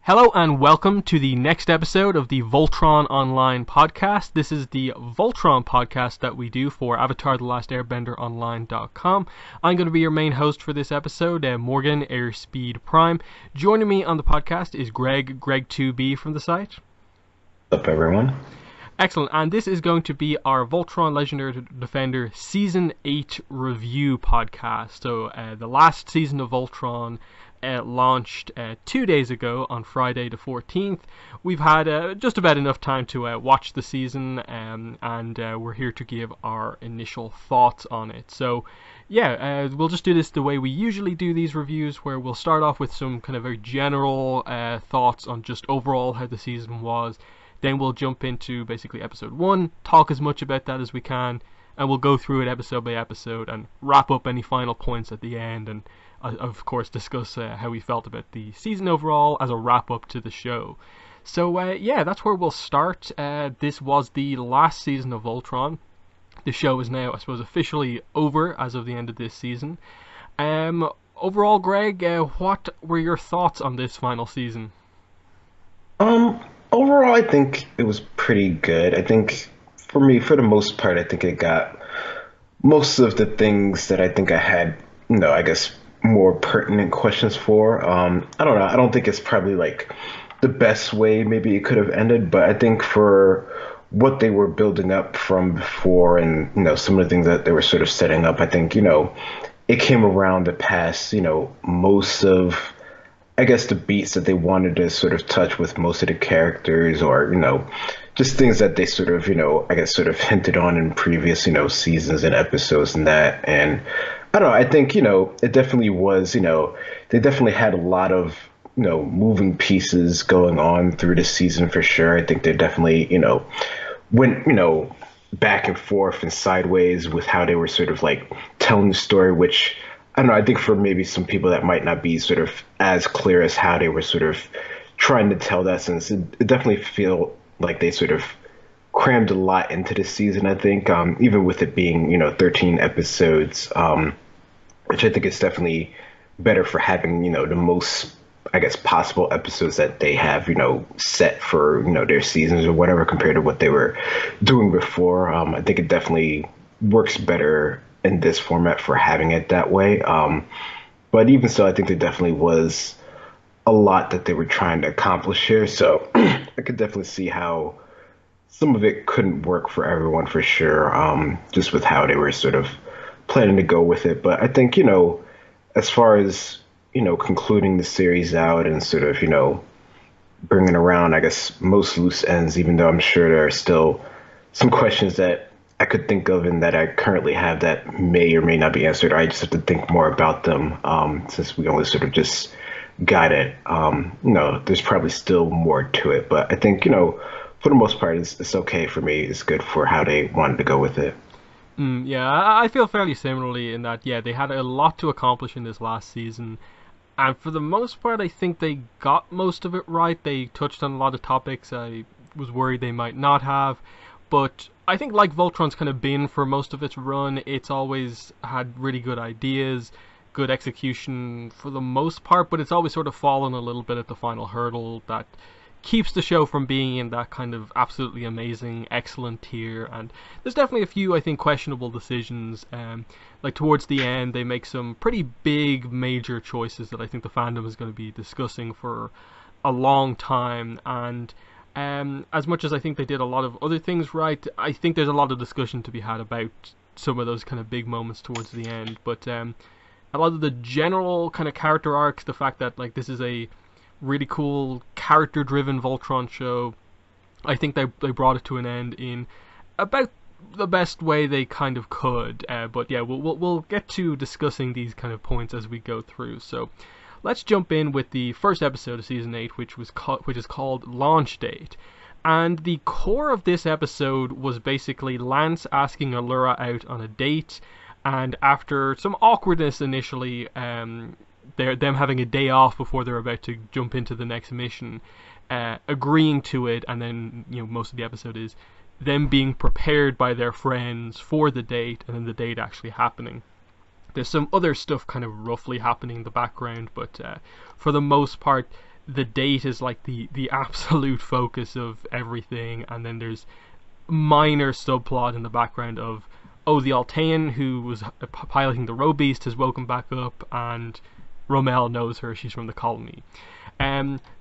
Hello and welcome to the next episode of the Voltron Online podcast. This is the Voltron podcast that we do for Avatar The Last Airbender Online.com. I'm going to be your main host for this episode, Morgan Airspeed Prime. Joining me on the podcast is Greg2B from the site. What's up, everyone? Excellent, and this is going to be our Voltron Legendary Defender Season 8 review podcast. So, the last season of Voltron launched 2 days ago on Friday the 14th. We've had just about enough time to watch the season, and we're here to give our initial thoughts on it. So, yeah, we'll just do this the way we usually do these reviews, where we'll start off with some kind of very general thoughts on just overall how the season was. Then we'll jump into basically episode 1, talk as much about that as we can, and we'll go through it episode by episode and wrap up any final points at the end, and of course discuss how we felt about the season overall as a wrap up to the show. So yeah, that's where we'll start. This was the last season of Voltron. The show is now, I suppose, officially over as of the end of this season. Overall, Greg, what were your thoughts on this final season? Overall, I think it was pretty good. I think for me, for the most part, I think it got most of the things that I think I had, I guess more pertinent questions for. I don't know. I don't think it's probably like the best way maybe it could have ended, but I think for what they were building up from before and, some of the things that they were sort of setting up, I think, it came around to pass, most of, I guess, the beats that they wanted to sort of touch with most of the characters, or, just things that they sort of, I guess sort of hinted on in previous, seasons and episodes and that. And I don't know, I think, it definitely was, they definitely had a lot of, moving pieces going on through the season for sure. I think they definitely, went, back and forth and sideways with how they were sort of like telling the story, which I don't know, I think for maybe some people that might not be sort of as clear as how they were sort of trying to tell that, since it definitely feel like they sort of crammed a lot into the season, I think, even with it being, 13 episodes, which I think is definitely better for having, the most, I guess, possible episodes that they have, set for, their seasons or whatever compared to what they were doing before. I think it definitely works better in this format for having it that way. But even so, I think there definitely was a lot that they were trying to accomplish here. So I could definitely see how some of it couldn't work for everyone for sure, just with how they were sort of planning to go with it. But I think, as far as, concluding the series out and sort of, bringing around, I guess, most loose ends, even though I'm sure there are still some questions that I could think of and that I currently have that may or may not be answered. I just have to think more about them, since we only sort of just got it. There's probably still more to it, but I think, for the most part, it's okay for me. It's good for how they wanted to go with it. Yeah, I feel fairly similarly in that, yeah, they had a lot to accomplish in this last season, and for the most part, I think they got most of it right. They touched on a lot of topics I was worried they might not have, but I think like Voltron's kind of been for most of its run, it's always had really good ideas, good execution for the most part, but it's always sort of fallen a little bit at the final hurdle that keeps the show from being in that kind of absolutely amazing, excellent tier. And there's definitely a few, I think, questionable decisions. Like towards the end, they make some pretty big, major choices that I think the fandom is going to be discussing for a long time. And as much as I think they did a lot of other things right, I think there's a lot of discussion to be had about some of those kind of big moments towards the end. But a lot of the general kind of character arcs, the fact that like this is a really cool character-driven Voltron show, I think they brought it to an end in about the best way they kind of could. But yeah, we'll get to discussing these kind of points as we go through. So let's jump in with the first episode of season 8, which is called Launch Date. And the core of this episode was basically Lance asking Allura out on a date, and after some awkwardness initially, them having a day off before they're about to jump into the next mission, agreeing to it, and then most of the episode is them being prepared by their friends for the date, and then the date actually happening. There's some other stuff kind of roughly happening in the background, but for the most part, the date is like the absolute focus of everything, and then there's minor subplot in the background of, oh, the Altean who was piloting the road beast has woken back up, and Rommel knows her, she's from the colony.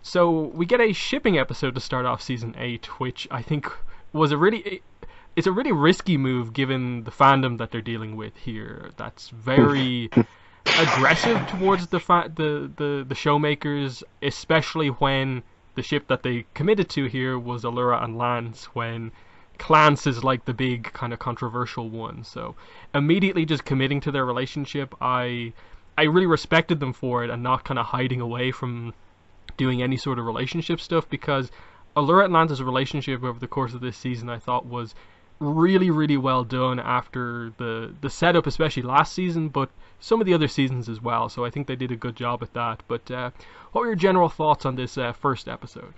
So we get a shipping episode to start off season 8, which I think was it's a really risky move given the fandom that they're dealing with here. That's very aggressive towards the showmakers, especially when the ship that they committed to here was Allura and Lance, when Clance is like the big kind of controversial one. So immediately just committing to their relationship, I really respected them for it, and not kind of hiding away from doing any sort of relationship stuff, because Allura and Lance's relationship over the course of this season I thought was really, really well done after the setup, especially last season, but some of the other seasons as well. So I think they did a good job at that. But what were your general thoughts on this first episode?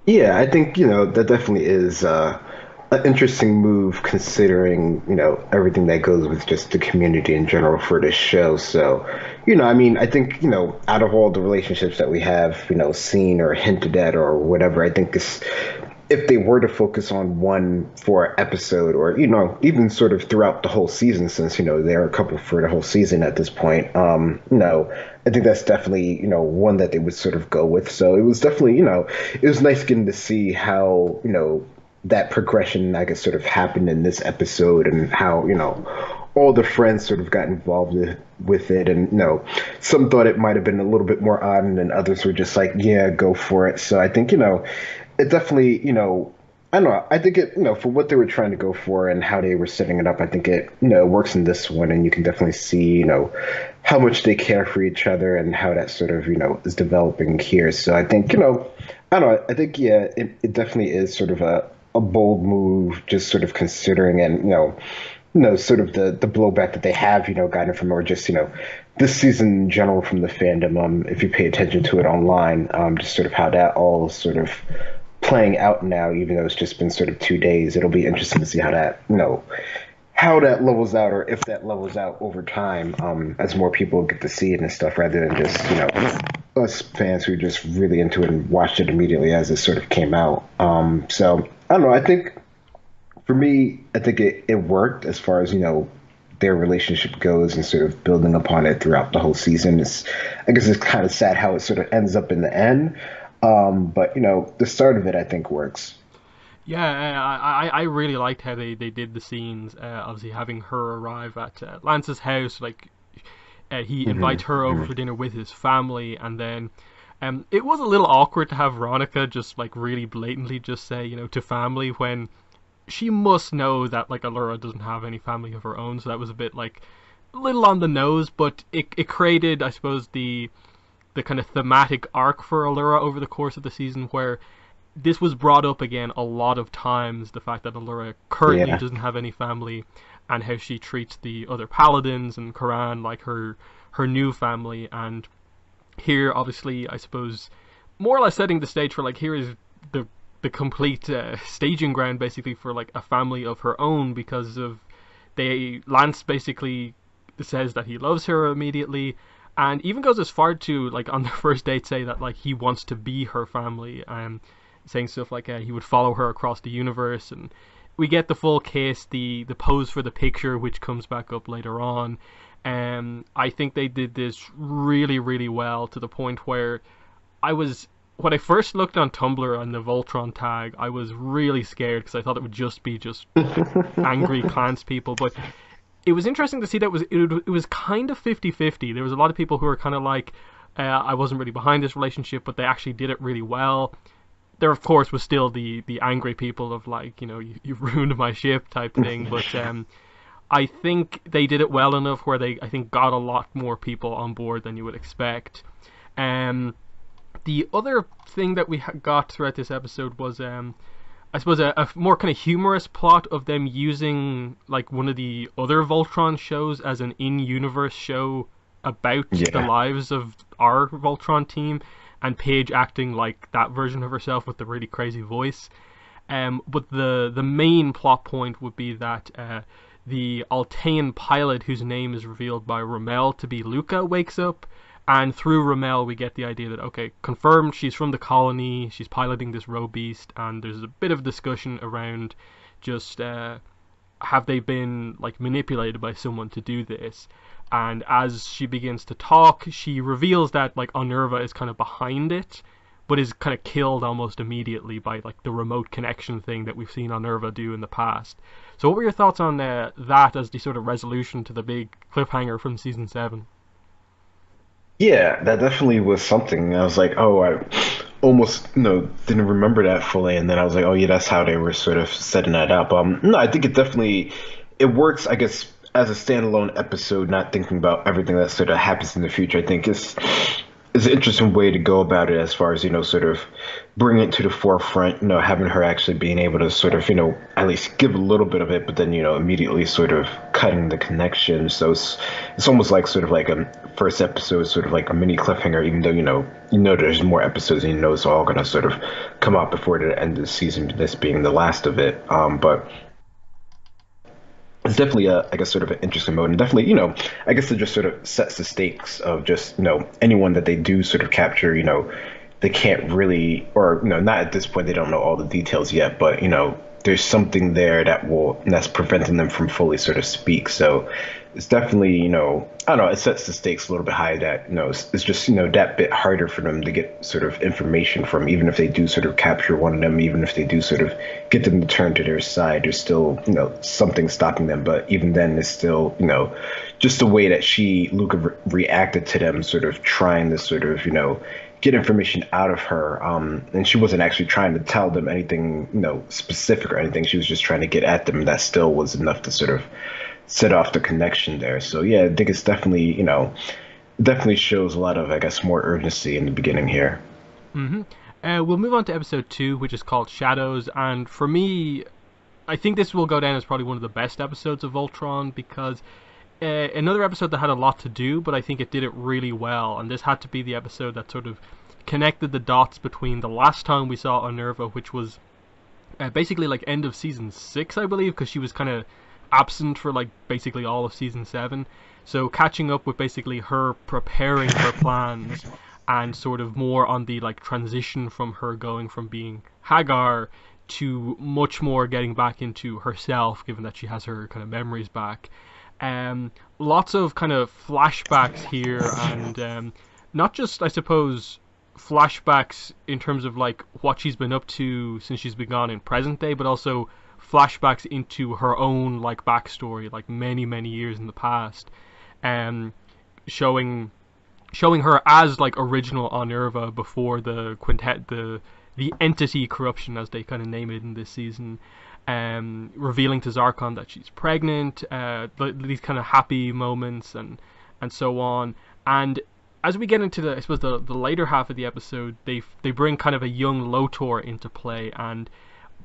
Yeah, I think, that definitely is an interesting move considering, everything that goes with just the community in general for this show. So, I mean, I think, out of all the relationships that we have, seen or hinted at or whatever, I think if they were to focus on one for episode, or even sort of throughout the whole season, since they're a couple for the whole season at this point, I think that's definitely one that they would sort of go with. So it was definitely it was nice getting to see how that progression, I guess, sort of happened in this episode, and how all the friends sort of got involved with it. And some thought it might have been a little bit more odd, and then others were just like, yeah, go for it. So I think it definitely, I don't know. I think it, for what they were trying to go for and how they were setting it up, I think it, works in this one, and you can definitely see, how much they care for each other and how that sort of, is developing here. So I think, I don't know. I think, yeah, it definitely is sort of a bold move, just sort of considering, and, sort of the blowback that they have, gotten from, or just, this season in general from the fandom, if you pay attention to it online, just sort of how that all sort of playing out now, even though it's just been sort of 2 days. It'll be interesting to see how that, how that levels out, or if that levels out over time, as more people get to see it and stuff, rather than just, us fans who are just really into it and watched it immediately as it sort of came out. So I don't know. I think for me, I think it worked as far as, their relationship goes, and sort of building upon it throughout the whole season. I guess it's kind of sad how it sort of ends up in the end. But the start of it, I think, works. Yeah, I really liked how they did the scenes. Obviously, having her arrive at Lance's house, like he invites her over for dinner with his family, and then it was a little awkward to have Veronica just like really blatantly just say, to family, when she must know that like Allura doesn't have any family of her own. So that was a bit like a little on the nose, but it created, I suppose, the kind of thematic arc for Allura over the course of the season, where this was brought up again a lot of times, the fact that Allura currently doesn't have any family, and how she treats the other paladins and Karan like her new family. And here, obviously, I suppose, more or less setting the stage for like, here is the complete staging ground basically for like a family of her own, because of Lance basically says that he loves her immediately, and even goes as far to, like, on their first date, say that like he wants to be her family, saying stuff like he would follow her across the universe. And we get the full case, the pose for the picture, which comes back up later on. I think they did this really, really well, to the point where when I first looked on Tumblr on the Voltron tag, I was really scared, because I thought it would just be angry Clans people. But it was interesting to see that it was kind of 50-50. There was a lot of people who were kind of like, I wasn't really behind this relationship, but they actually did it really well. There, of course, was still the angry people of like, you've ruined my ship type thing. But I think they did it well enough where they, I think, got a lot more people on board than you would expect. The other thing that we got throughout this episode was, I suppose, a more kind of humorous plot of them using like one of the other Voltron shows as an in-universe show about the lives of our Voltron team, and Paige acting like that version of herself with the really crazy voice. But the main plot point would be that the Altean pilot, whose name is revealed by Rommel to be Luca, wakes up, And through Ramel, we get the idea that, okay, confirmed, she's from the colony, she's piloting this roe beast, and there's a bit of discussion around just have they been like manipulated by someone to do this. And as she begins to talk, she reveals that like Onerva is kind of behind it, but is kind of killed almost immediately by like the remote connection thing that we've seen Onerva do in the past. So what were your thoughts on that as the sort of resolution to the big cliffhanger from season 7? Yeah, that definitely was something. I was like, oh, I almost didn't remember that fully, and then I was like, oh yeah, that's how they were sort of setting that up. No, I think it works. I guess as a standalone episode, not thinking about everything that sort of happens in the future. I think is an interesting way to go about it as far as sort of bringing it to the forefront. Having her actually being able to sort of at least give a little bit of it, but then immediately sort of cutting the connection. So it's almost like sort of like a first episode, sort of like a mini cliffhanger, even though there's more episodes and it's all going to sort of come out before the end of the season, this being the last of it. But it's definitely I guess sort of an interesting mode, and definitely I guess it just sort of sets the stakes of just anyone that they do sort of capture, they can't really, or not at this point, they don't know all the details yet, but there's something there that's preventing them from fully sort of speak. So it's definitely I don't know, it sets the stakes a little bit high that it's just that bit harder for them to get sort of information from, even if they do sort of capture one of them, even if they do sort of get them to turn to their side, there's still something stopping them. But even then, it's still just the way that Luca reacted to them sort of trying to sort of get information out of her, and she wasn't actually trying to tell them anything specific or anything. She was just trying to get at them, and that still was enough to sort of set off the connection there. So yeah, I think it's definitely definitely shows a lot of, I guess, more urgency in the beginning here. Mm-hmm. We'll move on to episode 2, which is called Shadows, and for me, I think this will go down as probably one of the best episodes of Voltron, because another episode that had a lot to do, but I think it did it really well, and this had to be the episode that sort of connected the dots between the last time we saw Onerva, which was basically like end of season 6, I believe, because she was kind of absent for like basically all of season 7. So catching up with basically her preparing her plans, and sort of more on the like transition from her going from being Hagar to much more getting back into herself, given that she has her kind of memories back. Lots of kind of flashbacks here, and not just, I suppose, flashbacks in terms of like what she's been up to since she's been gone in present day, but also flashbacks into her own like backstory, like many years in the past, showing her as like original Onerva before the quintet, the entity corruption, as they kind of name it in this season. Revealing to Zarkon that she's pregnant, these kind of happy moments, and so on. And as we get into I suppose the later half of the episode, they bring kind of a young Lotor into play, and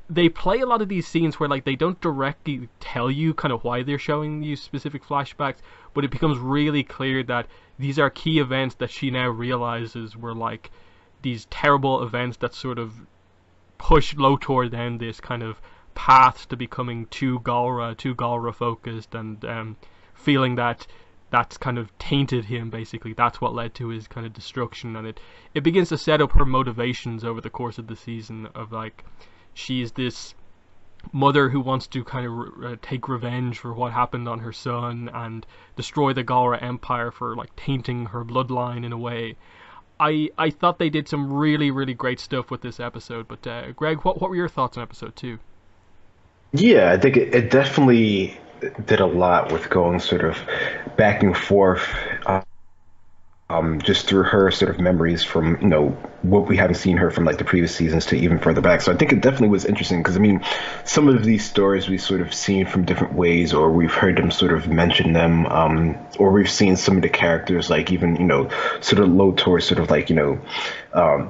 they play a lot of these scenes where like they don't directly tell you kind of why they're showing you specific flashbacks, but it becomes really clear that these are key events that she now realizes were like these terrible events that sort of push Lotor down this kind of path to becoming too Galra focused, and feeling that that's kind of tainted him. Basically, that's what led to his kind of destruction, and it begins to set up her motivations over the course of the season of like she's this mother who wants to kind of take revenge for what happened on her son and destroy the Galra Empire for like tainting her bloodline in a way. I thought they did some really great stuff with this episode, but Greg, what were your thoughts on episode 2? Yeah, I think it definitely did a lot with going sort of back and forth, just through her sort of memories from what we haven't seen her from like the previous seasons to even further back. So I think it definitely was interesting, because I mean, some of these stories we've sort of seen from different ways, or we've heard them sort of mention them, or we've seen some of the characters, like even sort of Lotor, sort of like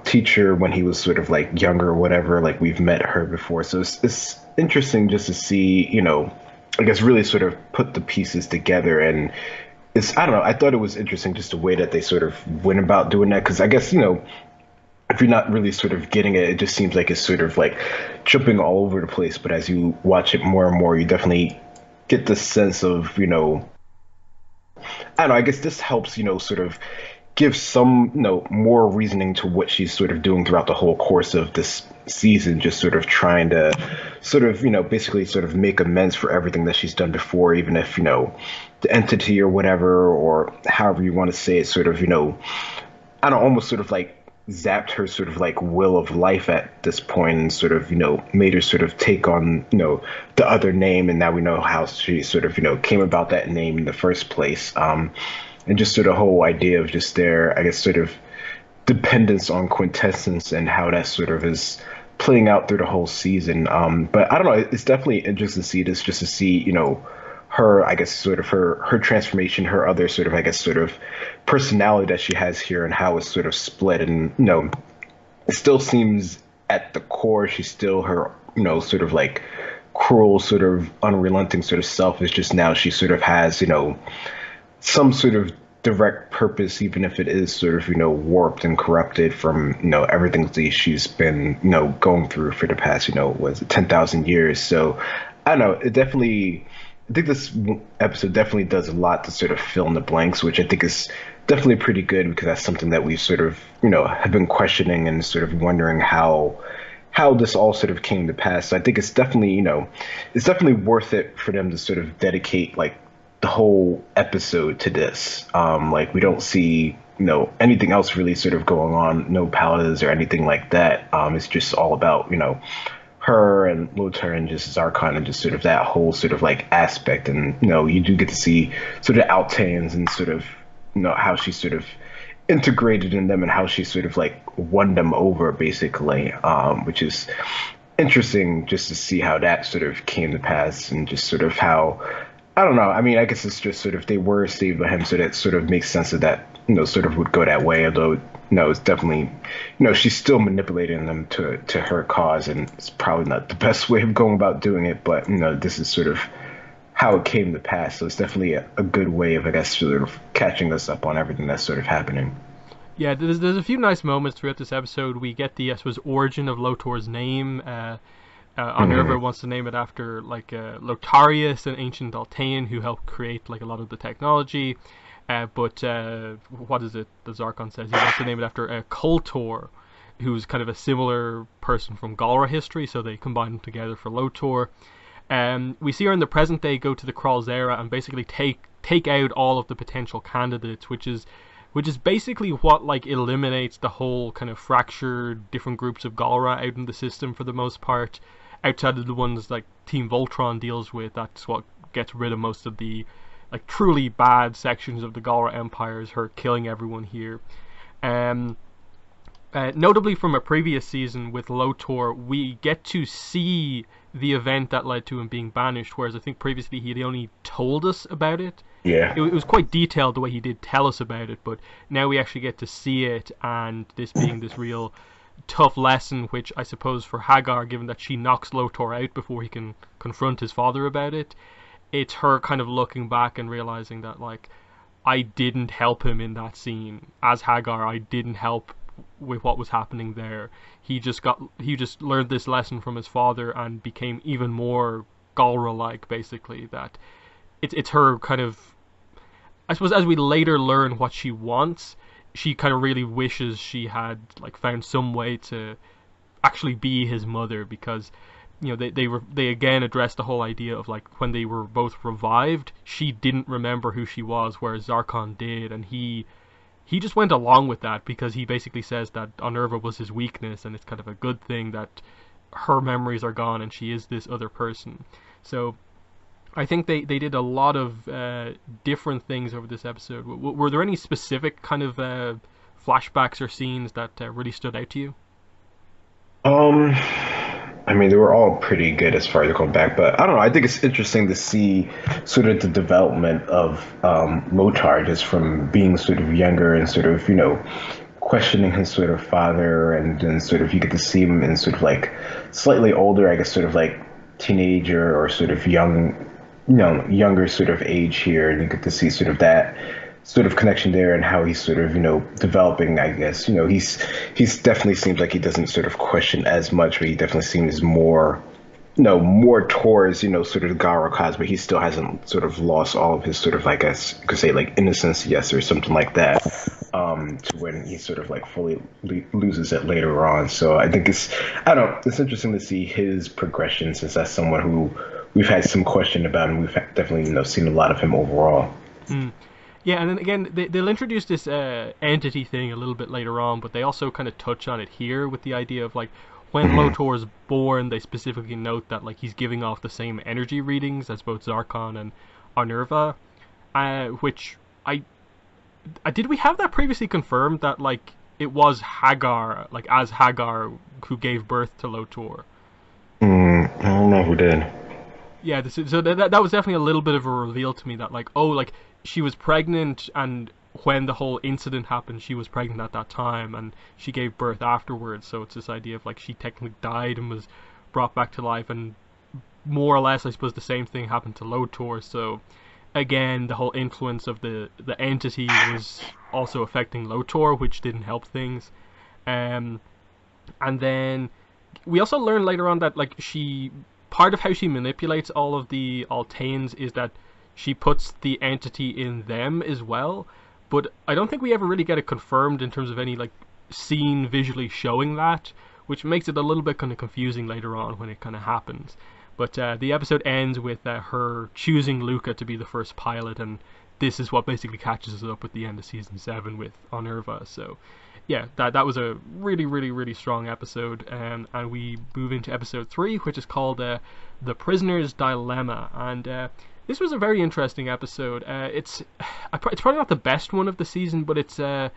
teacher when he was sort of like younger or whatever, like we've met her before. So it's interesting just to see I guess really sort of put the pieces together. And I don't know, I thought it was interesting just the way that they sort of went about doing that, because I guess if you're not really sort of getting it, it just seems like it's sort of like jumping all over the place. But as you watch it more and more, you definitely get the sense of I don't know, I guess this helps sort of give some, more reasoning to what she's sort of doing throughout the whole course of this season, just sort of trying to sort of, basically sort of make amends for everything that she's done before, even if, the entity or whatever, or however you want to say it, sort of, I don't know, almost sort of like zapped her sort of like will of life at this point and sort of, made her sort of take on, the other name. And now we know how she sort of, came about that name in the first place. And just sort of whole idea of just their, I guess, sort of dependence on quintessence and how that sort of is playing out through the whole season. But I don't know, it's definitely interesting to see this, just to see, her, I guess, sort of her transformation, her other sort of, I guess, sort of personality that she has here and how it's sort of split. And, it still seems at the core, she's still her, sort of like cruel, sort of unrelenting sort of self. Is just now she sort of has, some sort of direct purpose, even if it is sort of, warped and corrupted from, everything that she's been, going through for the past, was it 10,000 years. So I don't know, I think this episode definitely does a lot to sort of fill in the blanks, which I think is definitely pretty good, because that's something that we sort of, have been questioning and sort of wondering how this all sort of came to pass. So I think it's definitely, it's definitely worth it for them to sort of dedicate like the whole episode to this. Like we don't see, anything else really sort of going on, no palaces or anything like that. It's just all about, her and Lothar and just Zarkon and just sort of that whole sort of like aspect. And, you do get to see sort of Altans and sort of, how she sort of integrated in them and how she sort of like won them over basically, which is interesting just to see how that sort of came to pass and just sort of how, I don't know. I mean, I guess it's just sort of they were saved by him, so that sort of makes sense that sort of would go that way. Although, it's definitely, she's still manipulating them to her cause, and it's probably not the best way of going about doing it. But this is sort of how it came to pass. So it's definitely a good way of, I guess, sort of catching us up on everything that's sort of happening. Yeah, there's a few nice moments throughout this episode. We get the, I suppose, origin of Lothor's name. Unnerva wants to name it after like Lotharius, an ancient Altean who helped create like a lot of the technology. But what is it that Zarkon says? He wants to name it after Koltor, who's kind of a similar person from Galra history, so they combine them together for Lothor. We see her in the present day go to the Kralzera and basically take out all of the potential candidates, which is basically what like eliminates the whole kind of fractured different groups of Galra out in the system for the most part. Outside of the ones like Team Voltron deals with, that's what gets rid of most of the like truly bad sections of the Galra Empire, is her killing everyone here. Notably from a previous season with Lothar, we get to see the event that led to him being banished, whereas I think previously he had only told us about it. Yeah. It was quite detailed the way he did tell us about it, but now we actually get to see it, and this being this real tough lesson, which I suppose for Hagar, given that she knocks Lothar out before he can confront his father about it, it's her kind of looking back and realizing that, like, I didn't help him in that scene. As Hagar, I didn't help with what was happening there. He just learned this lesson from his father and became even more Galra-like, basically. That it's her kind of, I suppose, as we later learn what she wants, she kind of really wishes she had like found some way to actually be his mother, because they again addressed the whole idea of like when they were both revived, she didn't remember who she was, whereas Zarkon did, and he just went along with that because he basically says that Unnerva was his weakness, and it's kind of a good thing that her memories are gone and she is this other person. So I think they did a lot of different things over this episode. Were there any specific kind of flashbacks or scenes that really stood out to you? I mean, they were all pretty good as far as going back, but I don't know. I think it's interesting to see sort of the development of Lothar, just from being sort of younger and sort of, questioning his sort of father, and then sort of you get to see him in sort of like slightly older, I guess, sort of like teenager or sort of younger sort of age here, and you get to see sort of that sort of connection there and how he's sort of, developing, I guess. He's definitely seems like he doesn't sort of question as much, but he definitely seems more, more towards, sort of Gara cause, but he still hasn't sort of lost all of his sort of, I guess you could say, like innocence, yes, or something like that. to when he sort of like fully loses it later on. So I think I don't know, it's interesting to see his progression since that's someone who we've had some question about, and we've definitely seen a lot of him overall. Mm. Yeah, and then again, they'll introduce this entity thing a little bit later on, but they also kind of touch on it here with the idea of like when Hmm. Lotor is born, they specifically note that like he's giving off the same energy readings as both Zarkon and Arnerva, which did we have that previously confirmed that like it was Hagar, like as Hagar, who gave birth to Lotor? I don't know who did. Yeah, so that was definitely a little bit of a reveal to me that like oh like she was pregnant and when the whole incident happened she was pregnant at that time and she gave birth afterwards, so it's this idea of like she technically died and was brought back to life, and more or less I suppose the same thing happened to Lotor. So again, the whole influence of the entity was also affecting Lotor, which didn't help things. um and then we also learn later on that like she part of how she manipulates all of the Altanes is that she puts the entity in them as well. But I don't think we ever really get it confirmed in terms of any like scene visually showing that, which makes it a little bit kind of confusing later on when it kind of happens. But the episode ends with her choosing Luca to be the first pilot, and this is what basically catches us up with the end of season 7 with Onerva. So yeah, that was a really, really, really strong episode. And we move into episode 3, which is called The Prisoner's Dilemma. And this was a very interesting episode. It's probably not the best one of the season, but it's a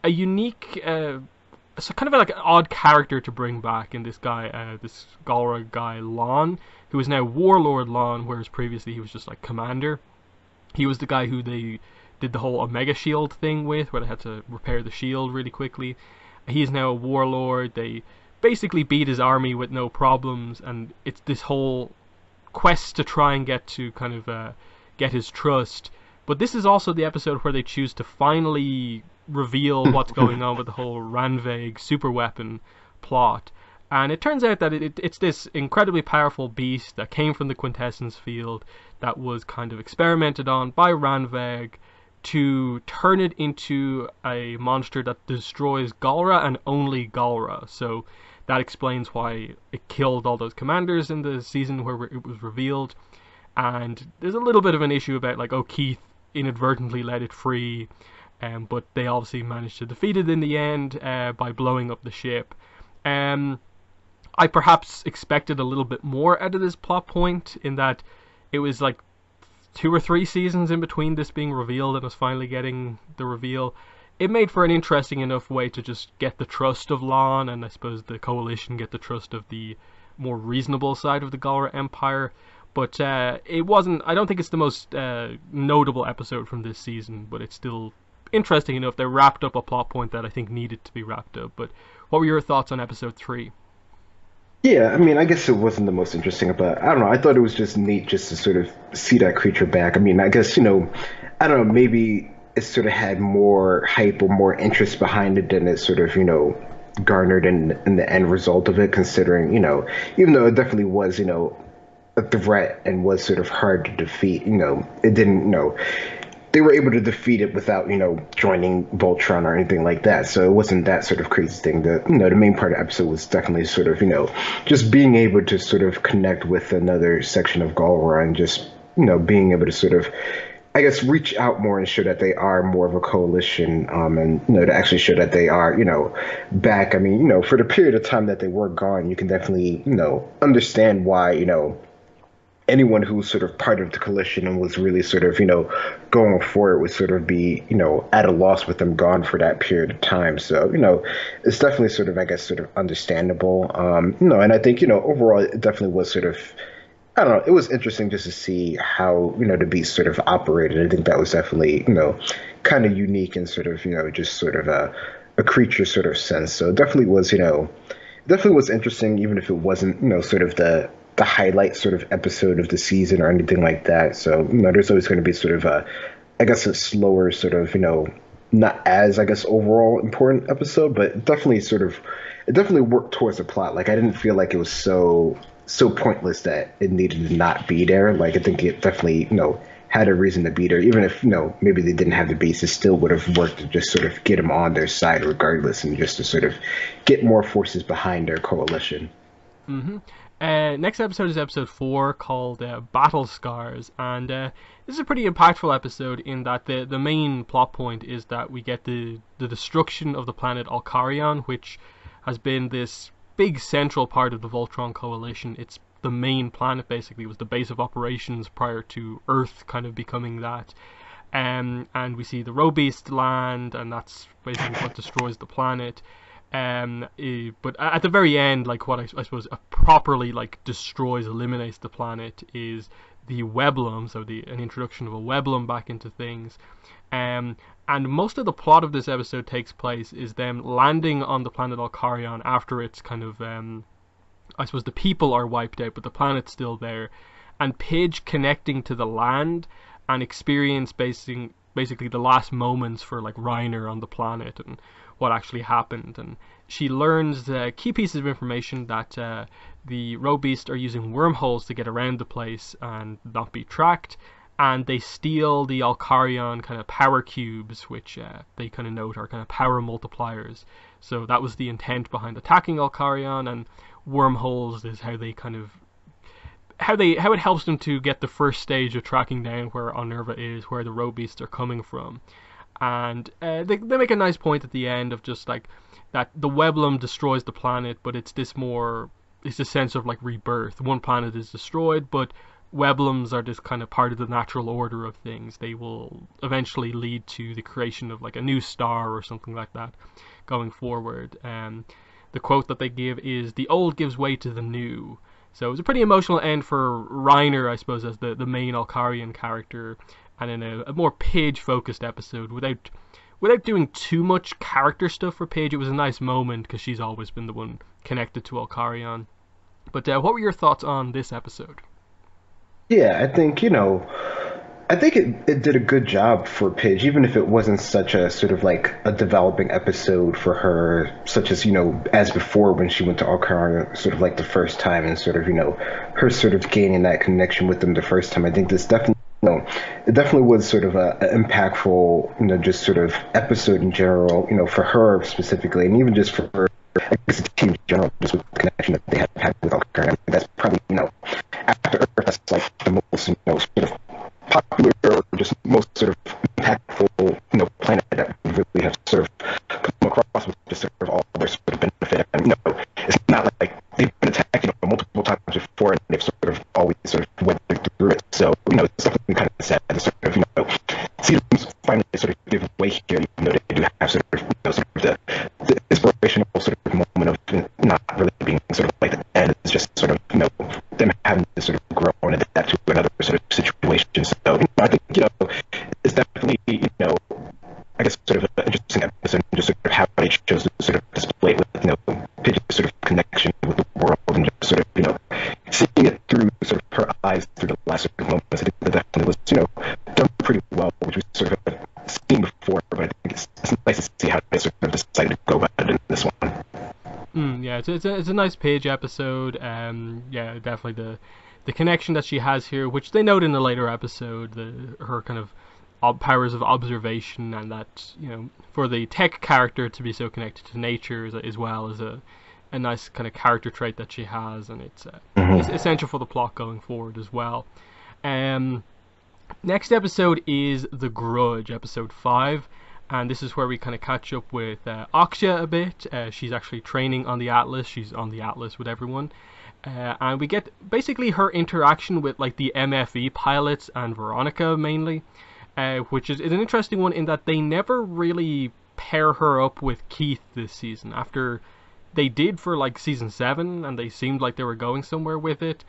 unique, it's kind of like an odd character to bring back in this guy, this Galra guy, Lon, who is now Warlord Lon, whereas previously he was just like Commander. He was the guy who they did the whole Omega Shield thing with, where they had to repair the shield really quickly. He is now a warlord. They basically beat his army with no problems, and it's this whole quest to try and get to kind of get his trust. But this is also the episode where they choose to finally reveal what's going on with the whole Ranveg super weapon plot. And it turns out that it's this incredibly powerful beast that came from the Quintessence field that was kind of experimented on by Ranveg to turn it into a monster that destroys Galra and only Galra. So that explains why it killed all those commanders in the season where it was revealed. And there's a little bit of an issue about like, oh, Keith inadvertently let it free, but they obviously managed to defeat it in the end by blowing up the ship. I perhaps expected a little bit more out of this plot point, in that it was like 2 or 3 seasons in between this being revealed and us finally getting the reveal. It made for an interesting enough way to just get the trust of Lon, and I suppose the Coalition get the trust of the more reasonable side of the Galra Empire. But it wasn't. I don't think it's the most notable episode from this season, but it's still interesting enough. They wrapped up a plot point that I think needed to be wrapped up. But what were your thoughts on episode 3? Yeah, I mean, I guess it wasn't the most interesting, but I don't know. I thought it was just neat just to sort of see that creature back. I mean, I guess, I don't know, maybe it sort of had more hype or more interest behind it than it sort of, garnered in the end result of it, considering, even though it definitely was, a threat and was sort of hard to defeat, it didn't, they were able to defeat it without, joining Voltron or anything like that. So it wasn't that sort of crazy thing. The main part of the episode was definitely sort of, just being able to sort of connect with another section of Galra and just, being able to sort of, I guess, reach out more and show that they are more of a coalition, and, to actually show that they are, back. I mean, for the period of time that they were gone, you can definitely, understand why, anyone who was sort of part of the coalition and was really sort of, going for it would sort of be, at a loss with them gone for that period of time. So, it's definitely sort of, I guess, sort of understandable. And I think, overall, it definitely was sort of, I don't know, it was interesting just to see how, the beast sort of operated. I think that was definitely, kind of unique and sort of, just sort of a creature sort of sense. So it definitely was, definitely was interesting, even if it wasn't, sort of the highlight sort of episode of the season or anything like that. So, there's always going to be sort of I guess a slower sort of, not as, I guess, overall important episode, but definitely sort of, it definitely worked towards the plot. Like, I didn't feel like it was so pointless that it needed to not be there. Like, I think it definitely, had a reason to beat her, even if maybe they didn't have the bases, still would have worked to just sort of get them on their side regardless, and just to sort of get more forces behind their coalition. hmm Next episode is episode 4 called Battle Scars, and this is a pretty impactful episode in that the main plot point is that we get the destruction of the planet Alcarion, which has been this big central part of the Voltron coalition. It's the main planet, basically. It was the base of operations prior to Earth kind of becoming that. And we see the Robeast land, and that's basically what destroys the planet. But at the very end, like what I suppose properly like destroys, eliminates the planet is the Weblum, so an introduction of a Weblum back into things. And most of the plot of this episode takes place is them landing on the planet Alcarion after it's kind of, I suppose the people are wiped out, but the planet's still there, and Pidge connecting to the land and experience basically the last moments for like Reiner on the planet and what actually happened. And she learns key pieces of information that the Robeast are using wormholes to get around the place and not be tracked, and they steal the Alcarion kind of power cubes, which they kind of note are kind of power multipliers. So that was the intent behind attacking Alcarion, and wormholes is how they kind of how it helps them to get the first stage of tracking down where Onerva is, where the Robeasts are coming from. And they make a nice point at the end of just like that the Weblum destroys the planet, but it's this sense of like rebirth. One planet is destroyed, but Weblums are just kind of part of the natural order of things. They will eventually lead to the creation of like a new star or something like that going forward. The quote that they give is, "The old gives way to the new." So it was a pretty emotional end for Reiner, I suppose, as the main Alcarion character, and in a more Pidge-focused episode, without doing too much character stuff for Pidge. It was a nice moment, because she's always been the one connected to Alcarion. But what were your thoughts on this episode? Yeah, I think it did a good job for Pidge, even if it wasn't such a sort of like a developing episode for her, such as, as before when she went to Alcarion sort of like the first time, and sort of, her sort of gaining that connection with them the first time. I think this definitely, it definitely was sort of a impactful, just sort of episode in general, for her specifically, and even just for her, I guess the team in general, just with the connection that they have had with Alcarion. I think that's probably, after Earth, that's like the most, sort of popular or just most sort of impactful, planet that we really have sort of come across with just sort of all their sort of benefit. And, it's not like they've been attacked, multiple times before, and they've sort of always sort of weathered through it. So, it's definitely kind of sad to sort of, see them finally sort of give way here, even though they do have sort of, sort of the inspirational sort of moment of not really being sort of like the end. It's just sort of, them having to sort of grow and adapt to another sort of situation. So, I think, it's definitely, I guess sort of an interesting episode, just sort of how they chose to sort of display it with, Pidge's sort of connection with the world, and just sort of, seeing it through sort of her eyes through the last sort of moments. I think that definitely was, done pretty well, which we sort of seen before, but I think it's nice to see how they sort of decided to go about it in this one. Yeah, it's a nice Pidge episode. Yeah, definitely the connection that she has here, which they note in the later episode, her kind of powers of observation, and that, for the tech character to be so connected to nature as well as a nice kind of character trait that she has, and it's essential for the plot going forward as well. Next episode is The Grudge, episode 5. And this is where we kind of catch up with Aksha a bit. She's actually training on the Atlas. She's on the Atlas with everyone. And we get basically her interaction with like the MFE pilots and Veronica mainly, which is an interesting one in that they never really pair her up with Keith this season. After they did for like season 7, and they seemed like they were going somewhere with it,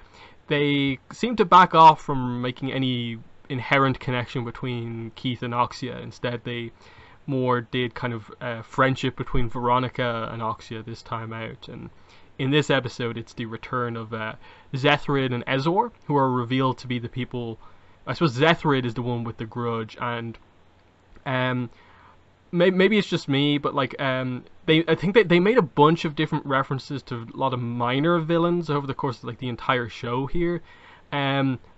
they seemed to back off from making any inherent connection between Keith and Oxia. Instead, they more did kind of friendship between Veronica and Oxia this time out. And in this episode, it's the return of Zethrid and Ezor, who are revealed to be the people. I suppose Zethrid is the one with the grudge, and maybe it's just me, but like I think they made a bunch of different references to a lot of minor villains over the course of like the entire show here.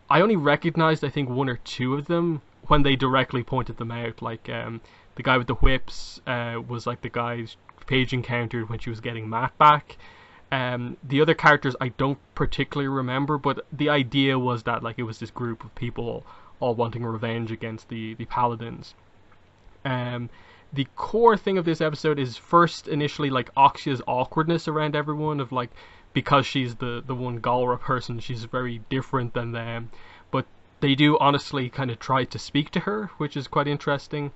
I only recognized, I think, one or two of them when they directly pointed them out. Like the guy with the whips was like the guy Paige encountered when she was getting Matt back. The other characters I don't particularly remember, but the idea was that like it was this group of people all wanting revenge against the paladins. Um, the core thing of this episode is first initially like Oxia's awkwardness around everyone of like because she's the one Galra person, she's very different than them. But they do honestly kind of try to speak to her, which is quite interesting.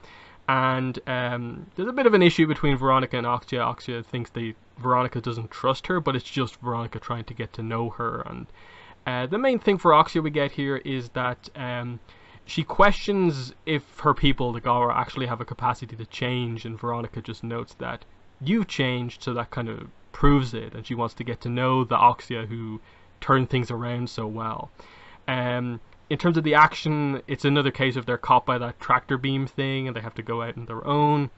And there's a bit of an issue between Veronica and Oxia. Oxia thinks Veronica doesn't trust her, but it's just Veronica trying to get to know her. And the main thing for Oxia we get here is that she questions if her people, the Galra, actually have a capacity to change, and Veronica just notes that you've changed, so that kind of proves it, and she wants to get to know the Oxia who turned things around so well. In terms of the action, it's another case of they're caught by that tractor beam thing, and they have to go out on their own.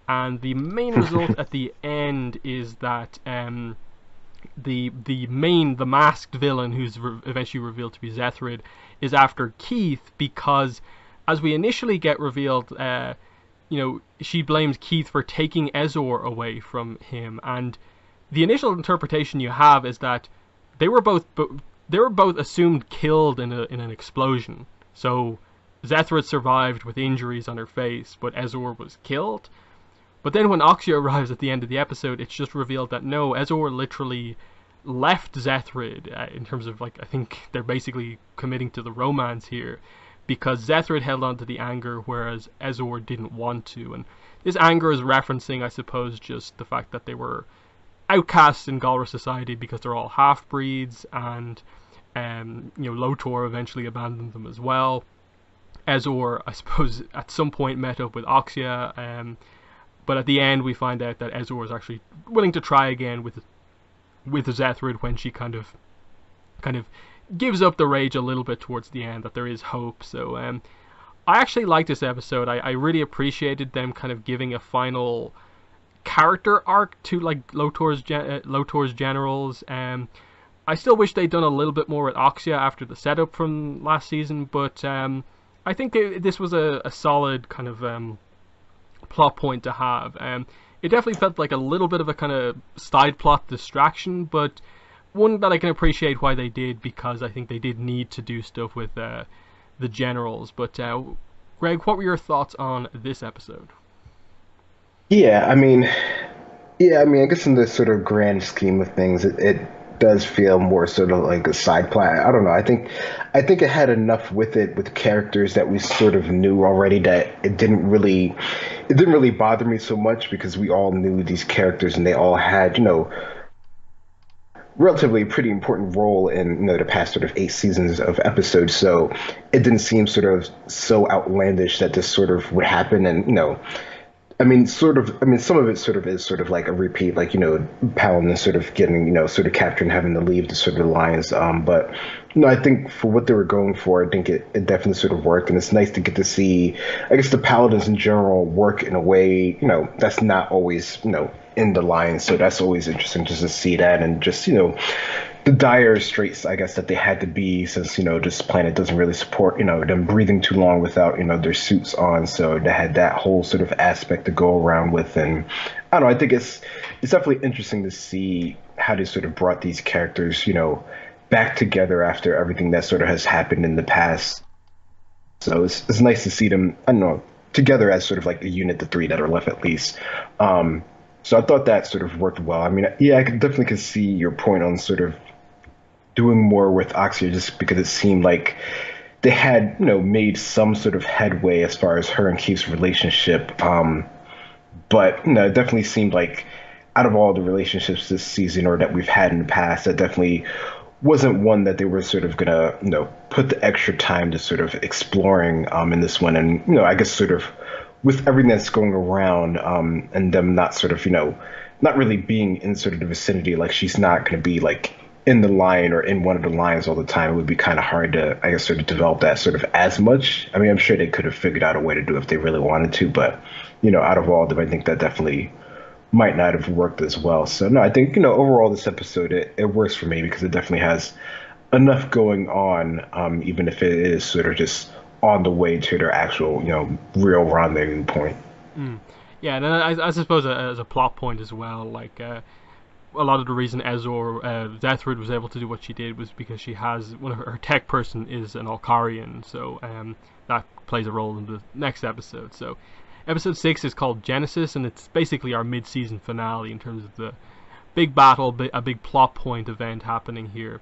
And the main result at the end is that the masked villain, who's eventually revealed to be Zethrid, is after Keith because, as we initially get revealed, she blames Keith for taking Ezor away from him, and the initial interpretation you have is that they were both assumed killed in an explosion. So Zethrid survived with injuries on her face, but Ezor was killed. But then when Oxia arrives at the end of the episode, it's just revealed that no, Ezor literally left Zethrid, in terms of like, I think they're basically committing to the romance here, because Zethrid held on to the anger, whereas Ezor didn't want to. And this anger is referencing, I suppose, just the fact that they were outcasts in Galra society because they're all half-breeds, and Lotor eventually abandoned them as well. Ezor, I suppose, at some point met up with Oxia, but at the end we find out that Ezor is actually willing to try again with Zethrid when she kind of gives up the rage a little bit towards the end, that there is hope. So I actually like this episode. I really appreciated them kind of giving a final character arc to like Lotor's generals. I still wish they'd done a little bit more with Oxia after the setup from last season, but I think this was a solid kind of plot point to have. It definitely felt like a little bit of a kind of side plot distraction, but one that I can appreciate why they did, because I think they did need to do stuff with the generals. But Greg, what were your thoughts on this episode? Yeah, I mean, I guess in the sort of grand scheme of things, it does feel more sort of like a side plot. I don't know. I think it had enough with it, with characters that we sort of knew already, that it didn't really bother me so much, because we all knew these characters and they all had, relatively pretty important role in the past sort of 8 seasons of episodes. So it didn't seem sort of so outlandish that this sort of would happen. And some of it sort of is sort of like a repeat, like, Paladin sort of getting, sort of captured and having to leave the sort of alliance. But I think for what they were going for, I think it definitely sort of worked. And it's nice to get to see, I guess, the Paladins in general work in a way, that's not always, in the lines. So that's always interesting just to see that, and just, the dire straits, I guess, that they had to be, since, this planet doesn't really support, them breathing too long without, their suits on. So they had that whole sort of aspect to go around with. And I don't know, I think it's definitely interesting to see how they sort of brought these characters, back together after everything that sort of has happened in the past. So it's nice to see them, I don't know, together as sort of like a unit, the three that are left at least. So I thought that sort of worked well. I mean, yeah, I definitely could see your point on sort of doing more with Oxia, just because it seemed like they had, made some sort of headway as far as her and Keith's relationship. But, it definitely seemed like out of all the relationships this season, or that we've had in the past, that definitely wasn't one that they were sort of gonna, put the extra time to sort of exploring in this one. And, I guess sort of with everything that's going around, and them not sort of, not really being in sort of the vicinity, like she's not going to be like in the line or in one of the lines all the time. It would be kind of hard to, I guess, sort of develop that sort of as much. I mean, I'm sure they could have figured out a way to do it if they really wanted to, but, out of all of them, I think that definitely might not have worked as well. So no, I think, overall this episode, it works for me, because it definitely has enough going on, even if it is sort of just on the way to their actual, real rendezvous point. Mm. Yeah, and I suppose as a plot point as well, like a lot of the reason Ezor Deathroot was able to do what she did was because she has one of her tech person is an Alkarian, so that plays a role in the next episode. So episode 6 is called Genesis, and it's basically our mid-season finale in terms of the big battle, a big plot point event happening here.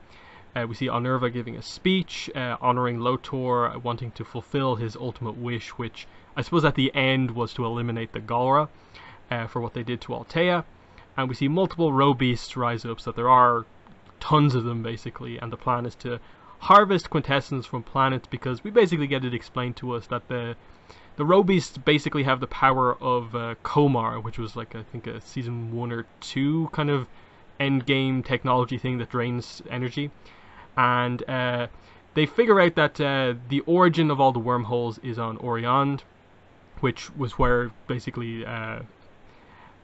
We see Onerva giving a speech, honoring Lotor, wanting to fulfill his ultimate wish, which I suppose at the end was to eliminate the Galra for what they did to Altea. And we see multiple roe beasts rise up, so there are tons of them basically, and the plan is to harvest quintessence from planets, because we basically get it explained to us that the roe beasts basically have the power of Komar, which was like I think a season 1 or 2 kind of end game technology thing that drains energy, and they figure out that the origin of all the wormholes is on Oriond, which was where basically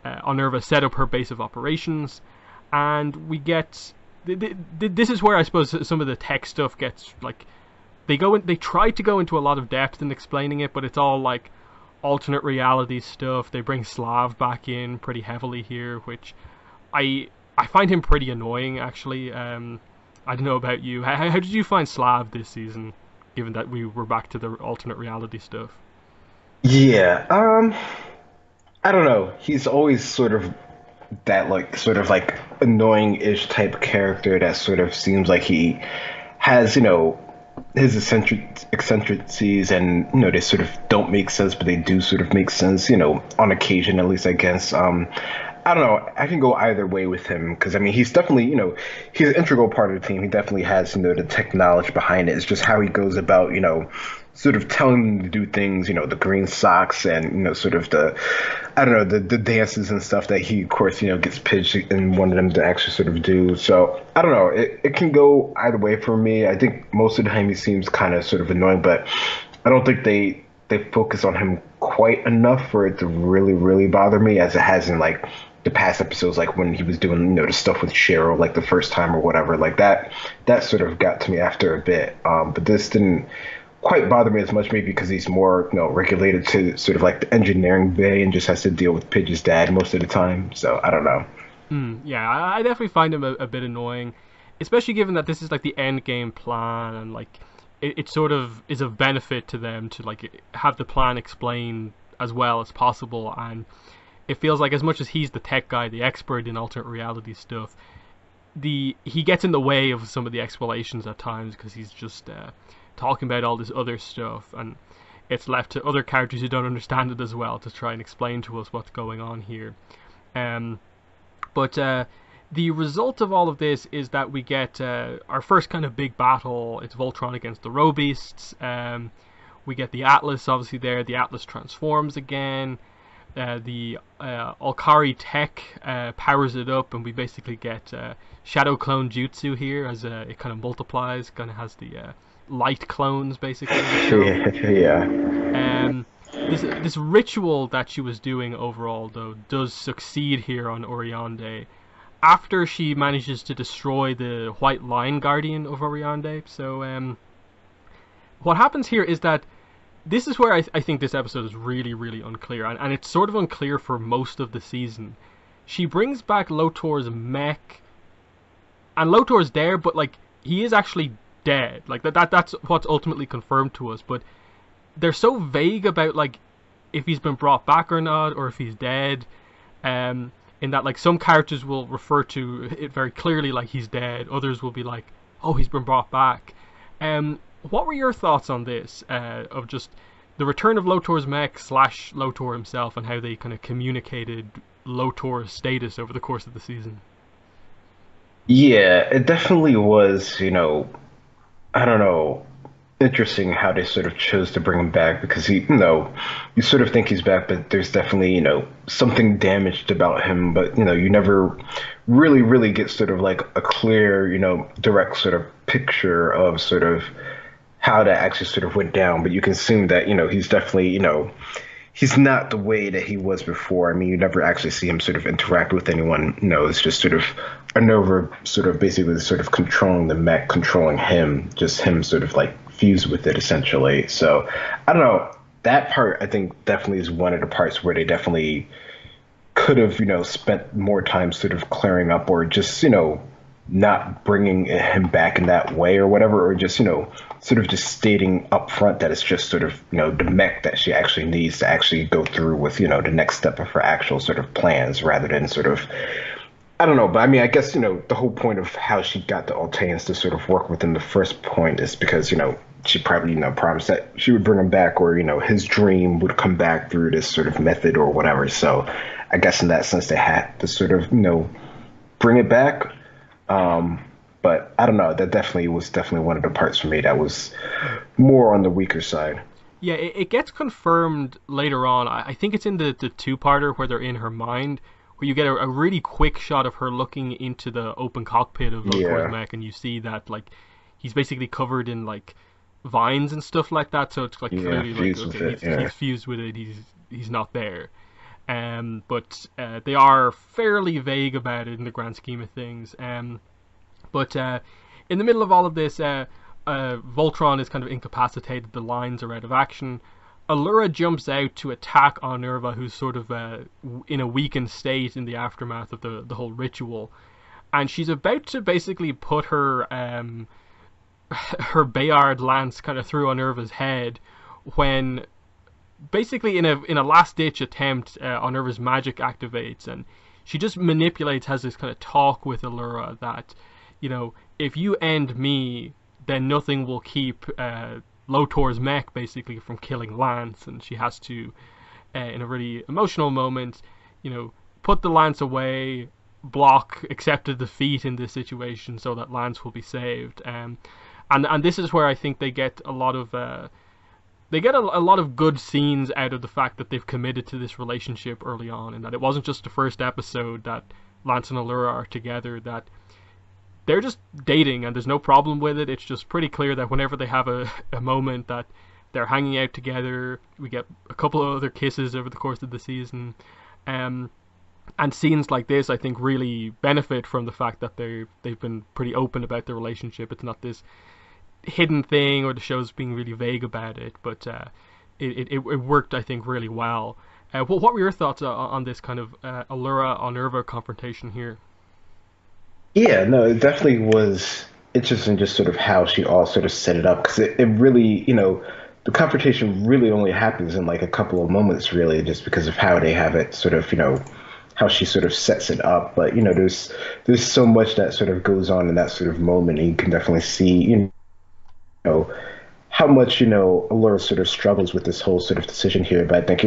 Onerva set up her base of operations, and we get this is where I suppose some of the tech stuff gets like they try to go into a lot of depth in explaining it, but it's all like alternate reality stuff. They bring Slav back in pretty heavily here, which I find him pretty annoying actually. I don't know about you. How did you find Slav this season, given that we were back to the alternate reality stuff? Yeah, I don't know. He's always sort of that like annoying-ish type character that sort of seems like he has, his eccentricities, and they sort of don't make sense, but they do sort of make sense, on occasion at least, I guess. I don't know. I can go either way with him because I mean he's definitely he's an integral part of the team. He definitely has the tech knowledge behind it. It's just how he goes about sort of telling them to do things. The green socks and sort of the I don't know the dances and stuff that he of course gets pitched and wanted them to actually sort of do. So I don't know. It can go either way for me. I think most of the time he seems kind of sort of annoying, but I don't think they focus on him quite enough for it to really bother me as it has in like the past episodes, like when he was doing the stuff with Cheryl like the first time or whatever, like that sort of got to me after a bit, but this didn't quite bother me as much, maybe because he's more regulated to sort of like the engineering bay and just has to deal with Pidge's dad most of the time, so I don't know. Yeah, I definitely find him a bit annoying, especially given that this is like the end game plan, and like it sort of is of benefit to them to like have the plan explained as well as possible. And it feels like as much as he's the tech guy, the expert in alternate reality stuff, he gets in the way of some of the explanations at times because he's just talking about all this other stuff, and it's left to other characters who don't understand it as well to try and explain to us what's going on here. But the result of all of this is that we get our first kind of big battle. It's Voltron against the roe beasts. We get the Atlas obviously there. The Atlas transforms again. The Alkari tech powers it up, and we basically get Shadow Clone Jutsu here as it kind of multiplies, kind of has the light clones basically. Yeah. This ritual that she was doing overall though does succeed here on Orionde after she manages to destroy the White Lion Guardian of Orionde. So what happens here is that this is where I think this episode is really unclear, and it's sort of unclear for most of the season. She brings back Lotor's mech, and Lotor's there, but like he is actually dead. Like that's what's ultimately confirmed to us, but they're so vague about like if he's been brought back or not, or if he's dead. In that like some characters will refer to it very clearly like he's dead, others will be like, oh, he's been brought back. What were your thoughts on this, of just the return of Lotor's mech / Lotor himself, and how they kind of communicated Lotor's status over the course of the season? Yeah, it definitely was, I don't know, interesting how they sort of chose to bring him back because you sort of think he's back, but there's definitely, something damaged about him, but, you never really get sort of like a clear, direct sort of picture of sort of how that actually sort of went down. But you can assume that, he's definitely, he's not the way that he was before. I mean, you never actually see him sort of interact with anyone. It's just sort of Nova sort of basically sort of controlling the mech, controlling him, just him sort of like fused with it essentially. So I don't know. That part I think definitely is one of the parts where they definitely could have, spent more time sort of clearing up or just, not bringing him back in that way or whatever, or just, sort of just stating up front that it's just sort of, the mech that she actually needs to actually go through with, the next step of her actual sort of plans rather than sort of I don't know, but I mean, I guess, the whole point of how she got the Alteans to sort of work with him the first point is because, she probably, promised that she would bring him back or, his dream would come back through this sort of method or whatever. So I guess in that sense, they had to sort of, bring it back. But I don't know, that definitely was definitely one of the parts for me that was more on the weaker side. Yeah, it gets confirmed later on. I think it's in the two-parter where they're in her mind, where you get a really quick shot of her looking into the open cockpit of Lotor's Yeah. mech, and you see that like he's basically covered in like vines and stuff like that. So it's like Yeah, clearly like fused with okay, it. Yeah. he's fused with it. He's not there. But they are fairly vague about it in the grand scheme of things. But in the middle of all of this, Voltron is kind of incapacitated. The lines are out of action. Allura jumps out to attack Onerva, who's sort of in a weakened state in the aftermath of the whole ritual, and she's about to basically put her her Bayard lance kind of through Onerva's head when basically in a last ditch attempt, Onerva's magic activates, and she just manipulates, has this kind of talk with Allura that, if you end me, then nothing will keep Lotor's mech basically from killing Lance, and she has to, in a really emotional moment, put the Lance away, block, accept a defeat in this situation so that Lance will be saved. And this is where I think they get a lot of a lot of good scenes out of the fact that they've committed to this relationship early on, and that it wasn't just the first episode that Lance and Allura are together, that they're just dating and there's no problem with it. It's just pretty clear that whenever they have a moment that they're hanging out together, we get a couple of other kisses over the course of the season. Um, and scenes like this, I think, really benefit from the fact that they've been pretty open about their relationship. It's not this hidden thing or the show's being really vague about it, but it worked, I think, really well. What were your thoughts on this kind of Allura Onerva confrontation here? Yeah, no, it definitely was interesting just sort of how she all sort of set it up because it really, the confrontation really only happens in like a couple of moments, really, just because of how they have it sort of, how she sort of sets it up. But, there's so much that sort of goes on in that sort of moment, and you can definitely see, know how much Allura sort of struggles with this whole sort of decision here. But I think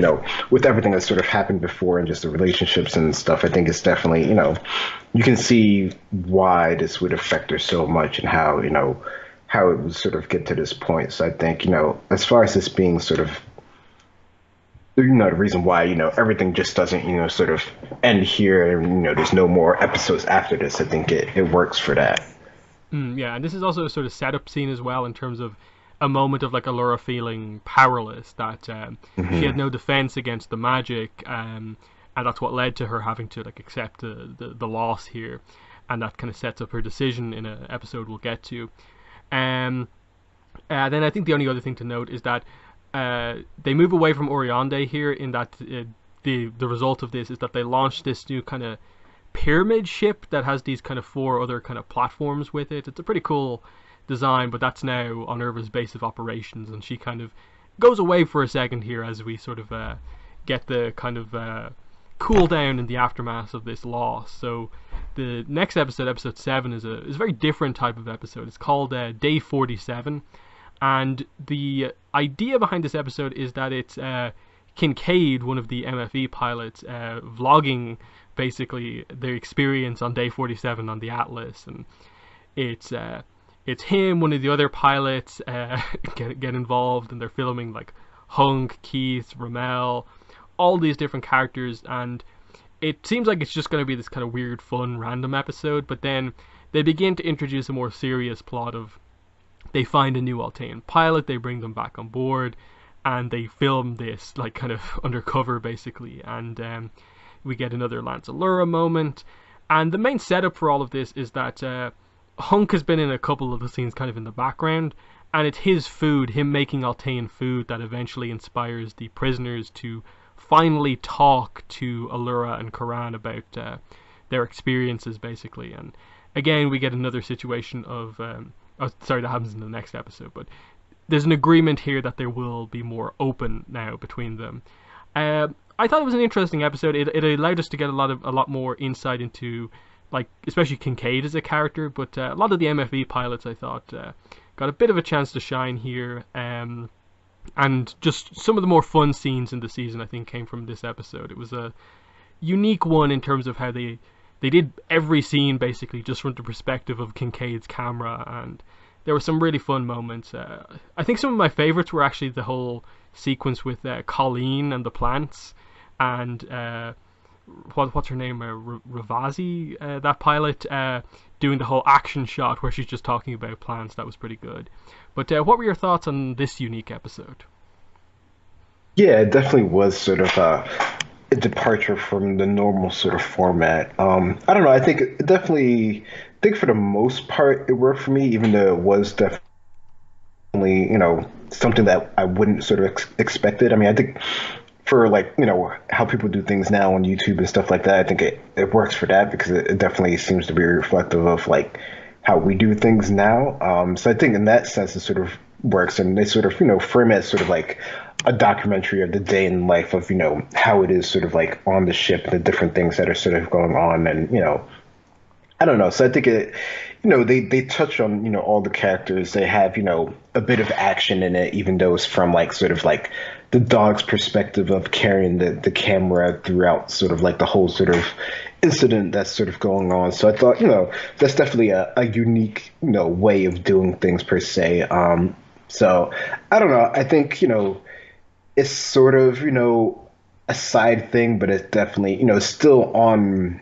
with everything that's sort of happened before and just the relationships and stuff, I think it's definitely you can see why this would affect her so much and how it would sort of get to this point. So I think as far as this being sort of the reason why everything just doesn't sort of end here and there's no more episodes after this, I think it works for that. Yeah, and this is also a sort of setup scene as well in terms of a moment of like Allura feeling powerless, that she had no defense against the magic, and that's what led to her having to like accept the loss here, and that kind of sets up her decision in an episode we'll get to. Um, then I think the only other thing to note is that they move away from Oriande here, in that the result of this is that they launch this new kind of pyramid ship that has these kind of four other kind of platforms with it. It's a pretty cool design, but that's now on Irva's base of operations, and she kind of goes away for a second here as we sort of get the kind of cool down in the aftermath of this loss. So the next episode, episode 7, is a very different type of episode. It's called Day 47, and the idea behind this episode is that it's Kincaid, one of the MFE pilots, vlogging basically their experience on day 47 on the Atlas, and it's him, one of the other pilots get involved, and they're filming like Hunk, Keith, Ramel, all these different characters, and it seems like it's just going to be this kind of weird, fun, random episode. But then they begin to introduce a more serious plot of they find a new Altean pilot, they bring them back on board, and they film this like kind of undercover basically, and we get another Lance Allura moment, And the main setup for all of this is that Hunk has been in a couple of the scenes kind of in the background, and it's his food, him making Altean food, that eventually inspires the prisoners to finally talk to Allura and Karan about their experiences, basically. And again, we get another situation of that happens in the next episode, but there's an agreement here that there will be more open now between them. I thought it was an interesting episode. It allowed us to get a lot more insight into, like, especially Kincaid as a character, but a lot of the MFV pilots, I thought, got a bit of a chance to shine here. And just some of the more fun scenes in the season, I think, came from this episode. It was a unique one in terms of how they did every scene basically just from the perspective of Kincaid's camera, and there were some really fun moments. I think some of my favorites were actually the whole sequence with Colleen and the plants, and what's her name, Ravazi, that pilot, doing the whole action shot where she's just talking about plants. That was pretty good. But what were your thoughts on this unique episode? Yeah, it definitely was sort of a departure from the normal sort of format. I don't know. I think it definitely, I think for the most part, it worked for me, even though it was definitely, something that I wouldn't sort of expected. I mean, I think for like, how people do things now on YouTube and stuff like that, I think it works for that because it definitely seems to be reflective of like how we do things now. So I think in that sense, it sort of works, and they sort of, frame it as sort of like a documentary of the day in life of, how it is sort of like on the ship and the different things that are sort of going on. And, I don't know. So I think they touch on, all the characters. They have, a bit of action in it, even though it's from like sort of like the dog's perspective of carrying the camera throughout sort of like the whole sort of incident that's sort of going on. So I thought, that's definitely a unique, way of doing things per se. So I don't know. I think, it's sort of, a side thing, but it's definitely, still on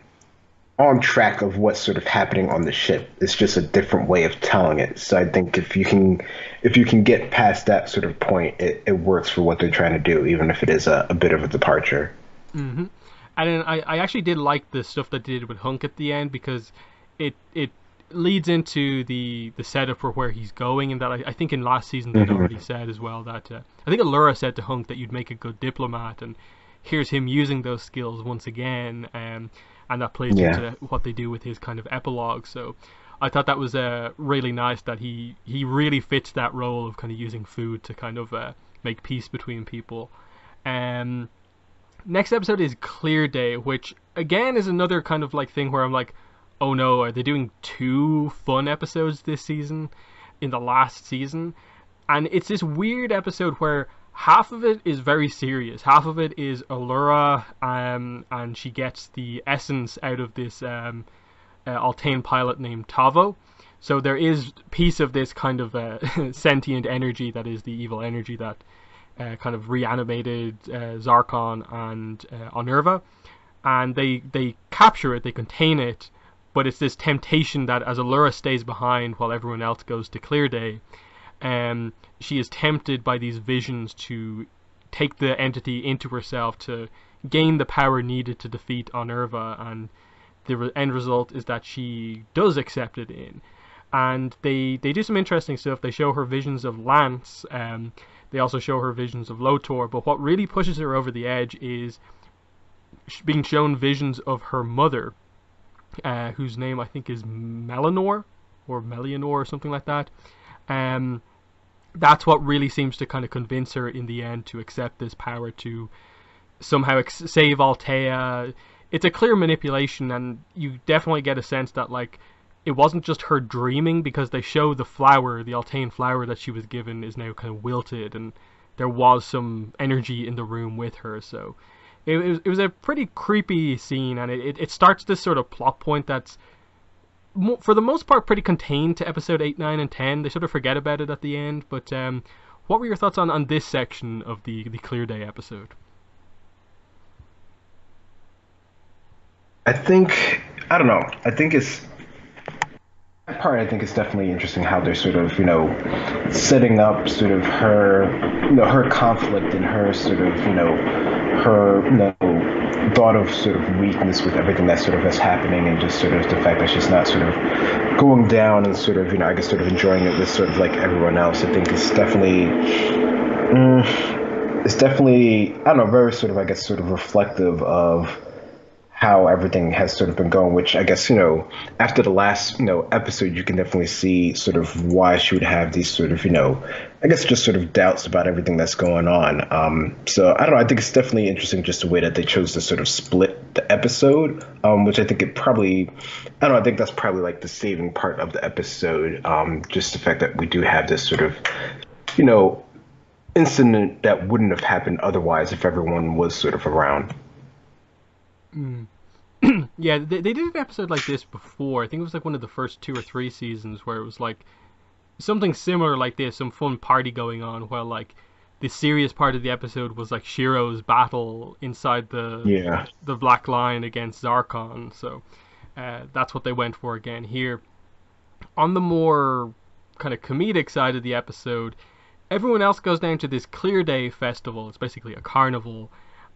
track of what's sort of happening on the ship. It's just a different way of telling it. So I think if you can get past that sort of point, it works for what they're trying to do, even if it is a bit of a departure. Mm-hmm. And then I actually did like the stuff that they did with Hunk at the end, because it leads into the setup for where he's going, and that I think in last season they'd already said as well that I think Allura said to Hunk that you'd make a good diplomat, and here's him using those skills once again, and that plays into what they do with his kind of epilogue. So I thought that was really nice that he really fits that role of kind of using food to kind of make peace between people. Next episode is Clear Day, which again is another kind of like thing where I'm like, oh no, are they doing 2 fun episodes this season in the last season? And it's this weird episode where half of it is very serious, half of it is Allura, and she gets the essence out of this Altean pilot named Tavo. So there is piece of this kind of sentient energy that is the evil energy that kind of reanimated Zarkon and Onerva, and they capture it, they contain it, but it's this temptation that as Allura stays behind while everyone else goes to Clear Day, she is tempted by these visions to take the entity into herself to gain the power needed to defeat Onerva, and the end result is that she does accept it in. And they do some interesting stuff. They show her visions of Lance, they also show her visions of Lotor, but what really pushes her over the edge is being shown visions of her mother, whose name I think is Melanor or Melianor or something like that. That's what really seems to kind of convince her in the end to accept this power to somehow save Altea. It's a clear manipulation, and you definitely get a sense that like it wasn't just her dreaming, because they show the flower, the Altean flower that she was given is now kind of wilted, and there was some energy in the room with her. So it was a pretty creepy scene, and it starts this sort of plot point that's for the most part pretty contained to episode 8, 9, and 10. They sort of forget about it at the end. But what were your thoughts on this section of the Clear Day episode? I don't know. I think it's definitely interesting how they're sort of, setting up sort of her, her conflict and her sort of, her, thought of sort of weakness with everything that sort of is happening, and just sort of the fact that she's not sort of going down and sort of, I guess, sort of enjoying it with sort of like everyone else. I think it's definitely, I don't know, very sort of, I guess, sort of reflective of how everything has sort of been going, which I guess, after the last, episode, you can definitely see sort of why she would have these sort of, I guess just sort of doubts about everything that's going on. So I don't know, I think it's definitely interesting just the way that they chose to sort of split the episode, which I think it probably, I don't know, I think that's probably like the saving part of the episode, just the fact that we do have this sort of, incident that wouldn't have happened otherwise if everyone was sort of around. Yeah, they did an episode like this before. I think it was like one of the first 2 or 3 seasons where it was like something similar like this, some fun party going on, while like the serious part of the episode was like Shiro's battle inside the Black Line against Zarkon. So that's what they went for again here. On the more kind of comedic side of the episode, everyone else goes down to this Clear Day festival. It's basically a carnival,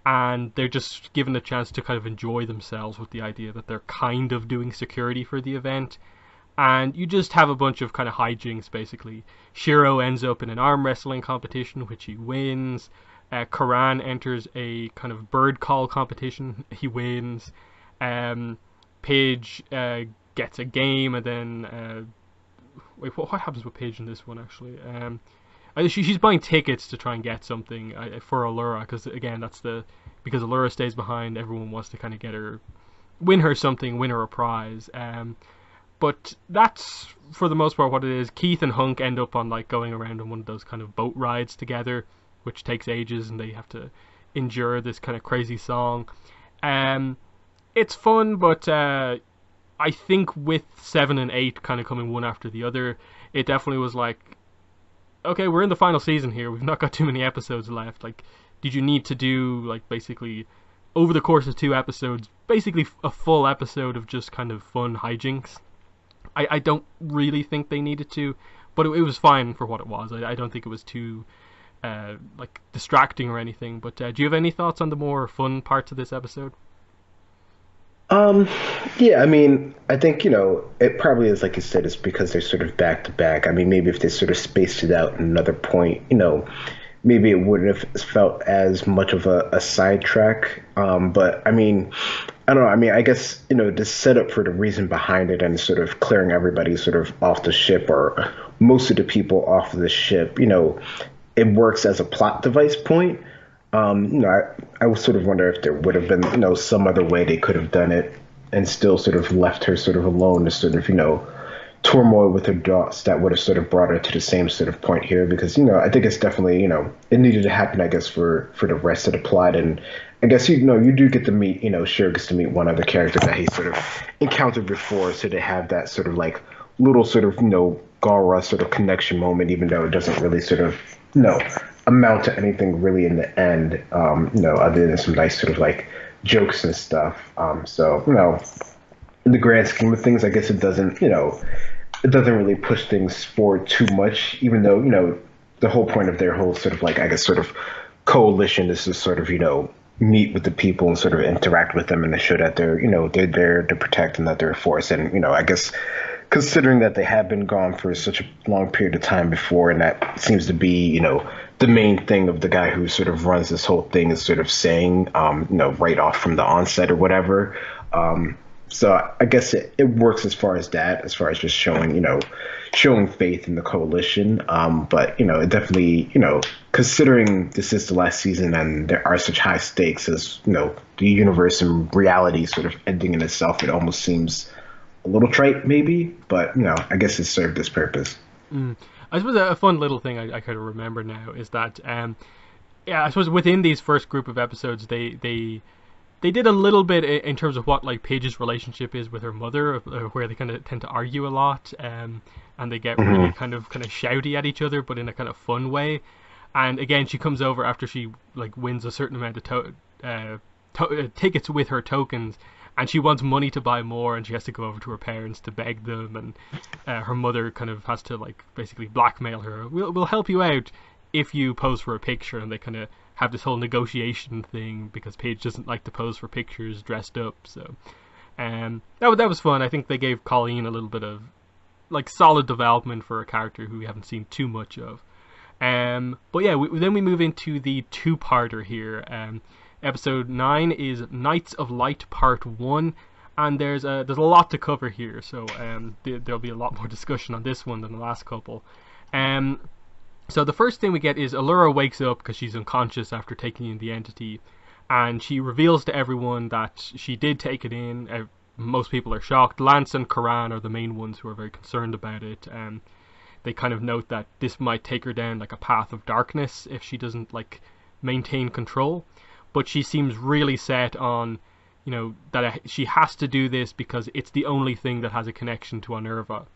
and they're just given a chance to kind of enjoy themselves with the idea that they're kind of doing security for the event. And you just have a bunch of kind of hijinks, basically. Shiro ends up in an arm wrestling competition, which he wins. Karan enters a kind of bird call competition. He wins. Paige gets a game, and then... wait, what happens with Paige in this one, actually? She's buying tickets to try and get something for Allura, because again, because Allura stays behind, everyone wants to kind of win her something, win her a prize. But that's for the most part what it is. Keith and Hunk end up on like going around on one of those kind of boat rides together, which takes ages, and they have to endure this kind of crazy song. It's fun, but I think with 7 and 8 kind of coming one after the other, it definitely was like, okay, we're in the final season here. We've not got too many episodes left. Like, did you need to do, like, basically, over the course of 2 episodes, basically a full episode of just kind of fun hijinks? I don't really think they needed to, but it was fine for what it was. I don't think it was too, like, distracting or anything. But do you have any thoughts on the more fun parts of this episode? Yeah, I mean, I think, it probably is, like you said, it's because they're sort of back to back. I mean, maybe if they sort of spaced it out in another point, maybe it wouldn't have felt as much of a sidetrack. But I mean, I don't know. I mean, I guess, the setup for the reason behind it and sort of clearing everybody sort of off the ship, or most of the people off of the ship, it works as a plot device point. I would sort of wonder if there would have been, some other way they could have done it and still sort of left her sort of alone to sort of, turmoil with her dots that would have sort of brought her to the same sort of point here. Because, I think it's definitely, it needed to happen, I guess, for the rest of the plot. And I guess, you do get to meet, Shiro gets to meet one other character that he sort of encountered before. So they have that sort of like little sort of, Gara sort of connection moment, even though it doesn't really sort of, amount to anything really in the end, other than some nice sort of like jokes and stuff. So, in the grand scheme of things, I guess it doesn't, it doesn't really push things forward too much, even though, the whole point of their whole sort of like, I guess, sort of coalition is to sort of, meet with the people and sort of interact with them and to show that they're, they're there to protect and that they're a force. And, I guess, considering that they have been gone for such a long period of time before, and that seems to be, the main thing of the guy who sort of runs this whole thing is sort of saying, right off from the onset or whatever. So I guess it works as far as that, as far as just showing, showing faith in the coalition. But, it definitely, considering this is the last season and there are such high stakes as, the universe and reality sort of ending in itself, it almost seems a little trite maybe, but, I guess it served its purpose. I suppose a fun little thing I kind of remember now is that, I suppose within these first group of episodes, they did a little bit in terms of what like Paige's relationship is with her mother, where they kind of tend to argue a lot, and they get really kind of shouty at each other, but in a kind of fun way. And again, she comes over after she like wins a certain amount of tickets with her tokens, and she wants money to buy more, and she has to go over to her parents to beg them, and her mother kind of has to like basically blackmail her. We'll help you out if you pose for a picture, and they kind of have this whole negotiation thing because Paige doesn't like to pose for pictures dressed up. So that was fun. I think they gave Colleen a little bit of like solid development for a character who we haven't seen too much of. But yeah, then we move into the two-parter here. Episode 9 is Knights of Light Part 1, and there's a lot to cover here, so there'll be a lot more discussion on this one than the last couple. So the first thing we get is Allura wakes up because she's unconscious after taking in the entity, and she reveals to everyone that she did take it in. Most people are shocked. Lance and Karan are the main ones who are very concerned about it. They kind of note that this might take her down like a path of darkness if she doesn't like maintain control. But she seems really set on, that she has to do this because it's the only thing that has a connection to Unnerva.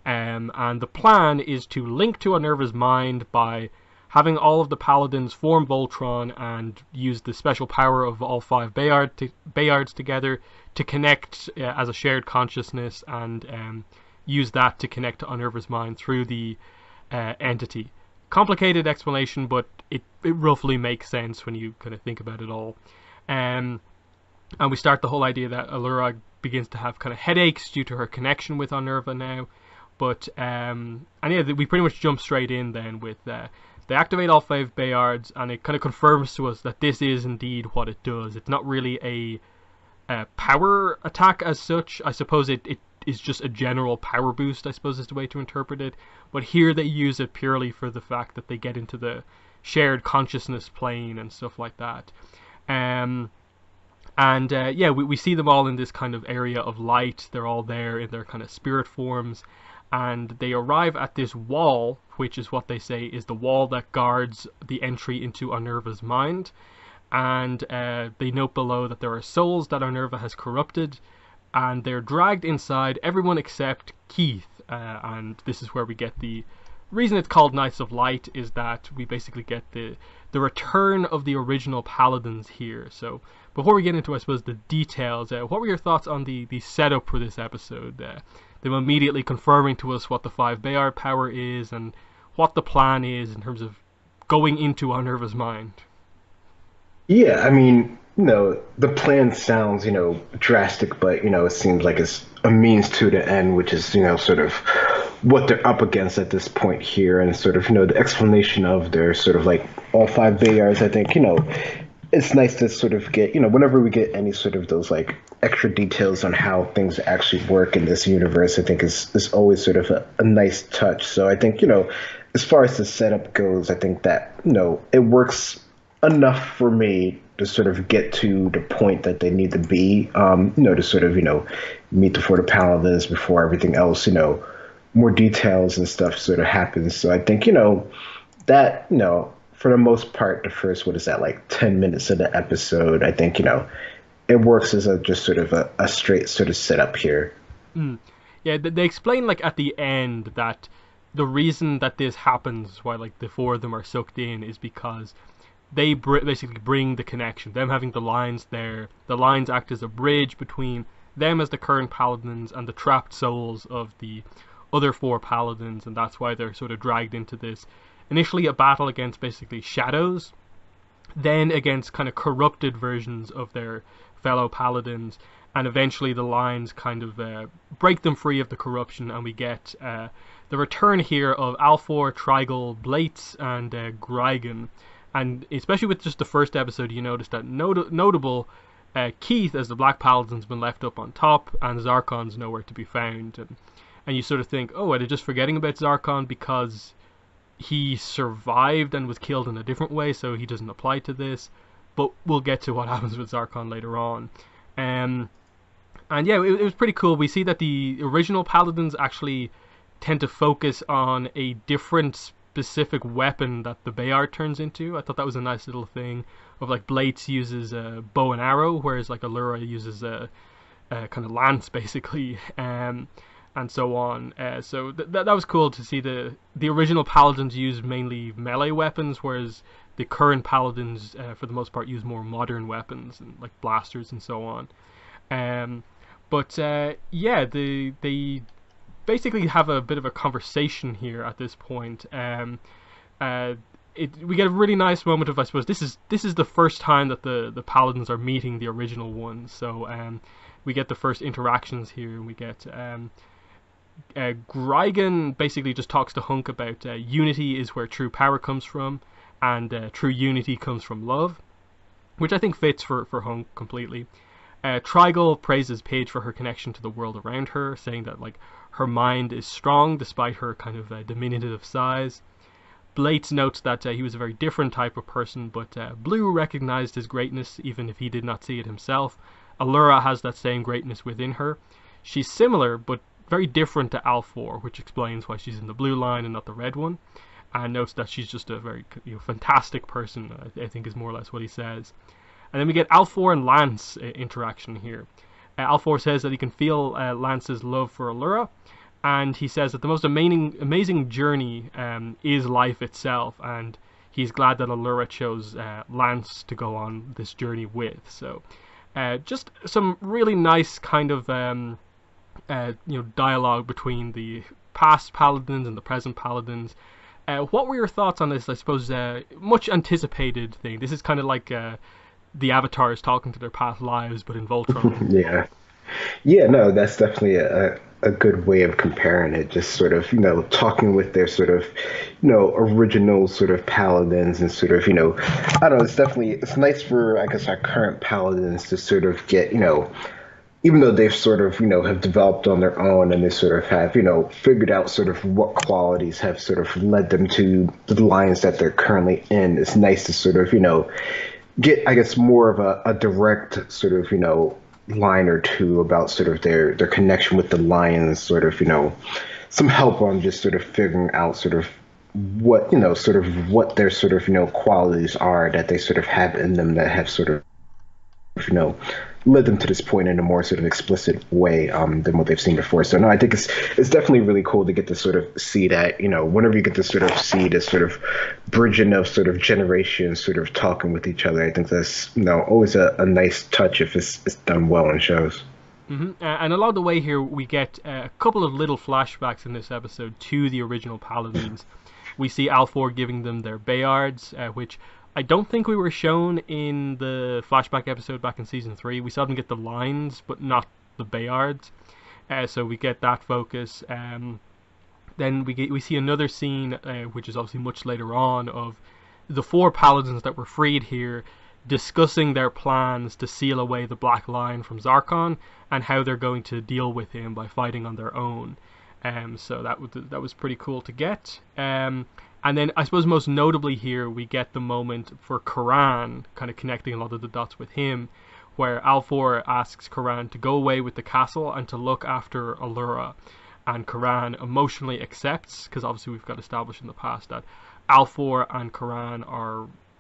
And the plan is to link to Unnerva's mind by having all of the paladins form Voltron and use the special power of all 5 Bayards together to connect as a shared consciousness, and use that to connect to Unnerva's mind through the entity. Complicated explanation, but it roughly makes sense when you kind of think about it all. And we start the whole idea that Allura begins to have kind of headaches due to her connection with Unnerva now. But and yeah, we pretty much jump straight in then with they activate all 5 Bayards, and it kind of confirms to us that this is indeed what it does. It's not really a power attack as such. I suppose it is just a general power boost, I suppose is the way to interpret it. But here they use it purely for the fact that they get into the shared consciousness plane and stuff like that. Yeah, we see them all in this kind of area of light. They're all there in their kind of spirit forms, and they arrive at this wall, which is what they say is the wall that guards the entry into Unnerva's mind. And they note below that there are souls that Unnerva has corrupted, and they're dragged inside, everyone except Keith. And this is where we get the reason it's called Knights of Light, is that we basically get the return of the original paladins here. So before we get into, I suppose, the details, what were your thoughts on the setup for this episode? Them immediately confirming to us what the 5 Bayard power is and what the plan is in terms of going into Unnerva's mind. Yeah, I mean, the plan sounds, drastic, but, it seems like it's a means to the end, which is, sort of what they're up against at this point here. And sort of, the explanation of their sort of like all 5 Bayards, I think, it's nice to sort of get, whenever we get any sort of those like extra details on how things actually work in this universe, I think is always sort of a nice touch. So I think, as far as the setup goes, I think that, it works enough for me to sort of get to the point that they need to be, to sort of, meet the 4 paladins before everything else, more details and stuff sort of happens. So I think, that, for the most part, the first, what is that, like 10 minutes of the episode, I think, it works as just sort of a straight sort of setup here. Yeah, they explain like at the end that the reason that this happens, why like the 4 of them are sucked in, is because they basically bring the connection. Them having the lines there, the lines act as a bridge between them as the current paladins and the trapped souls of the other 4 paladins, and that's why they're sort of dragged into this. Initially a battle against basically shadows, then against kind of corrupted versions of their fellow paladins, and eventually the lines kind of break them free of the corruption, and we get the return here of Alfor, Trigel, Blates, and Grigan. And especially with just the first episode, you notice that notable Keith as the Black Paladin's been left up on top, and Zarkon's nowhere to be found. And you sort of think, oh, are they just forgetting about Zarkon because he survived and was killed in a different way, so he doesn't apply to this? But we'll get to what happens with Zarkon later on. And yeah, it was pretty cool. We see that the original Paladins actually tend to focus on a different specific weapon that the Bayard turns into. I thought that was a nice little thing of like Blates uses a bow and arrow, whereas like Allura uses a kind of lance basically, and so on. So that was cool to see the original Paladins use mainly melee weapons, whereas the current Paladins for the most part use more modern weapons and like blasters and so on. But yeah, they basically have a bit of a conversation here at this point. we get a really nice moment of, I suppose, this is the first time that the paladins are meeting the original ones. So we get the first interactions here, and we get Grigan basically just talks to Hunk about unity is where true power comes from, and true unity comes from love, which I think fits for Hunk completely. Trigal praises Paige for her connection to the world around her, saying that like her mind is strong despite her kind of diminutive size. Blades notes that he was a very different type of person, but Blue recognized his greatness even if he did not see it himself. Allura has that same greatness within her. She's similar, but very different to Alfor, which explains why she's in the blue line and not the red one. And notes that she's just a very fantastic person, I think is more or less what he says. And then we get Alfor and Lance interaction here. Alfor says that he can feel Lance's love for Allura, and he says that the most amazing journey is life itself, and he's glad that Allura chose Lance to go on this journey with. So just some really nice kind of dialogue between the past paladins and the present paladins. What were your thoughts on this? I suppose much anticipated thing. This is kind of like the avatars talking to their past lives, but in Voltron. Yeah. Yeah, no, that's definitely a good way of comparing it. Just sort of, talking with their sort of, original sort of paladins and sort of, I don't know, it's nice for, I guess, our current paladins to sort of get, even though they've sort of, have developed on their own and they sort of have, figured out sort of what qualities have sort of led them to the lines that they're currently in. It's nice to sort of, get, I guess, more of a direct sort of, line or two about sort of their connection with the lions, sort of, some help on just sort of figuring out sort of what, sort of what their sort of, qualities are that they sort of have in them that have sort of, led them to this point in a more sort of explicit way than what they've seen before. So no, I think it's definitely really cool to get to sort of see that, whenever you get to sort of see this sort of bridging of sort of generations sort of talking with each other. I think that's, always a nice touch if it's done well in shows. And along the way here, we get a couple of little flashbacks in this episode to the original Paladins. We see Alfor giving them their Bayards, which I don't think we were shown in the flashback episode back in season 3. We saw them get the lines, but not the Bayards. So we get that focus. Then we see another scene, which is obviously much later on, of the 4 paladins that were freed here discussing their plans to seal away the Black Line from Zarkon and how they're going to deal with him by fighting on their own. So that was pretty cool to get. And then I suppose most notably here we get the moment for Karan, kind of connecting a lot of the dots with him, where Alfor asks Karan to go away with the castle and to look after Allura. And Karan emotionally accepts, because obviously we've got established in the past that Alfor and Karan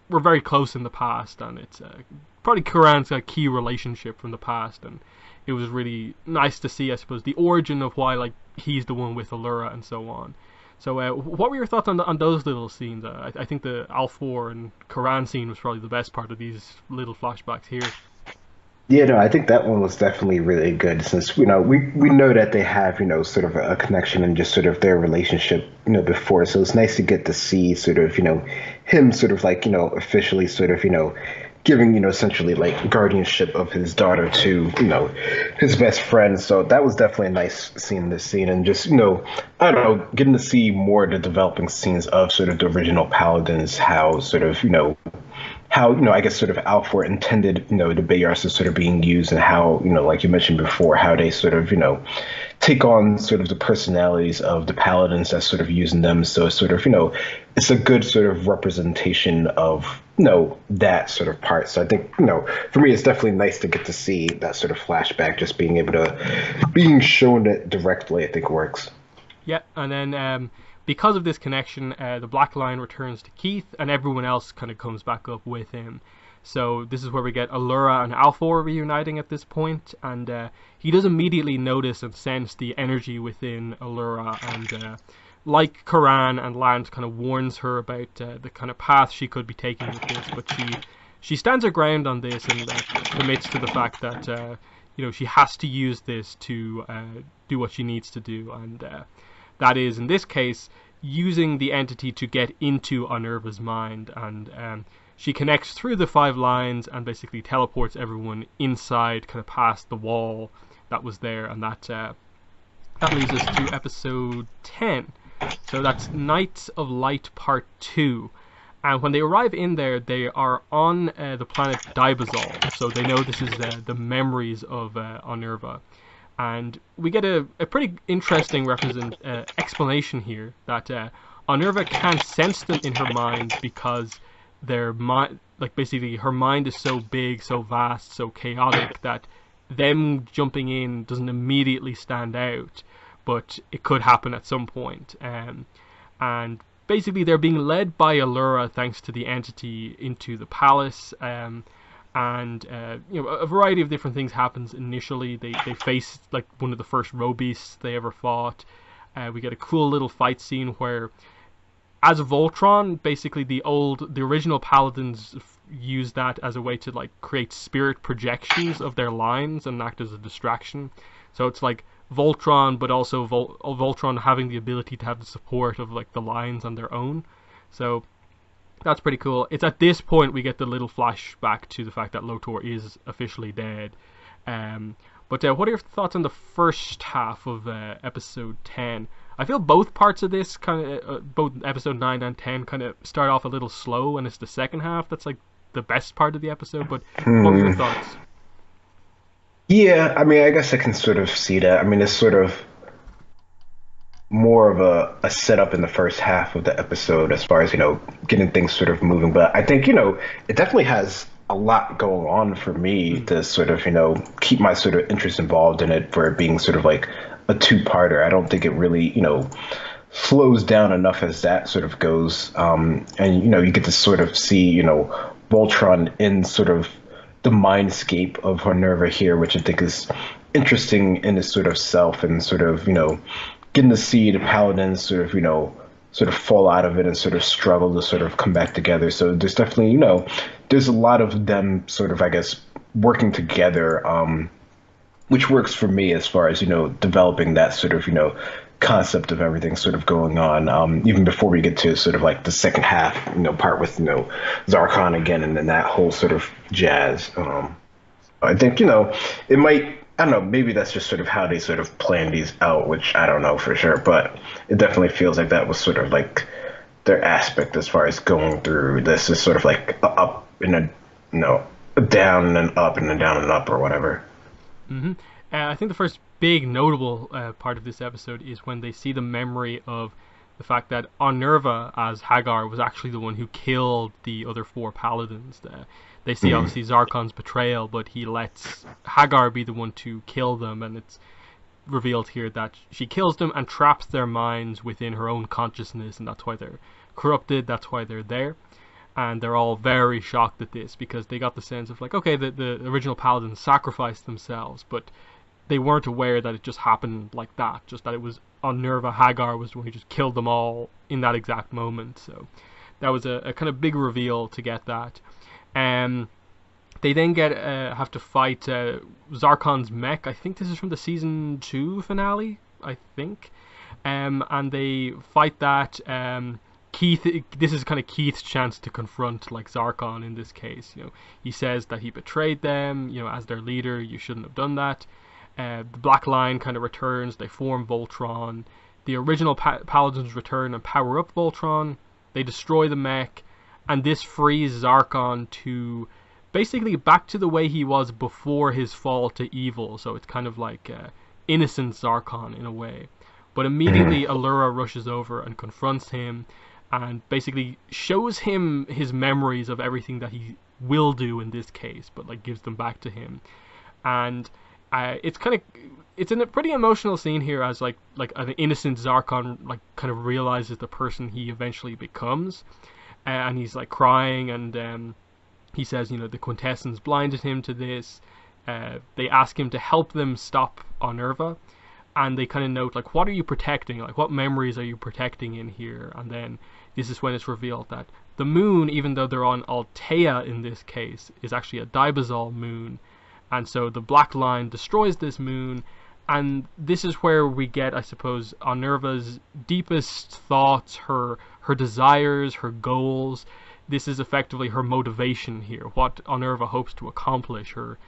were very close in the past, and it's probably Karan's key relationship from the past, and it was really nice to see, I suppose, the origin of why he's the one with Allura and so on. So what were your thoughts on those little scenes? I think the Alfor and Karan scene was probably the best part of these little flashbacks here. Yeah, no, I think that one was definitely really good since, we know that they have, sort of a connection and just sort of their relationship, before. So it's nice to get to see sort of, him sort of officially sort of, giving, essentially guardianship of his daughter to, his best friend. So that was definitely a nice seeing this scene and just, I don't know, getting to see more of the developing scenes of sort of the original Paladins, how sort of, how, I guess sort of Alfor intended, the Bayards to sort of being used and how, like you mentioned before, how they sort of, take on sort of the personalities of the Paladins that's sort of using them. So it's sort of, it's a good sort of representation of, that sort of part. So I think, for me, it's definitely nice to get to see that sort of flashback, just being able to, being shown it directly, I think works. Yeah, and then because of this connection, the Black Line returns to Keith, and everyone else kind of comes back up with him. So this is where we get Allura and Alfor reuniting at this point, and he does immediately notice and sense the energy within Allura, and like Karan and Lance, kind of warns her about the kind of path she could be taking with this, but she stands her ground on this and commits to the fact that she has to use this to do what she needs to do, and that is, in this case, using the entity to get into Onerva's mind, and she connects through the 5 lines and basically teleports everyone inside, kind of past the wall that was there, and that leads us to episode 10. So that's Knights of Light Part 2. And when they arrive in there, they are on the planet Dibazol. So they know this is the memories of Onerva. And we get a pretty interesting explanation here that Onerva can't sense them in her mind because their mind, like basically her mind is so big, so vast, so chaotic that them jumping in doesn't immediately stand out, but it could happen at some point. And basically they're being led by Allura thanks to the entity into the palace. A variety of different things happens initially. They face like one of the first robeasts they ever fought. We get a cool little fight scene where, as Voltron, basically the original paladins use that as a way to like create spirit projections of their lines and act as a distraction. So it's like Voltron, but also Voltron having the ability to have the support of like the lines on their own. So that's pretty cool. It's at this point we get the little flashback to the fact that Lotor is officially dead. But what are your thoughts on the first half of episode 10? I feel both parts of this both episode 9 and 10 kind of start off a little slow, and it's the second half that's like the best part of the episode. But what were your thoughts? Yeah, I mean, I guess I can sort of see that. I mean, it's sort of more of a setup in the first half of the episode as far as, getting things sort of moving. But I think, it definitely has a lot going on for me to sort of, keep my sort of interest involved in it for it being sort of like a two-parter. I don't think it really, slows down enough as that sort of goes. And, you get to sort of see, Voltron in sort of the mindscape of Onerva here, which I think is interesting in its sort of self, and sort of, getting to see the paladins sort of fall out of it and sort of struggle to sort of come back together. So there's definitely, there's a lot of them sort of, I guess, working together, which works for me as far as, developing that sort of, concept of everything sort of going on, even before we get to sort of like the second half, part with, Zarkon again, and then that whole sort of jazz. I think, it might, I don't know, maybe that's just sort of how they sort of plan these out, which I don't know for sure, but it definitely feels like that was sort of like their aspect as far as going through this is sort of like a up and a down and an up and a down and up or whatever. Mm-hmm. I think the first big notable part of this episode is when they see the memory of the fact that Onerva as Hagar was actually the one who killed the other 4 paladins. They see obviously Zarkon's betrayal, but he lets Hagar be the one to kill them, and it's revealed here that she kills them and traps their minds within her own consciousness, and that's why they're corrupted, that's why they're there. And they're all very shocked at this, because they got the sense of like, okay, the original paladins sacrificed themselves, but they weren't aware that it just happened like that, just that it was Onerva Hagar was the one who just killed them all in that exact moment. So that was a kind of big reveal to get that. They then have to fight Zarkon's mech. I think this is from the season 2 finale, I think. And they fight that. This is kind of Keith's chance to confront like Zarkon in this case. He says that he betrayed them. As their leader, you shouldn't have done that. The Black Line kind of returns. They form Voltron. The original Paladins return and power up Voltron. They destroy the mech, and this frees Zarkon to basically back to the way he was before his fall to evil. So it's kind of like innocent Zarkon in a way. But immediately Allura rushes over and confronts him, and basically shows him his memories of everything that he will do in this case, but like gives them back to him. And it's in a pretty emotional scene here, as like an innocent Zarkon like kind of realizes the person he eventually becomes, and he's like crying, and he says, the Quintessence blinded him to this. They ask him to help them stop Onerva, and they kind of note like, what are you protecting? Like, what memories are you protecting in here? And then this is when it's revealed that the moon, even though they're on Altea in this case, is actually a Dibazol moon. And so the Black Line destroys this moon, And this is where we get, I suppose, Onerva's deepest thoughts, her desires, her goals. This is effectively her motivation here, what Onerva hopes to accomplish, her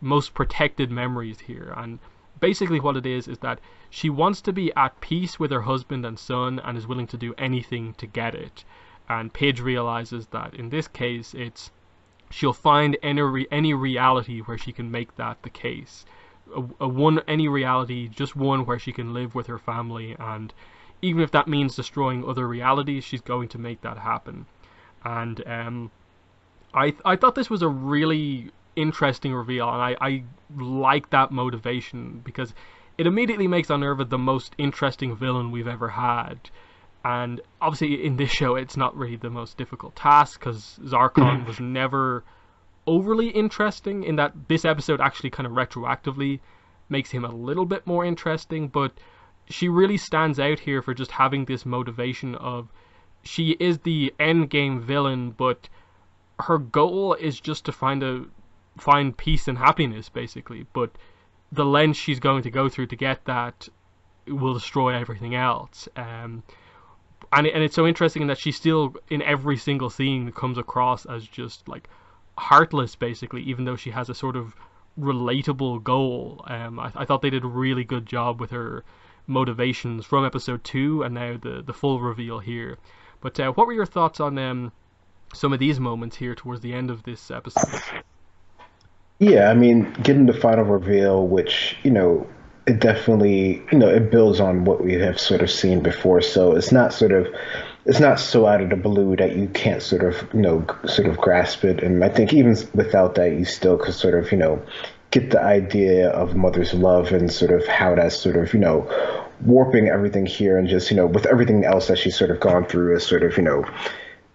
most protected memories here. And basically what it is that she wants to be at peace with her husband and son and is willing to do anything to get it. And Paige realizes that in this case, she'll find any reality where she can make that the case. Any reality, just one where she can live with her family, and even if that means destroying other realities, she's going to make that happen. And I thought this was a really interesting reveal, and I like that motivation because it immediately makes Onerva the most interesting villain we've ever had. And obviously in this show it's not really the most difficult task because Zarkon was never overly interesting, in that this episode actually kind of retroactively makes him a little bit more interesting, but she really stands out here for just having this motivation of she is the end game villain, but her goal is just to find peace and happiness basically, but the lens she's going to go through to get that will destroy everything else. And it's so interesting in that she still in every single scene comes across as just like heartless basically, even though she has a sort of relatable goal. I thought they did a really good job with her motivations from episode 2 and now the full reveal here. But what were your thoughts on some of these moments here towards the end of this episode? Yeah, I mean, getting the final reveal, which, it definitely, it builds on what we have sort of seen before. So it's not so out of the blue that you can't sort of grasp it. And I think even without that, you still could sort of, get the idea of mother's love and sort of how that's sort of, warping everything here, and just, with everything else that she's sort of gone through is sort of,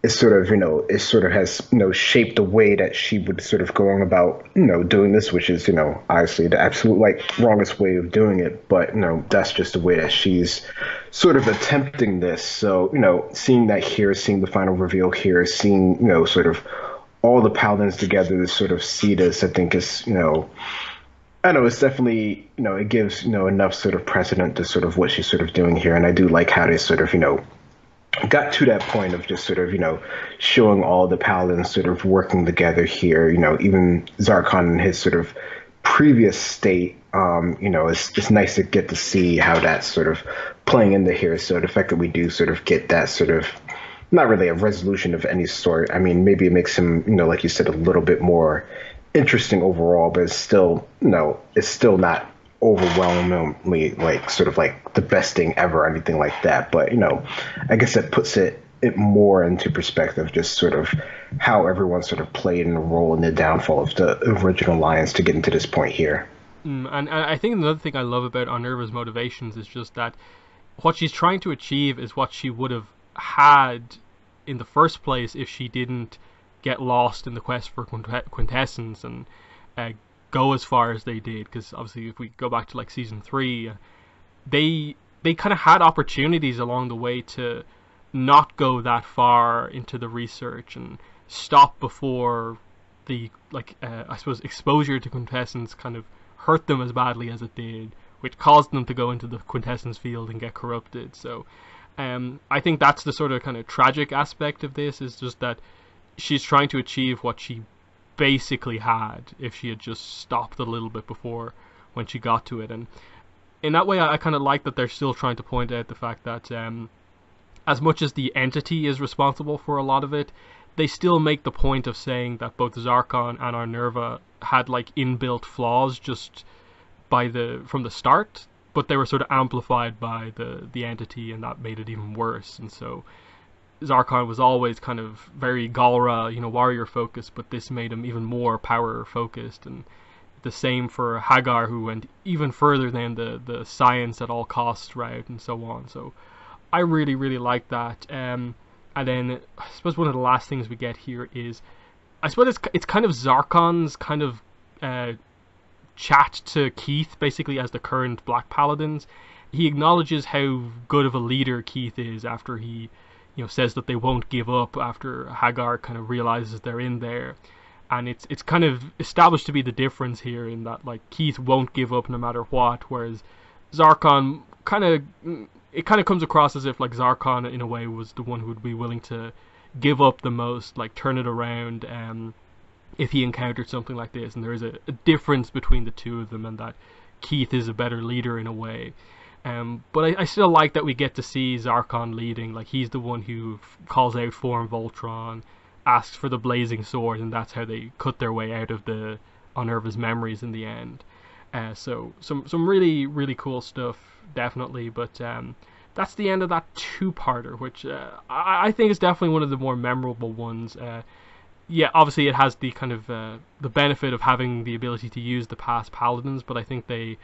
it sort of has, shaped the way that she would sort of going about, doing this, which is, obviously the absolute wrongest way of doing it. But, that's just the way that she's sort of attempting this. So, seeing that here, seeing the final reveal here, seeing, sort of all the paladins together to sort of see this, I think is, I know it's definitely, it gives, enough sort of precedent to sort of what she's sort of doing here. And I do like how they sort of, got to that point of just sort of, showing all the paladins sort of working together here, even Zarkon in his sort of previous state, it's nice to get to see how that's sort of playing into here. So the fact that we do sort of get that sort of, not really a resolution of any sort. I mean, maybe it makes him, like you said, a little bit more interesting overall, but it's still, it's still not overwhelmingly sort of the best thing ever or anything like that. But I guess that puts it more into perspective, just sort of how everyone sort of played in a role in the downfall of the original Lions to get into this point here. And I think another thing I love about Onerva's motivations is just that what she's trying to achieve is what she would have had in the first place if she didn't get lost in the quest for quintessence and go as far as they did. Because obviously if we go back to season 3, they kind of had opportunities along the way to not go that far into the research and stop before the I suppose exposure to quintessence kind of hurt them as badly as it did, which caused them to go into the quintessence field and get corrupted. So I think that's the sort of kind of tragic aspect of this, is just that she's trying to achieve what she basically had if she had just stopped a little bit before when she got to it. And in that way, I kind of like that they're still trying to point out the fact that as much as the entity is responsible for a lot of it, they still make the point of saying that both Zarkon and Onerva had inbuilt flaws just from the start, but they were sort of amplified by the entity, and that made it even worse. And so Zarkon was always kind of very Galra, warrior focused, but this made him even more power focused. And the same for Hagar, who went even further than the science at all costs route and so on. So I really, really like that. And then I suppose one of the last things we get here is, I suppose it's kind of Zarkon's kind of chat to Keith, basically, as the current Black Paladins. He acknowledges how good of a leader Keith is after he says that they won't give up after Hagar kind of realizes they're in there. and it's kind of established to be the difference here in that like Keith won't give up no matter what, whereas Zarkon kind of comes across as if like Zarkon in a way was the one who would be willing to give up the most, like turn it around, if he encountered something like this. And there is a difference between the two of them, and that Keith is a better leader in a way. But I still like that we get to see Zarkon leading. Like he's the one who calls out Form Voltron, asks for the blazing sword, and that's how they cut their way out of the Unnerva's memories in the end. So some really really cool stuff, definitely. But that's the end of that two-parter, which I think is definitely one of the more memorable ones. Yeah, obviously it has the kind of the benefit of having the ability to use the past paladins, but I think they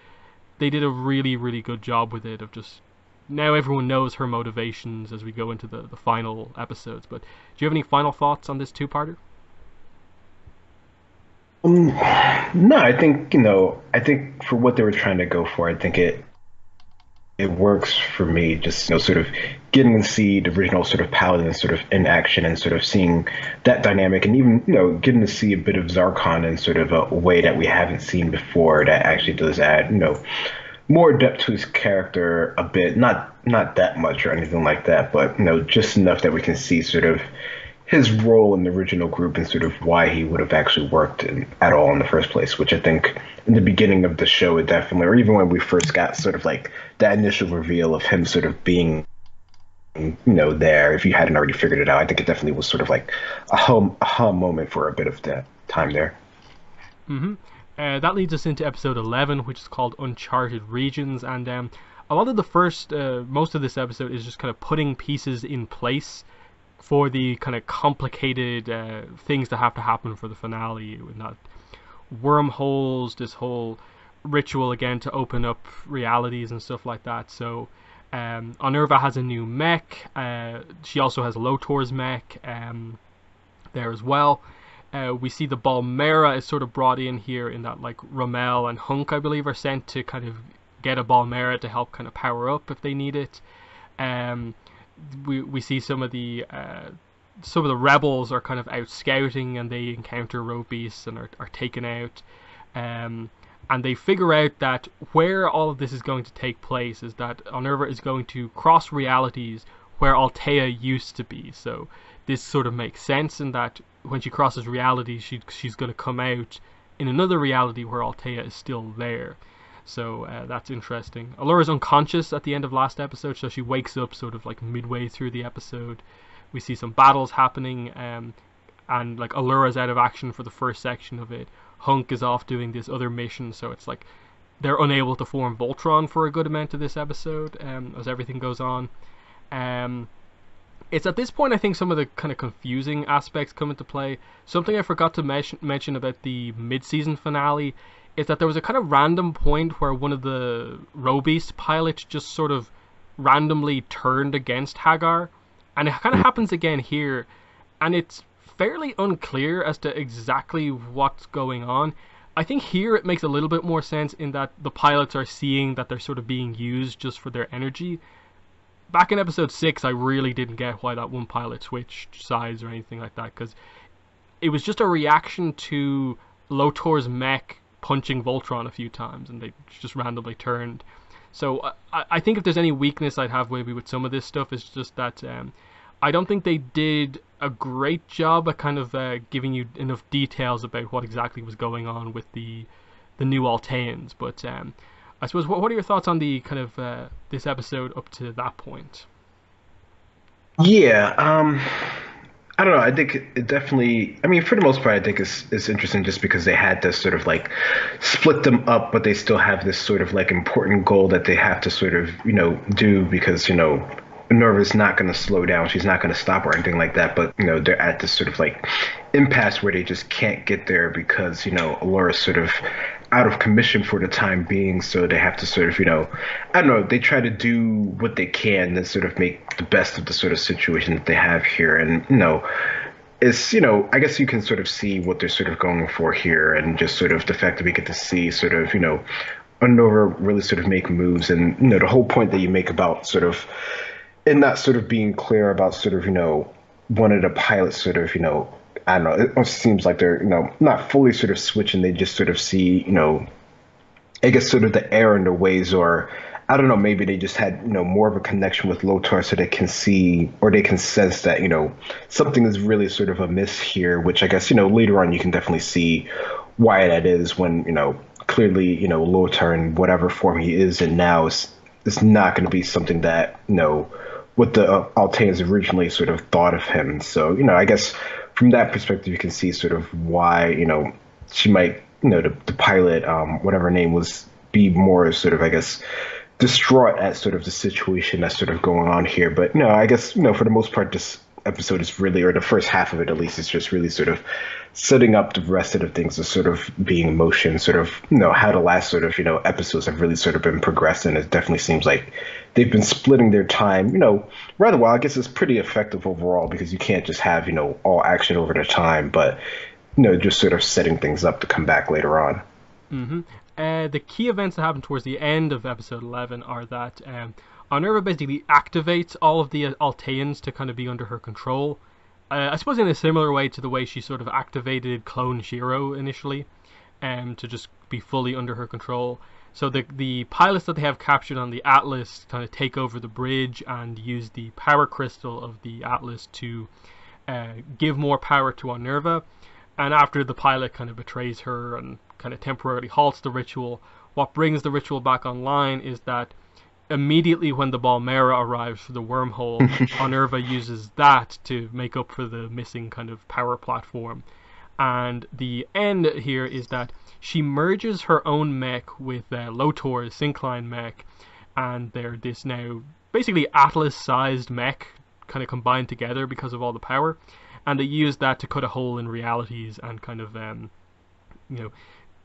did a really really good job with it, of just now everyone knows her motivations as we go into the final episodes. But do you have any final thoughts on this two-parter? No, I think I think for what they were trying to go for, I think it works for me. Just sort of getting to see the original sort of paladin sort of in action, and sort of seeing that dynamic, and even getting to see a bit of Zarkon in sort of a way that we haven't seen before. That actually does add more depth to his character a bit. Not that much or anything like that, but just enough that we can see sort of his role in the original group, and sort of why he would have actually worked at all in the first place, which I think in the beginning of the show, it definitely, or even when we first got sort of like that initial reveal of him sort of being, there, if you hadn't already figured it out, I think it definitely was sort of like a aha moment for a bit of that time there. Mm-hmm. That leads us into episode 11, which is called Uncharted Regions, and a lot of the most of this episode is just kind of putting pieces in place for the kind of complicated things that have to happen for the finale, with that wormholes, this whole ritual again to open up realities and stuff like that. So Unnerva has a new mech. She also has Lotor's mech there as well. We see the Balmera is sort of brought in here, in that like Rommel and Hunk, I believe, are sent to kind of get a Balmera to help kind of power up if they need it. We see some of the rebels are kind of out scouting, and they encounter road beasts and are taken out. And they figure out that where all of this is going to take place is that Unnerva is going to cross realities where Altea used to be. So this sort of makes sense in that when she crosses realities, she's going to come out in another reality where Altea is still there. So that's interesting. Allura's unconscious at the end of last episode, so she wakes up sort of like midway through the episode. We see some battles happening, and like Allura's out of action for the first section of it. Hunk is off doing this other mission, so it's like they're unable to form Voltron for a good amount of this episode as everything goes on. It's at this point I think some of the kind of confusing aspects come into play. Something I forgot to mention about the mid-season finale is that there was a kind of random point where one of the Robeast pilots just sort of randomly turned against Hagar, and it kind of happens again here, and it's fairly unclear as to exactly what's going on. I think here it makes a little bit more sense in that the pilots are seeing that they're sort of being used just for their energy. Back in episode 6, I really didn't get why that one pilot switched sides or anything like that, because it was just a reaction to Lotor's mech punching Voltron a few times, and they just randomly turned. So I think if there's any weakness I'd have maybe with some of this stuff, is just that I don't think they did a great job at kind of giving you enough details about what exactly was going on with the new Alteans. But I suppose, what are your thoughts on the kind of this episode up to that point? Yeah, I don't know. I think it definitely. I mean, for the most part, I think it's interesting just because they had to sort of like split them up, but they still have this sort of like important goal that they have to sort of do, because Minerva's not going to slow down. She's not going to stop or anything like that. But they're at this sort of like impasse where they just can't get there because Allura's sort of out of commission for the time being. So they have to sort of I don't know. They try to do what they can to sort of make the best of the sort of situation that they have here. And it's I guess you can sort of see what they're sort of going for here, and just sort of the fact that we get to see sort of Unnerva really sort of make moves, and the whole point that you make about sort of and not sort of being clear about sort of one of the pilots sort of I don't know. It almost seems like they're not fully sort of switching. They just sort of see I guess sort of the error in their ways, or I don't know, maybe they just had more of a connection with Lothar, so they can see or they can sense that something is really sort of amiss here. Which I guess later on you can definitely see why that is when clearly Lothar in whatever form he is in now is not going to be something that what the Alteans originally sort of thought of him. So I guess from that perspective you can see sort of why she might the pilot, whatever her name was, be more sort of, I guess, distraught at sort of the situation that's sort of going on here. But no, I guess for the most part, this episode is really, or the first half of it at least, is just really sort of setting up the rest of the things to sort of being in motion. Sort of how the last sort of episodes have really sort of been progressing. It definitely seems like they've been splitting their time rather well. I guess it's pretty effective overall because you can't just have all action over the time, but just sort of setting things up to come back later on. Mm-hmm. The key events that happen towards the end of episode 11 are that Onerva basically activates all of the Alteans to kind of be under her control. I suppose in a similar way to the way she sort of activated Clone Shiro initially, to just be fully under her control. So the pilots that they have captured on the Atlas kind of take over the bridge and use the power crystal of the Atlas to give more power to Onerva. And after the pilot kind of betrays her and kind of temporarily halts the ritual, what brings the ritual back online is that immediately when the Balmera arrives for the wormhole, Onerva uses that to make up for the missing kind of power platform. And the end here is that she merges her own mech with Lotor's Syncline mech, and they're this now basically Atlas-sized mech kind of combined together because of all the power. And they use that to cut a hole in realities and kind of,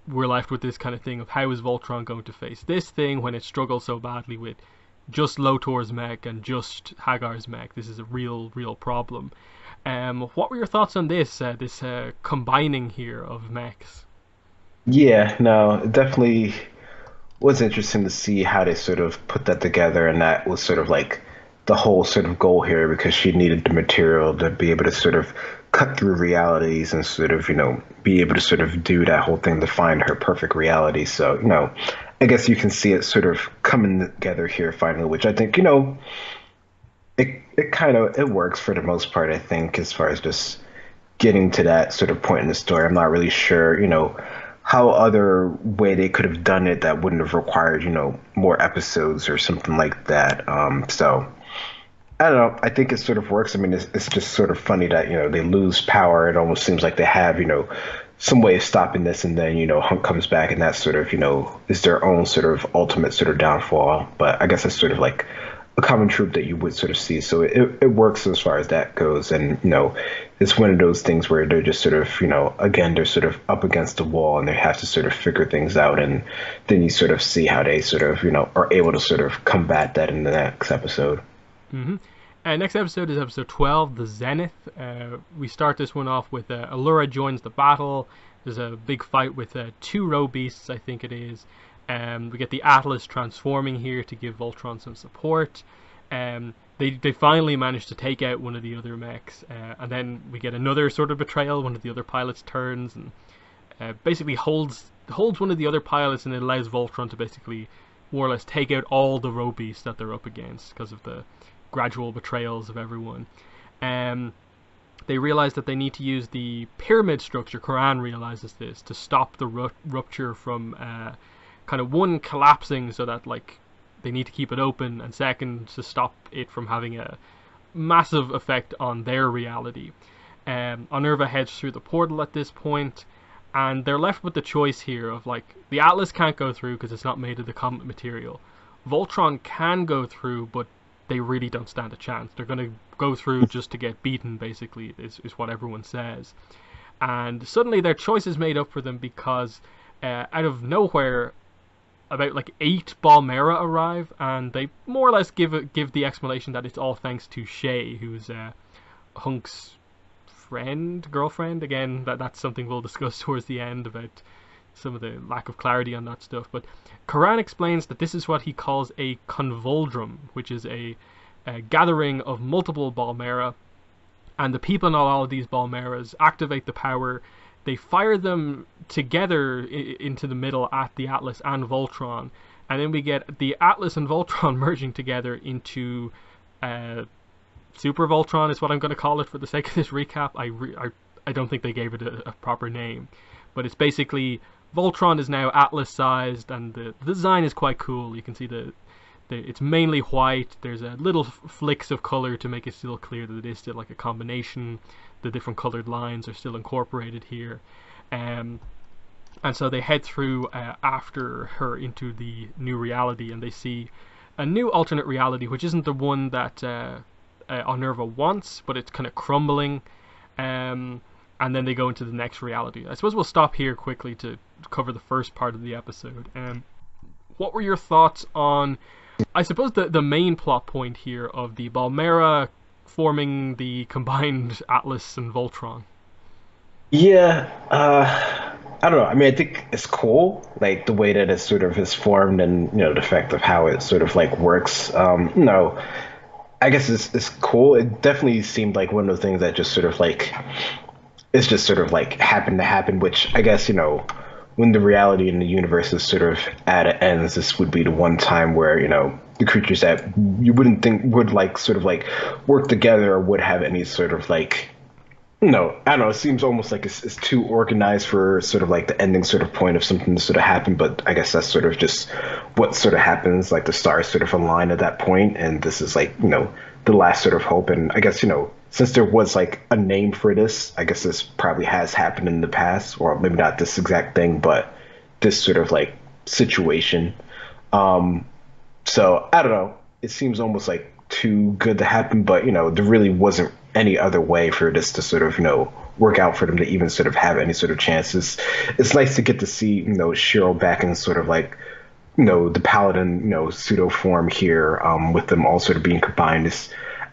we're left with this kind of thing of how is Voltron going to face this thing when it struggles so badly with just Lotor's mech and just Hagar's mech. This is a real problem. What were your thoughts on this combining here of mechs? Yeah, no, it definitely was interesting to see how they sort of put that together, and that was sort of like the whole sort of goal here because she needed the material to be able to sort of cut through realities and sort of, be able to sort of do that whole thing to find her perfect reality. So, I guess you can see it sort of coming together here finally, which I think, it kind of, it works for the most part, I think, as far as just getting to that sort of point in the story. I'm not really sure, how other way they could have done it that wouldn't have required, more episodes or something like that. So I don't know. I think it sort of works. I mean, it's just sort of funny that, they lose power. It almost seems like they have, some way of stopping this. And then, Hunk comes back and that sort of, is their own sort of ultimate sort of downfall. But I guess it's sort of like a common trope that you would sort of see. So it works as far as that goes. And, it's one of those things where they're just sort of, again, they're sort of up against the wall and they have to sort of figure things out. And then you sort of see how they sort of, are able to sort of combat that in the next episode. Mm-hmm. Next episode is episode 12, The Zenith. We start this one off with Allura joins the battle. There's a big fight with two row beasts, I think it is. We get the Atlas transforming here to give Voltron some support. They finally manage to take out one of the other mechs. And then we get another sort of betrayal. One of the other pilots turns and basically holds one of the other pilots, and it allows Voltron to basically more or less take out all the row beasts that they're up against because of the gradual betrayals of everyone. They realize that they need to use the pyramid structure. Koran realizes this to stop the rupture from kind of one collapsing, so that like they need to keep it open, and second to stop it from having a massive effect on their reality. Onerva heads through the portal at this point, and they're left with the choice here of like the Atlas can't go through because it's not made of the comet material. Voltron can go through, but they really don't stand a chance. They're going to go through just to get beaten, basically, is what everyone says. And suddenly their choice is made up for them because out of nowhere, about like 8 Balmera arrive, and they more or less give the explanation that it's all thanks to Shay, who's Hunk's girlfriend. Again, that's something we'll discuss towards the end about some of the lack of clarity on that stuff. But Koran explains that this is what he calls a convoldrum, which is a gathering of multiple Balmera, and the people in all of these Balmeras activate the power. They fire them together into the middle at the Atlas and Voltron, and then we get the Atlas and Voltron merging together into uh, Super Voltron is what I'm going to call it for the sake of this recap. I don't think they gave it a proper name, but it's basically Voltron is now Atlas sized, and the design is quite cool. You can see it's mainly white. There's a little flicks of color to make it still clear that it is still like a combination. The different colored lines are still incorporated here, and so they head through after her into the new reality, and they see a new alternate reality, which isn't the one that Onerva wants, but it's kind of crumbling. And then they go into the next reality. I suppose we'll stop here quickly to cover the first part of the episode. What were your thoughts on, I suppose, the main plot point here of the Balmera forming the combined Atlas and Voltron? Yeah, I don't know. I mean, I think it's cool, like the way that it sort of is formed, and the fact of how it sort of like works. I guess it's cool. It definitely seemed like one of the things that just sort of like it's just sort of like happened to happen, which I guess, when the reality in the universe is sort of at an ends, this would be the one time where, the creatures that you wouldn't think would like sort of like work together or would have any sort of like, I don't know, it seems almost like it's too organized for sort of like the ending sort of point of something to sort of happen, but I guess that's sort of just what sort of happens, like the stars sort of align at that point, and this is like, the last sort of hope. And I guess, since there was like a name for this, I guess this probably has happened in the past, or maybe not this exact thing, but this sort of like situation. So I don't know. It seems almost like too good to happen, but there really wasn't any other way for this to sort of work out for them to even sort of have any sort of chances. It's nice to get to see Cheryl back in sort of like the paladin pseudo form here, with them all sort of being combined.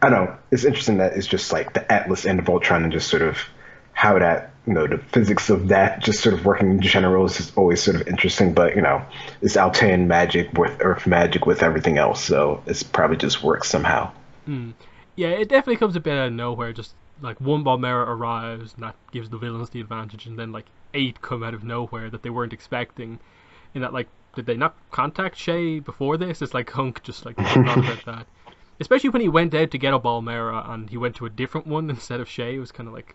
I don't know, it's interesting that it's just like the Atlas and the Voltron, and just sort of how that the physics of that just sort of working in general is just always sort of interesting. But it's Altean magic with Earth magic with everything else, so it's probably just works somehow. Mm. Yeah, it definitely comes a bit out of nowhere. Just like one Balmera arrives, and that gives the villains the advantage, and then like 8 come out of nowhere that they weren't expecting. In that, like, did they not contact Shay before this? It's like Hunk just like forgot about that. Especially when he went out to get a Balmera and he went to a different one instead of Shay. It was kind of like,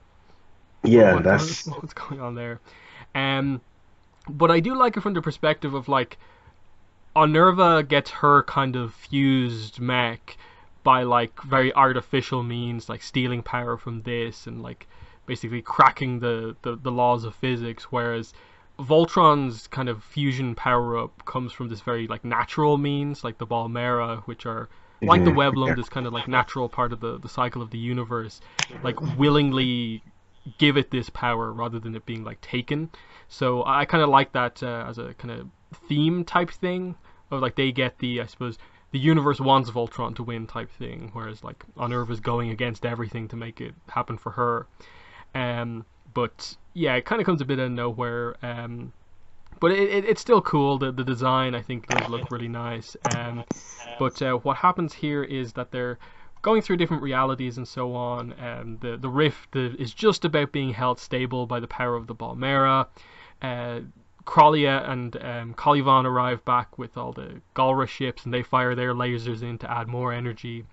Yeah, that's what's going on there? Um, but I do like it from the perspective of like Onerva gets her kind of fused mech by like very artificial means, like stealing power from this and like basically cracking the laws of physics, whereas Voltron's kind of fusion power up comes from this very like natural means, like the Balmera, which are like the Weblum, yeah. this kind of like natural part of the cycle of the universe, like willingly give it this power rather than it being like taken. So I kind of like that as a kind of theme type thing of like they get the, I suppose, the universe wants Voltron to win type thing, whereas like Onerva's going against everything to make it happen for her. But yeah, it kind of comes a bit out of nowhere. But it's still cool. The design I think does look really nice. But what happens here is that they're going through different realities and so on. The rift is just about being held stable by the power of the Balmera. Krollia and Calivan arrive back with all the Galra ships, and they fire their lasers in to add more energy.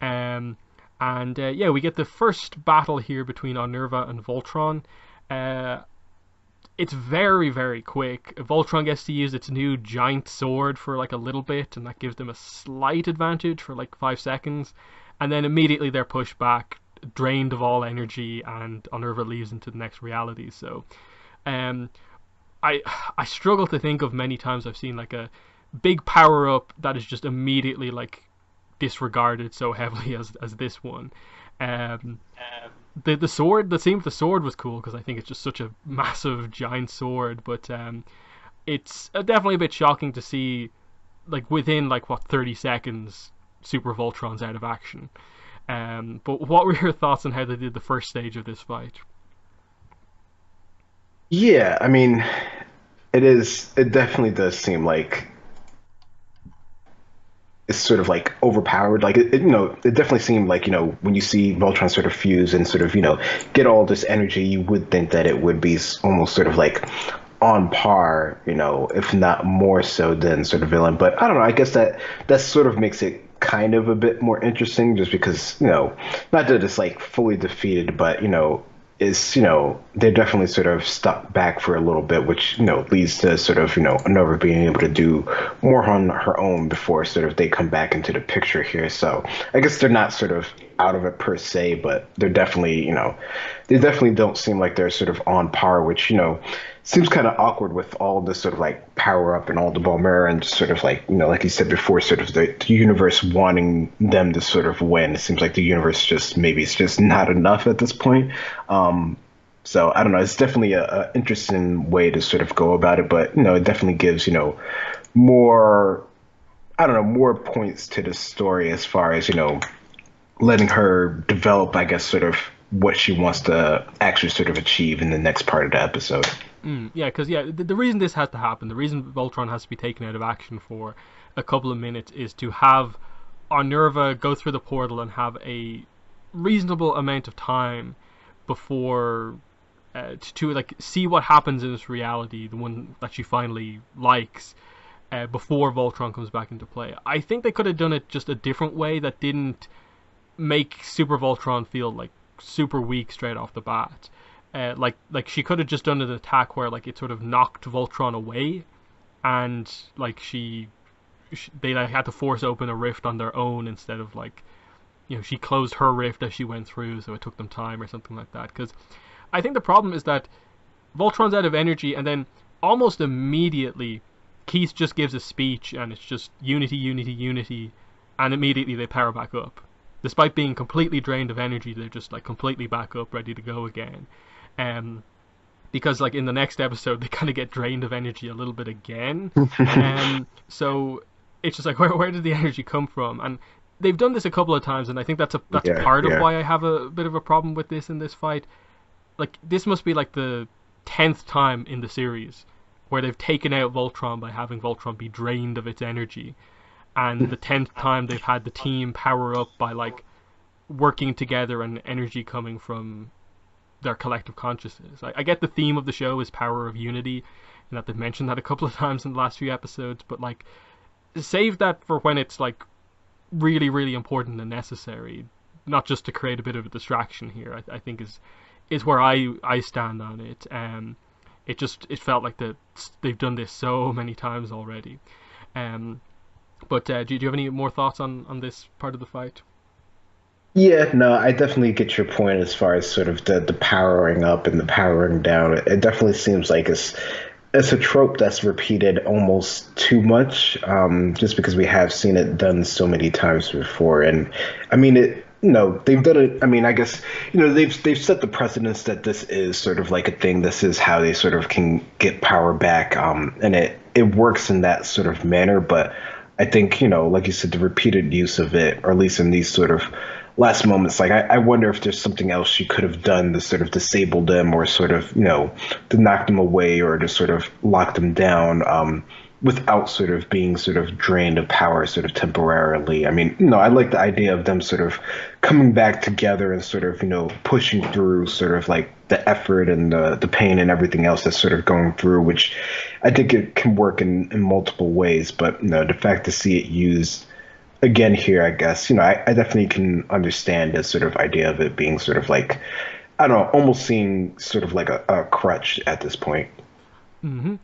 Yeah, we get the first battle here between Onerva and Voltron. It's very, very quick. Voltron gets to use its new giant sword for like a little bit, and that gives them a slight advantage for like 5 seconds. And then immediately they're pushed back, drained of all energy, and Onerva leaves into the next reality. So, I struggle to think of many times I've seen like a big power up that is just immediately like disregarded so heavily as this one. The sword, the scene with the sword was cool because I think it's just such a massive giant sword, but it's definitely a bit shocking to see like within like what 30 seconds Super Voltron's out of action. But what were your thoughts on how they did the first stage of this fight? Yeah, I mean, it definitely does seem like is sort of like overpowered. Like it definitely seemed like when you see Voltron sort of fuse and sort of get all this energy, you would think that it would be almost sort of like on par, if not more so than sort of villain. But I don't know. I guess that sort of makes it kind of a bit more interesting, just because not that it's like fully defeated, but is they're definitely sort of stuck back for a little bit, which leads to sort of Nova being able to do more on her own before sort of they come back into the picture here. So I guess they're not sort of out of it per se, but they're definitely they definitely don't seem like they're sort of on par, which seems kind of awkward with all this sort of like power up and all the Balmera and just sort of like like you said before, sort of the universe wanting them to sort of win. It seems like the universe just maybe it's just not enough at this point. So I don't know. It's definitely a interesting way to sort of go about it, but it definitely gives more, I don't know, more points to the story as far as letting her develop, I guess, sort of what she wants to actually sort of achieve in the next part of the episode. Yeah, because the reason this has to happen, the reason Voltron has to be taken out of action for a couple of minutes is to have Arnerva go through the portal and have a reasonable amount of time before to like see what happens in this reality, the one that she finally likes, before Voltron comes back into play. I think they could have done it just a different way that didn't make Super Voltron feel like super weak straight off the bat. Like she could have just done an attack where like it sort of knocked Voltron away, and like they like had to force open a rift on their own instead of like she closed her rift as she went through, so it took them time or something like that. Because I think the problem is that Voltron's out of energy, and then almost immediately Keith just gives a speech, and it's just unity, unity, unity, and immediately they power back up. Despite being completely drained of energy, they're just like completely back up, ready to go again. Because like in the next episode, they kind of get drained of energy a little bit again. So it's just like where did the energy come from? And they've done this a couple of times, and I think that's part of why I have a bit of a problem with this in this fight. Like this must be like the 10th time in the series where they've taken out Voltron by having Voltron be drained of its energy, and the 10th time they've had the team power up by like working together and energy coming from their collective consciousness. I get the theme of the show is power of unity, and that they've mentioned that a couple of times in the last few episodes, but like save that for when it's like really, really important and necessary, not just to create a bit of a distraction here. I think is where I stand on it. It felt like they've done this so many times already. But do you have any more thoughts on this part of the fight? Yeah, no, I definitely get your point as far as sort of the powering up and the powering down. It definitely seems like it's a trope that's repeated almost too much, just because we have seen it done so many times before. And I mean, they've done it. I mean, I guess they've set the precedence that this is sort of like a thing. This is how they sort of can get power back, and it works in that sort of manner. But I think like you said, the repeated use of it, or at least in these sort of last moments, like I wonder if there's something else she could have done to sort of disable them, or sort of to knock them away, or to sort of lock them down, without sort of being sort of drained of power sort of temporarily. I mean, I like the idea of them sort of coming back together and sort of pushing through sort of like the effort and the pain and everything else that's sort of going through, which I think it can work in multiple ways. But the fact to see it used again here, I guess, I definitely can understand the sort of idea of it being sort of like, I don't know, almost seeing sort of like a crutch at this point. Mm-hmm.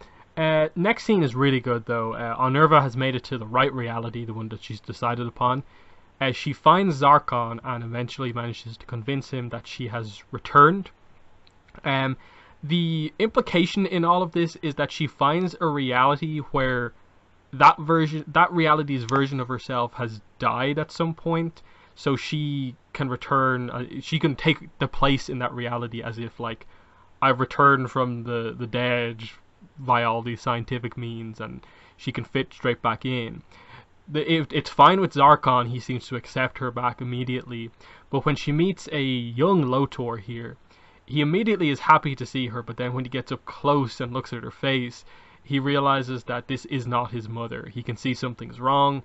Next scene is really good, though. Onerva has made it to the right reality, the one that she's decided upon. She finds Zarkon and eventually manages to convince him that she has returned. The implication in all of this is that she finds a reality where that reality's version of herself has died at some point, so she can return. She can take the place in that reality as if like I've returned from the dead via all these scientific means, and she can fit straight back in. It's fine with Zarkon. He seems to accept her back immediately, but when she meets a young Lotor here, he immediately is happy to see her, but then when he gets up close and looks at her face, he realizes that this is not his mother. He can see something's wrong,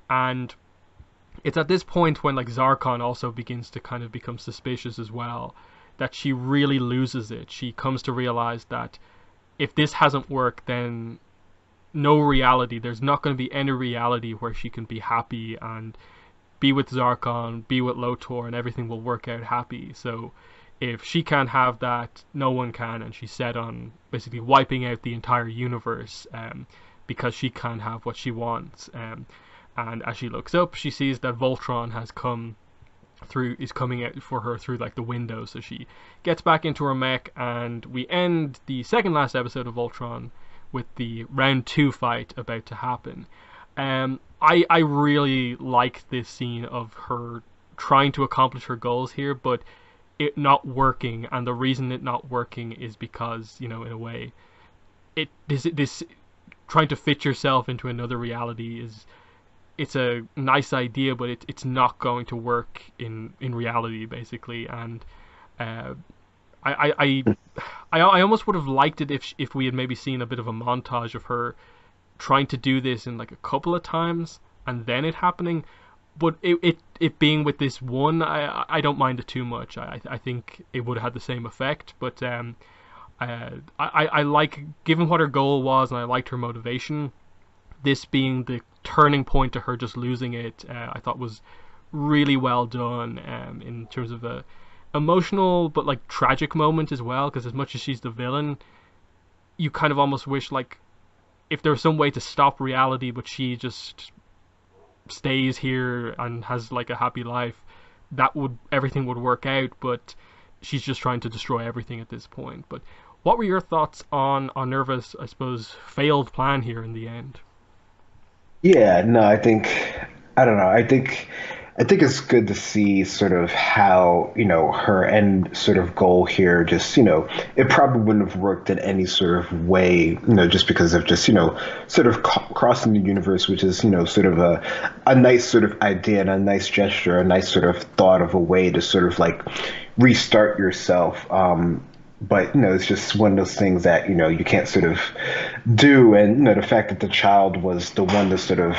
And it's at this point when like Zarkon also begins to kind of become suspicious as well, that she really loses it. She comes to realize that if this hasn't worked, then no reality, there's not going to be any reality where she can be happy and be with Zarkon, be with Lotor, and everything will work out happy. So if she can't have that, no one can, and she's set on basically wiping out the entire universe, because she can't have what she wants. And as she looks up, she sees that Voltron is coming out for her through like the window. So she gets back into her mech, and we end the second last episode of Voltron with the round 2 fight about to happen. I really like this scene of her trying to accomplish her goals here, but it not working. And the reason it not working is because, in a way, this trying to fit yourself into another reality it's a nice idea, but it's not going to work in reality, basically. And I almost would have liked it if we had maybe seen a bit of a montage of her trying to do this in like a couple of times and then it happening. But it being with this one, I don't mind it too much. I think it would have had the same effect. But I like, given what her goal was, and I liked her motivation, this being the turning point to her just losing it, I thought was really well done, in terms of a emotional but like tragic moment as well. Because as much as she's the villain, you kind of almost wish like if there was some way to stop reality, but she just stays here and has like a happy life, everything would work out. But she's just trying to destroy everything at this point. But what were your thoughts on Nerva's, I suppose, failed plan here in the end? Yeah, no, I don't know. I think it's good to see sort of how, her end sort of goal here just, it probably wouldn't have worked in any sort of way, just because of just, sort of crossing the universe, which is, sort of a nice sort of idea and a nice gesture, a nice sort of thought of a way to sort of like restart yourself. But it's just one of those things that you can't sort of do. And the fact that the child was the one to sort of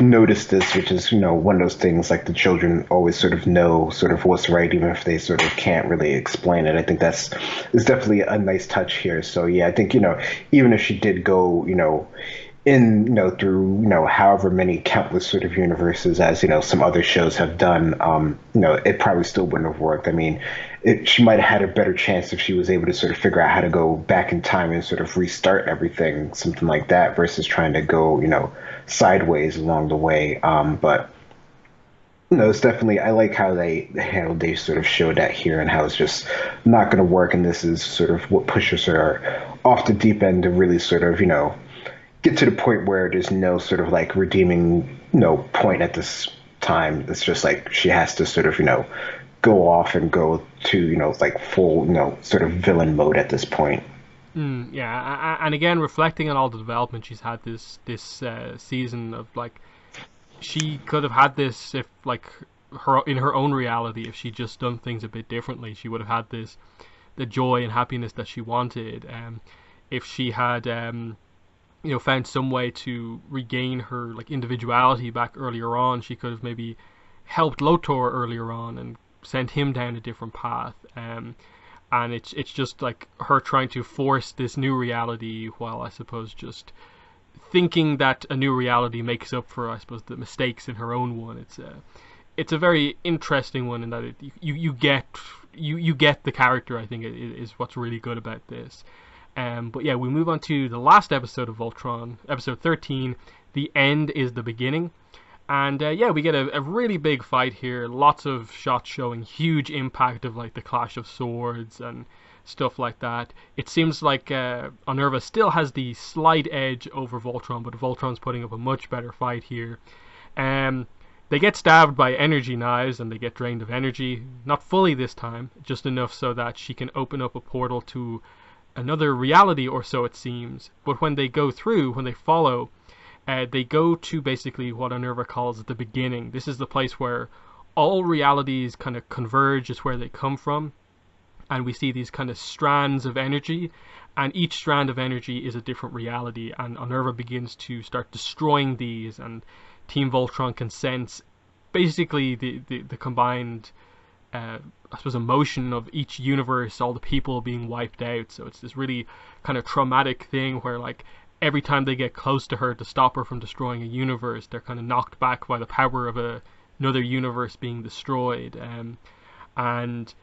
notice this, which is one of those things like the children always sort of know sort of what's right, even if they sort of can't really explain it. I think is definitely a nice touch here. So yeah, I think even if she did go in through however many countless sort of universes as some other shows have done, it probably still wouldn't have worked. I mean, she might have had a better chance if she was able to sort of figure out how to go back in time and sort of restart everything, something like that, versus trying to go sideways along the way. But it's definitely, I like how they sort of showed that here, and how it's just not going to work, and this is sort of what pushes her off the deep end to really sort of get to the point where there's no sort of like redeeming point at this time. It's just like she has to sort of go off and go to like full sort of villain mode at this point. Yeah, and again, reflecting on all the development she's had this season, of like, she could have had this if like in her own reality, if she just done things a bit differently, she would have had the joy and happiness that she wanted. If she had found some way to regain her like individuality back earlier on, she could have maybe helped Lotor earlier on and sent him down a different path. And it's just like her trying to force this new reality, while I suppose just thinking that a new reality makes up for, I suppose, the mistakes in her own one. It's a very interesting one in that you get the character. I think is what's really good about this. But yeah, we move on to the last episode of Voltron, episode 13. The end is the beginning. And yeah, we get a really big fight here. Lots of shots showing huge impact of like the clash of swords and stuff like that. It seems like Unnerva still has the slight edge over Voltron, but Voltron's putting up a much better fight here. They get stabbed by energy knives and they get drained of energy. Not fully this time, just enough so that she can open up a portal to another reality, or so it seems. But when they follow, they go to basically what Unnerva calls the beginning. This is the place where all realities kind of converge. It's where they come from. And we see these kind of strands of energy, and each strand of energy is a different reality. And Unnerva begins to start destroying these and Team Voltron can sense basically the combined I suppose emotion of each universe, all the people being wiped out. So it's this really kind of traumatic thing where like every time they get close to her to stop her from destroying a universe, they're kind of knocked back by the power of another universe being destroyed. And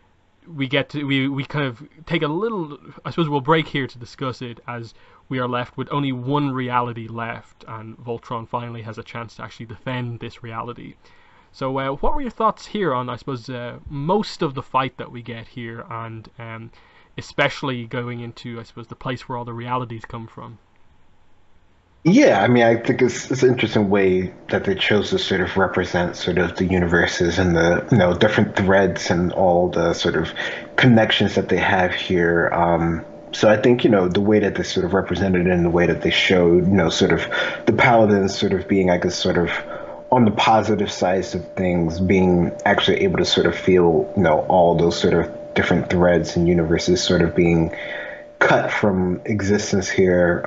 we kind of take a little, I suppose we'll break here to discuss it, as we are left with only one reality left, and Voltron finally has a chance to actually defend this reality. So what were your thoughts here on, I suppose, most of the fight that we get here, and especially going into, I suppose, the place where all the realities come from? Yeah, I mean, I think it's an interesting way that they chose to sort of represent sort of the universes and the different threads and all the sort of connections that they have here. So I think the way that they sort of represented it in the way that they showed sort of the paladins sort of being, I guess, sort of on the positive sides of things, being actually able to sort of feel all those sort of different threads and universes sort of being cut from existence here,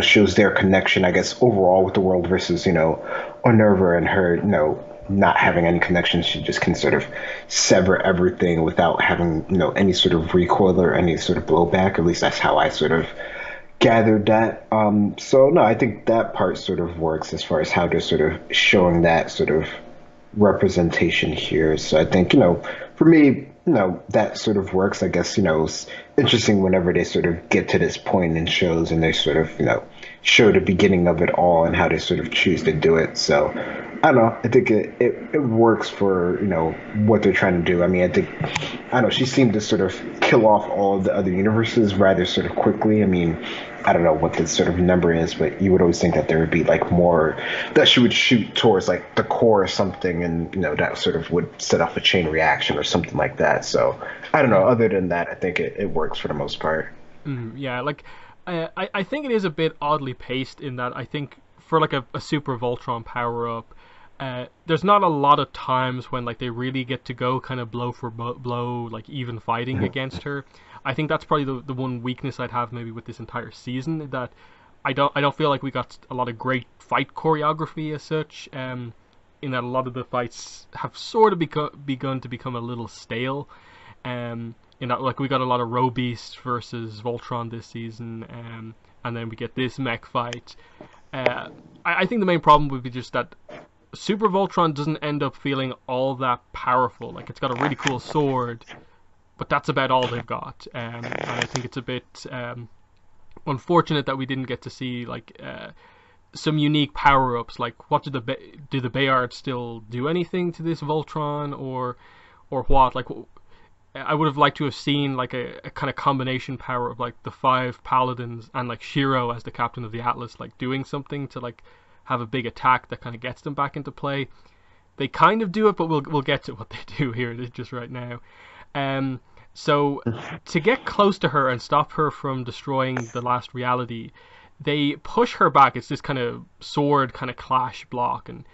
shows their connection, I guess, overall with the world versus, Onerva and her, not having any connection. She just can sort of sever everything without having, any sort of recoil or any sort of blowback. At least that's how I sort of gathered that. So no, I think that part sort of works as far as how they're sort of showing that sort of representation here. So I think, for me, that sort of works. I guess, it's interesting whenever they sort of get to this point in shows and they sort of, show the beginning of it all and how they sort of choose to do it. So I don't know. I think it works for, what they're trying to do. I mean, I don't know, she seemed to sort of kill off all of the other universes rather sort of quickly. I mean, I don't know what the sort of number is, but you would always think that there would be like more that she would shoot towards like the core or something, and that sort of would set off a chain reaction or something like that. So I don't know. Other than that, I think it works for the most part. Yeah, like I think it is a bit oddly paced in that I think for like a Super Voltron power up, there's not a lot of times when like they really get to go kind of blow for blow, like even fighting against her. I think that's probably the one weakness I'd have maybe with this entire season, that I don't feel like we got a lot of great fight choreography as such. In that a lot of the fights have sort of begun to become a little stale. In that, like, we got a lot of Robeast versus Voltron this season, and then we get this mech fight. I think the main problem would be just that Super Voltron doesn't end up feeling all that powerful. Like, it's got a really cool sword, but that's about all they've got. And I think it's a bit unfortunate that we didn't get to see like some unique power-ups. Like, what do the Bayards still do anything to this Voltron, or what? Like, I would have liked to have seen like a kind of combination power of like the 5 paladins and like Shiro as the captain of the Atlas, like doing something to like have a big attack that kind of gets them back into play. They kind of do it, but we'll get to what they do here just right now. So to get close to her and stop her from destroying the last reality, they push her back. It's this kind of sword kind of clash block, and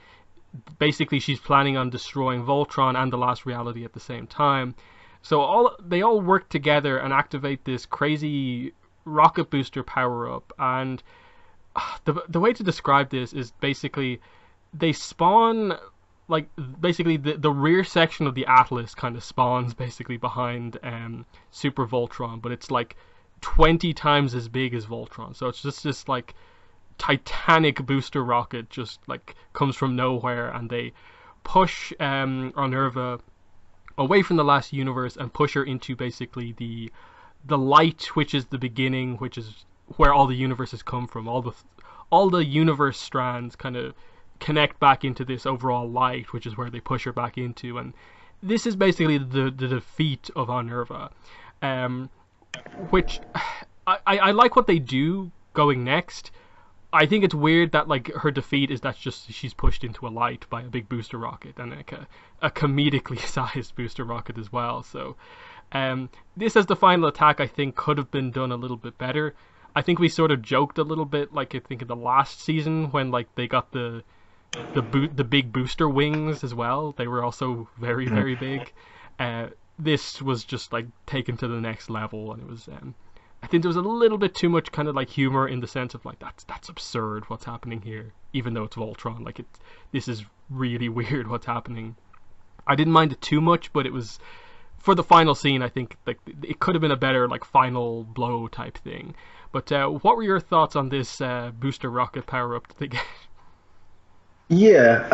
basically she's planning on destroying Voltron and the last reality at the same time. So they all work together and activate this crazy rocket booster power up, and the way to describe this is basically they spawn, like, basically the rear section of the Atlas kind of spawns basically behind Super Voltron, but it's like 20 times as big as Voltron. So it's just this like titanic booster rocket just like comes from nowhere, and they push Onerva away from the last universe and push her into basically the light, which is the beginning, which is where all the universes come from. All the universe strands kind of connect back into this overall light, which is where they push her back into, and this is basically the defeat of Onerva, which I like what they do going next. I think it's weird that like her defeat is that just she's pushed into a light by a big booster rocket, and like a comedically sized booster rocket as well. So this as the final attack I think could have been done a little bit better. I think we sort of joked a little bit, like I think in the last season when like they got the big booster wings as well. They were also very, very big. This was just like taken to the next level, and it was I think there was a little bit too much kind of like humor in the sense of like that's absurd what's happening here. even though it's Voltron. Like this is really weird what's happening. I didn't mind it too much, but it was for the final scene. I think like it could have been a better like final blow type thing. But what were your thoughts on this booster rocket power up that they get? Yeah,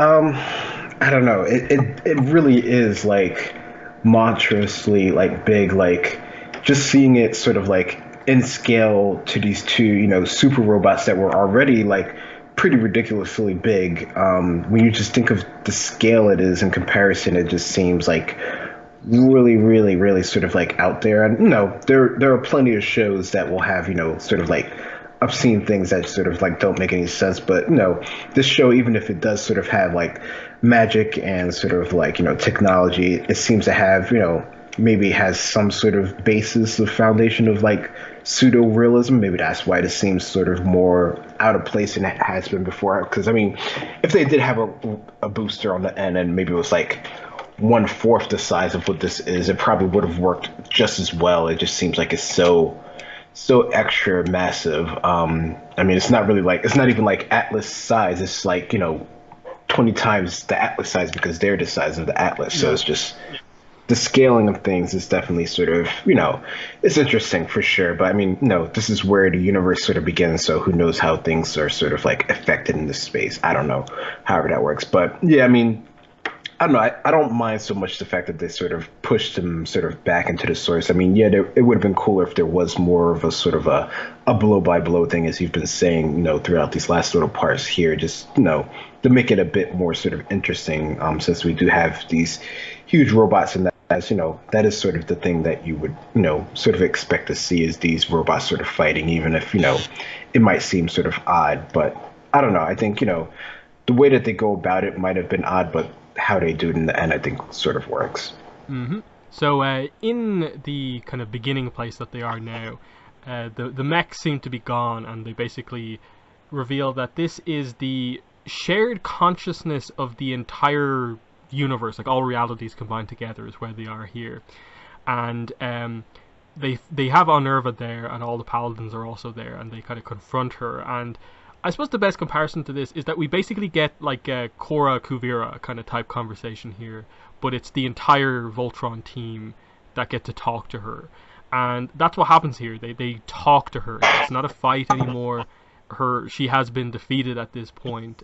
I don't know. It really is like monstrously like big, like just seeing it sort of like in scale to these two, super robots that were already like pretty ridiculously big. When you just think of the scale it is in comparison, it just seems like really, really, really sort of like out there. And there are plenty of shows that will have sort of like obscene things that sort of like don't make any sense. But this show, even if it does sort of have like magic and sort of like technology, it seems to have maybe has some sort of basis of foundation of like pseudo realism. Maybe that's why it seems sort of more out of place than it has been before. Because I mean, if they did have a booster on the end and maybe it was like 1/4 the size of what this is, it probably would have worked just as well. It just seems like it's so extra massive. I mean, it's not really like, it's not even like Atlas size. It's like 20 times the Atlas size because they're the size of the Atlas. So it's just the scaling of things is definitely sort of, it's interesting for sure. But I mean, no, this is where the universe sort of begins. So who knows how things are sort of like affected in this space. I don't know, however that works. But yeah, I mean, I don't know. I don't mind so much the fact that they sort of pushed him sort of back into the source. I mean, yeah, it would have been cooler if there was more of a sort of a blow by blow thing, as you've been saying, throughout these last little parts here, just, to make it a bit more sort of interesting, since we do have these huge robots and that, as that is sort of the thing that you would, sort of expect to see is these robots sort of fighting, even if, it might seem sort of odd. But I don't know. I think, the way that they go about it might have been odd, but how they do it in the end, I think, sort of works. So in the kind of beginning place that they are now, the mechs seem to be gone, and they basically reveal that this is the shared consciousness of the entire universe, like all realities combined together is where they are here. And they have Onerva there, and all the paladins are also there, and they kind of confront her. And I suppose the best comparison to this is that we basically get like a Korra Kuvira kind of type conversation here, but it's the entire Voltron team that get to talk to her. And that's what happens here. They talk to her. It's not a fight anymore. She has been defeated at this point.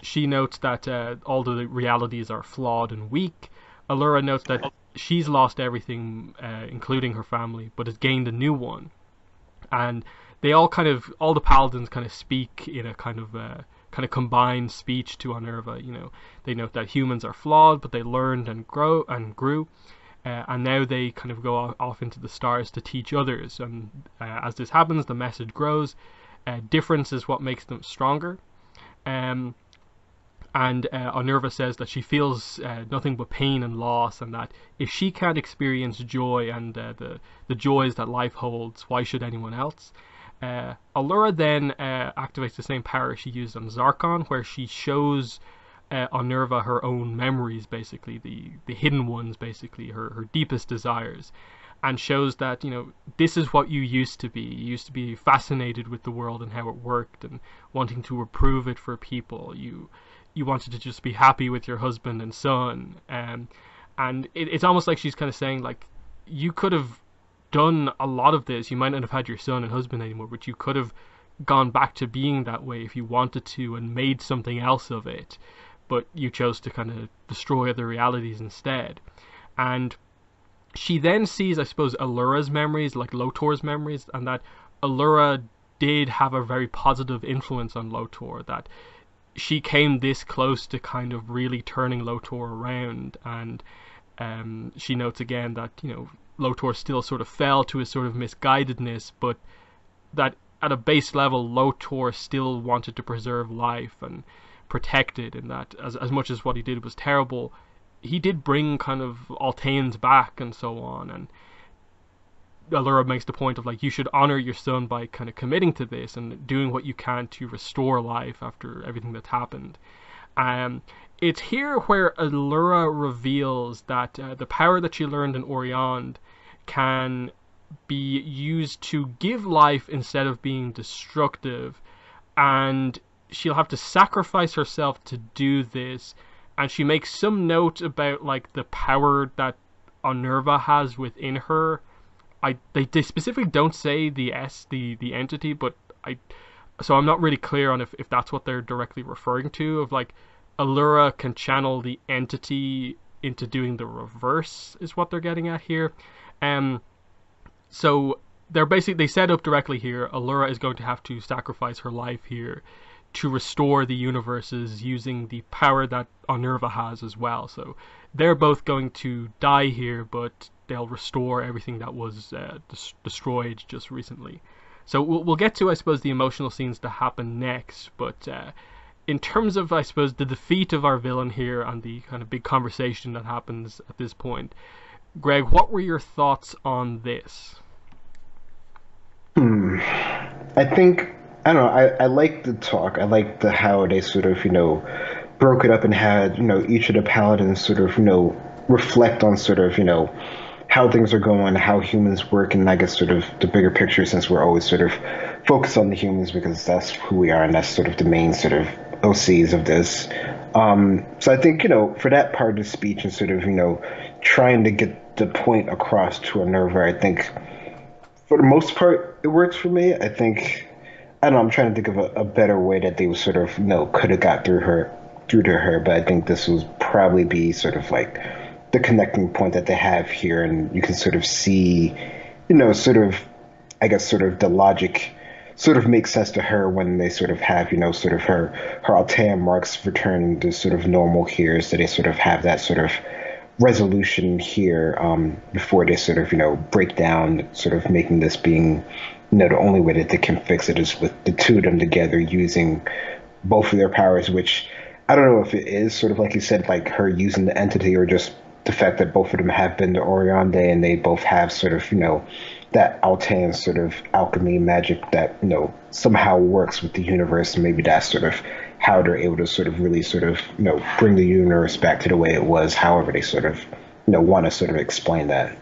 She notes that all the realities are flawed and weak. Allura notes that she's lost everything, including her family, but has gained a new one. And they all the paladins kind of speak in a kind of combined speech to Onerva. They note that humans are flawed, but they learned and grew, and now they kind of go off into the stars to teach others. And as this happens, the message grows. Difference is what makes them stronger. And Onerva says that she feels nothing but pain and loss, and that if she can't experience joy and the joys that life holds, why should anyone else? Allura then activates the same power she used on Zarkon, where she shows Onerva her own memories, basically, the hidden ones, basically, her deepest desires, and shows that, this is what you used to be. You used to be fascinated with the world and how it worked, and wanting to approve it for people. You wanted to just be happy with your husband and son. And it's almost like she's kind of saying, like, you could have done a lot of this. You might not have had your son and husband anymore, but you could have gone back to being that way if you wanted to and made something else of it. But you chose to kind of destroy other realities instead. And she then sees, I suppose, Allura's memories, like Lotor's memories, and that Allura did have a very positive influence on Lotor, that she came this close to kind of really turning Lotor around. And she notes again that, Lotor still sort of fell to his sort of misguidedness, but that at a base level, Lotor still wanted to preserve life and protect it, and that as much as what he did was terrible, he did bring kind of Altaeans back and so on. And Allura makes the point of, like, you should honor your son by kind of committing to this and doing what you can to restore life after everything that's happened. It's here where Allura reveals that the power that she learned in Oriond can be used to give life instead of being destructive. And she'll have to sacrifice herself to do this, and she makes some note about like the power that Onerva has within her. They specifically don't say the entity, but so I'm not really clear on if that's what they're directly referring to, of like Allura can channel the entity into doing the reverse is what they're getting at here. So they set up directly here. Allura is going to have to sacrifice her life here to restore the universes using the power that Onerva has as well. So they're both going to die here, but they'll restore everything that was destroyed just recently. So we'll get to, I suppose, the emotional scenes that happen next, but in terms of, I suppose, the defeat of our villain here and the kind of big conversation that happens at this point, Greg, what were your thoughts on this? I think, I don't know, I like the talk. I like how they sort of, broke it up and had, each of the paladins sort of, reflect on sort of, how things are going, how humans work, and I guess sort of the bigger picture, since we're always sort of focused on the humans because that's who we are and that's sort of the main sort of OCs of this. So I think, for that part of the speech and sort of, trying to get the point across to Onerva, I think for the most part it works for me. I think, I don't know, I'm trying to think of a better way that they would sort of, could have got through to her, but I think this would probably be sort of like the connecting point that they have here, and you can sort of see, sort of, I guess, sort of the logic sort of makes sense to her when they sort of have, sort of her Altea marks return to sort of normal here, so they sort of have that sort of resolution here before they sort of, break down, sort of making this being, the only way that they can fix it is with the two of them together using both of their powers, which I don't know if it is sort of like you said, like her using the entity, or just the fact that both of them have been to Orion Day and they both have sort of, that Altean sort of alchemy magic that, somehow works with the universe. And maybe that's sort of how they're able to sort of really sort of, bring the universe back to the way it was, however they sort of, want to sort of explain that.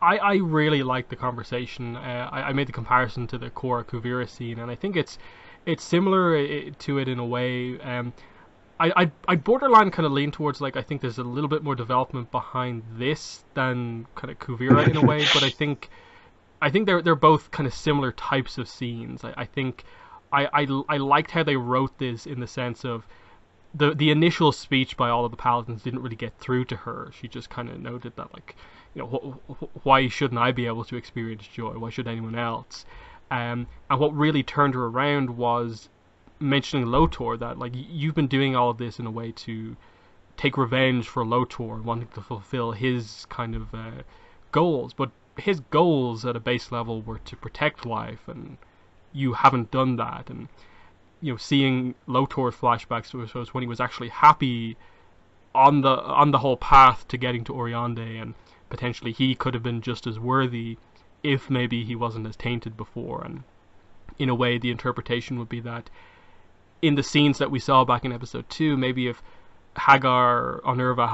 I really like the conversation. I made the comparison to the Korra Kuvira scene, and I think it's similar to it in a way. I borderline kind of lean towards, like, I think there's a little bit more development behind this than kind of Kuvira in a way, but I think they're both kind of similar types of scenes. I think I liked how they wrote this in the sense of the initial speech by all of the paladins didn't really get through to her. She just kind of noted that, like, why shouldn't I be able to experience joy? Why should anyone else? And what really turned her around was mentioning Lotor, that, like, you've been doing all of this in a way to take revenge for Lotor, wanting to fulfill his kind of goals, but his goals at a base level were to protect life, and you haven't done that. And seeing Lotor's flashbacks was when he was actually happy on the whole path to getting to Oriande, and potentially he could have been just as worthy if maybe he wasn't as tainted before. And in a way, the interpretation would be that in the scenes that we saw back in episode 2, maybe if Hagar Onerva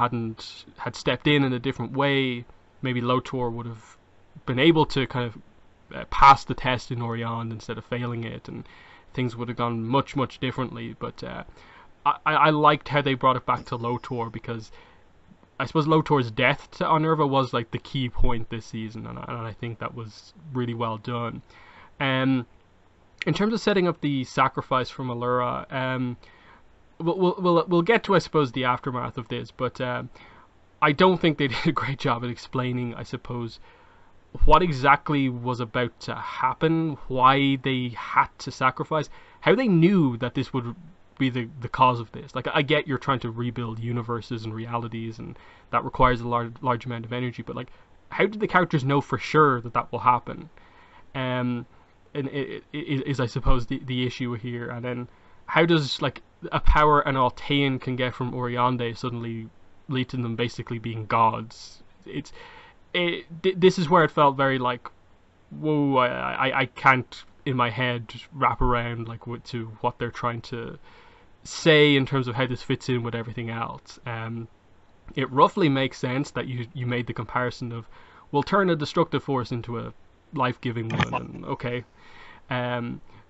had stepped in a different way, maybe Lotor would have been able to kind of pass the test in Orion instead of failing it, and things would have gone much, much differently. But I liked how they brought it back to Lotor, because I suppose Lotor's death to Onerva was like the key point this season, and I think that was really well done. In terms of setting up the sacrifice from Allura, we'll get to, I suppose, the aftermath of this, but I don't think they did a great job at explaining, I suppose, what exactly was about to happen, why they had to sacrifice, how they knew that this would be the cause of this. Like, I get you're trying to rebuild universes and realities, and that requires a large amount of energy, but, like, how did the characters know for sure that will happen? And it is, I suppose, the issue here. And then how does, like, a power an Altean can get from Oriande suddenly lead to them basically being gods? This is where it felt very like, whoa, I can't in my head wrap around, like, to what they're trying to say in terms of how this fits in with everything else. It roughly makes sense that you made the comparison of, we'll turn a destructive force into a life-giving one, and okay.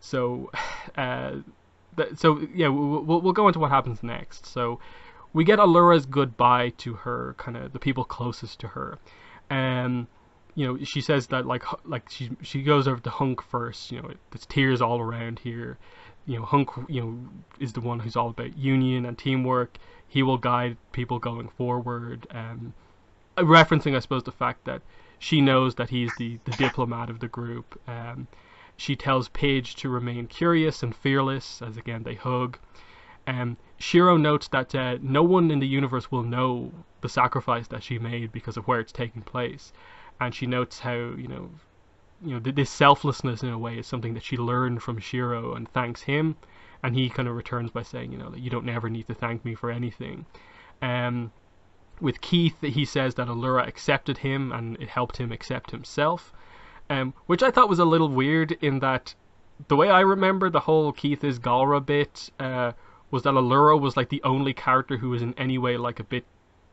So, uh, yeah, we'll go into what happens next. So we get Allura's goodbye to her, kind of the people closest to her. Um, she says that she goes over to Hunk first. There's tears all around here. Hunk, is the one who's all about union and teamwork. He will guide people going forward. Referencing, I suppose, the fact that she knows that he's the diplomat of the group. She tells Paige to remain curious and fearless, as again they hug. Shiro notes that no one in the universe will know the sacrifice that she made because of where it's taking place, and she notes how this selflessness in a way is something that she learned from Shiro and thanks him, and he kind of returns by saying that you don't never need to thank me for anything. With Keith, he says that Allura accepted him and it helped him accept himself, which I thought was a little weird in that the way I remember the whole Keith is Galra bit was that Allura was like the only character who was in any way like a bit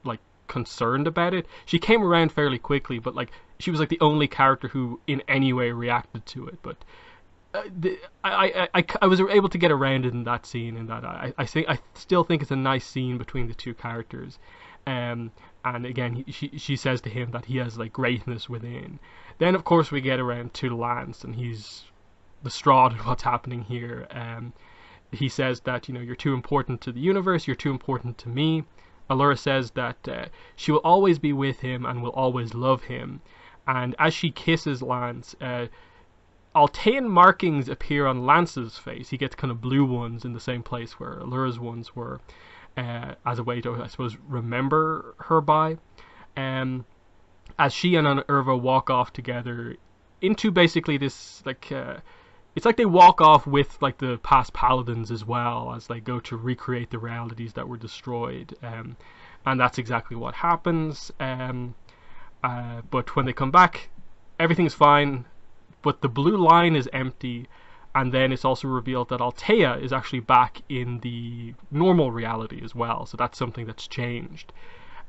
like concerned about it. She came around fairly quickly, but like she was like the only character who in any way reacted to it. But I was able to get around it in that scene, and that I still think it's a nice scene between the two characters. And again, she says to him that he has like greatness within. Then of course we get around to Lance, and he's distraught at what's happening here. He says that you're too important to the universe, you're too important to me. Allura says that she will always be with him and will always love him. And as she kisses Lance, Altean markings appear on Lance's face. He gets kind of blue ones in the same place where Allura's ones were, as a way to, I suppose, remember her by. As she and Irva walk off together into basically this it's like they walk off with like the past paladins as well, as they go to recreate the realities that were destroyed, and that's exactly what happens. But when they come back, everything's fine, but the blue line is empty, and then it's also revealed that Altea is actually back in the normal reality as well, so that's something that's changed.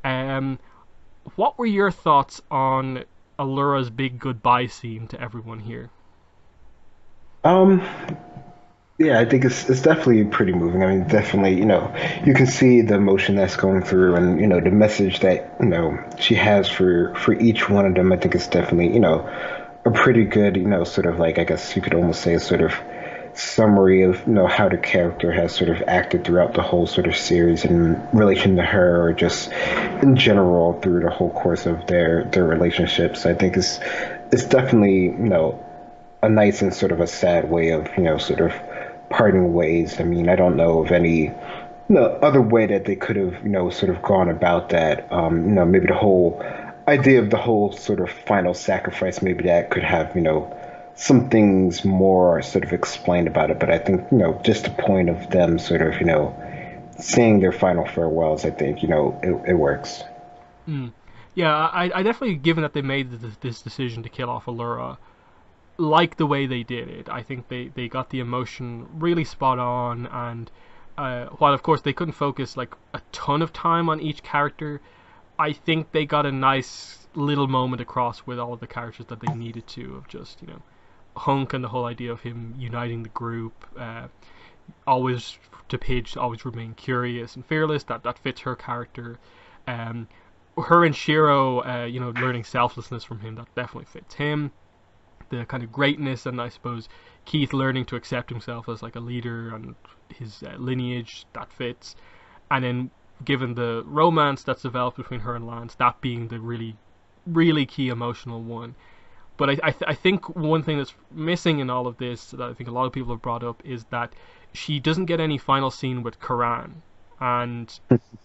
What were your thoughts on Allura's big goodbye scene to everyone here? Um, yeah, I think it's definitely pretty moving. I mean, definitely, you can see the emotion that's going through, and the message that she has for each one of them. I think it's definitely a pretty good sort of like, I guess you could almost say, a sort of summary of how the character has sort of acted throughout the whole sort of series in relation to her, or just in general through the whole course of their relationships. I think it's definitely a nice and sort of a sad way of sort of parting ways. I mean, I don't know of any other way that they could have sort of gone about that. Maybe the whole idea of the whole sort of final sacrifice, maybe that could have some things more sort of explained about it. But I think just the point of them sort of saying their final farewells, I think it works. Mm. Yeah, I definitely, given that they made this decision to kill off Allura, like the way they did it. I think they got the emotion really spot on, and while of course they couldn't focus like a ton of time on each character, I think they got a nice little moment across with all of the characters that they needed to, of just Hunk and the whole idea of him uniting the group, always to Paige to always remain curious and fearless, that fits her character. Her and Shiro learning selflessness from him, that definitely fits him. The kind of greatness, and I suppose Keith learning to accept himself as like a leader and his lineage, that fits. And then given the romance that's developed between her and Lance, that being the really, really key emotional one. But I think one thing that's missing in all of this, that I think a lot of people have brought up, is that she doesn't get any final scene with Karan, and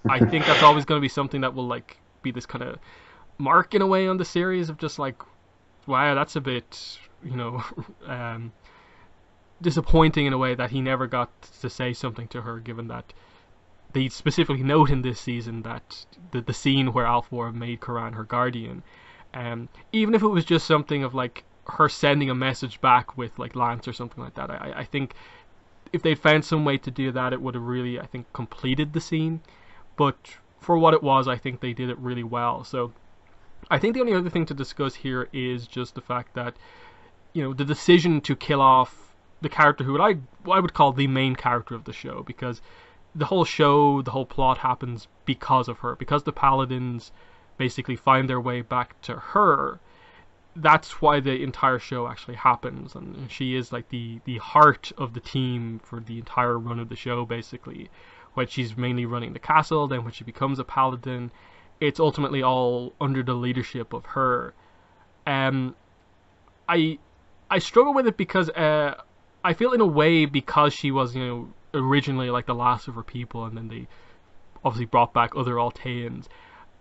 I think that's always going to be something that will like be this kind of mark in a way on the series of just like, wow, that's a bit, disappointing in a way that he never got to say something to her, given that they specifically note in this season that the scene where Alfora made Karan her guardian, even if it was just something of like her sending a message back with like Lance or something like that, I think if they'd found some way to do that, it would have really, I think, completed the scene. But for what it was, I think they did it really well. So I think the only other thing to discuss here is just the fact that the decision to kill off the character who I would call the main character of the show, because the whole show, the whole plot happens because of her, because the paladins basically find their way back to her. That's why the entire show actually happens, and she is like the heart of the team for the entire run of the show, basically. When she's mainly running the castle, then when she becomes a paladin, it's ultimately all under the leadership of her. Um, I I struggle with it because I feel in a way, because she was, originally like the last of her people, and then they obviously brought back other Alteans.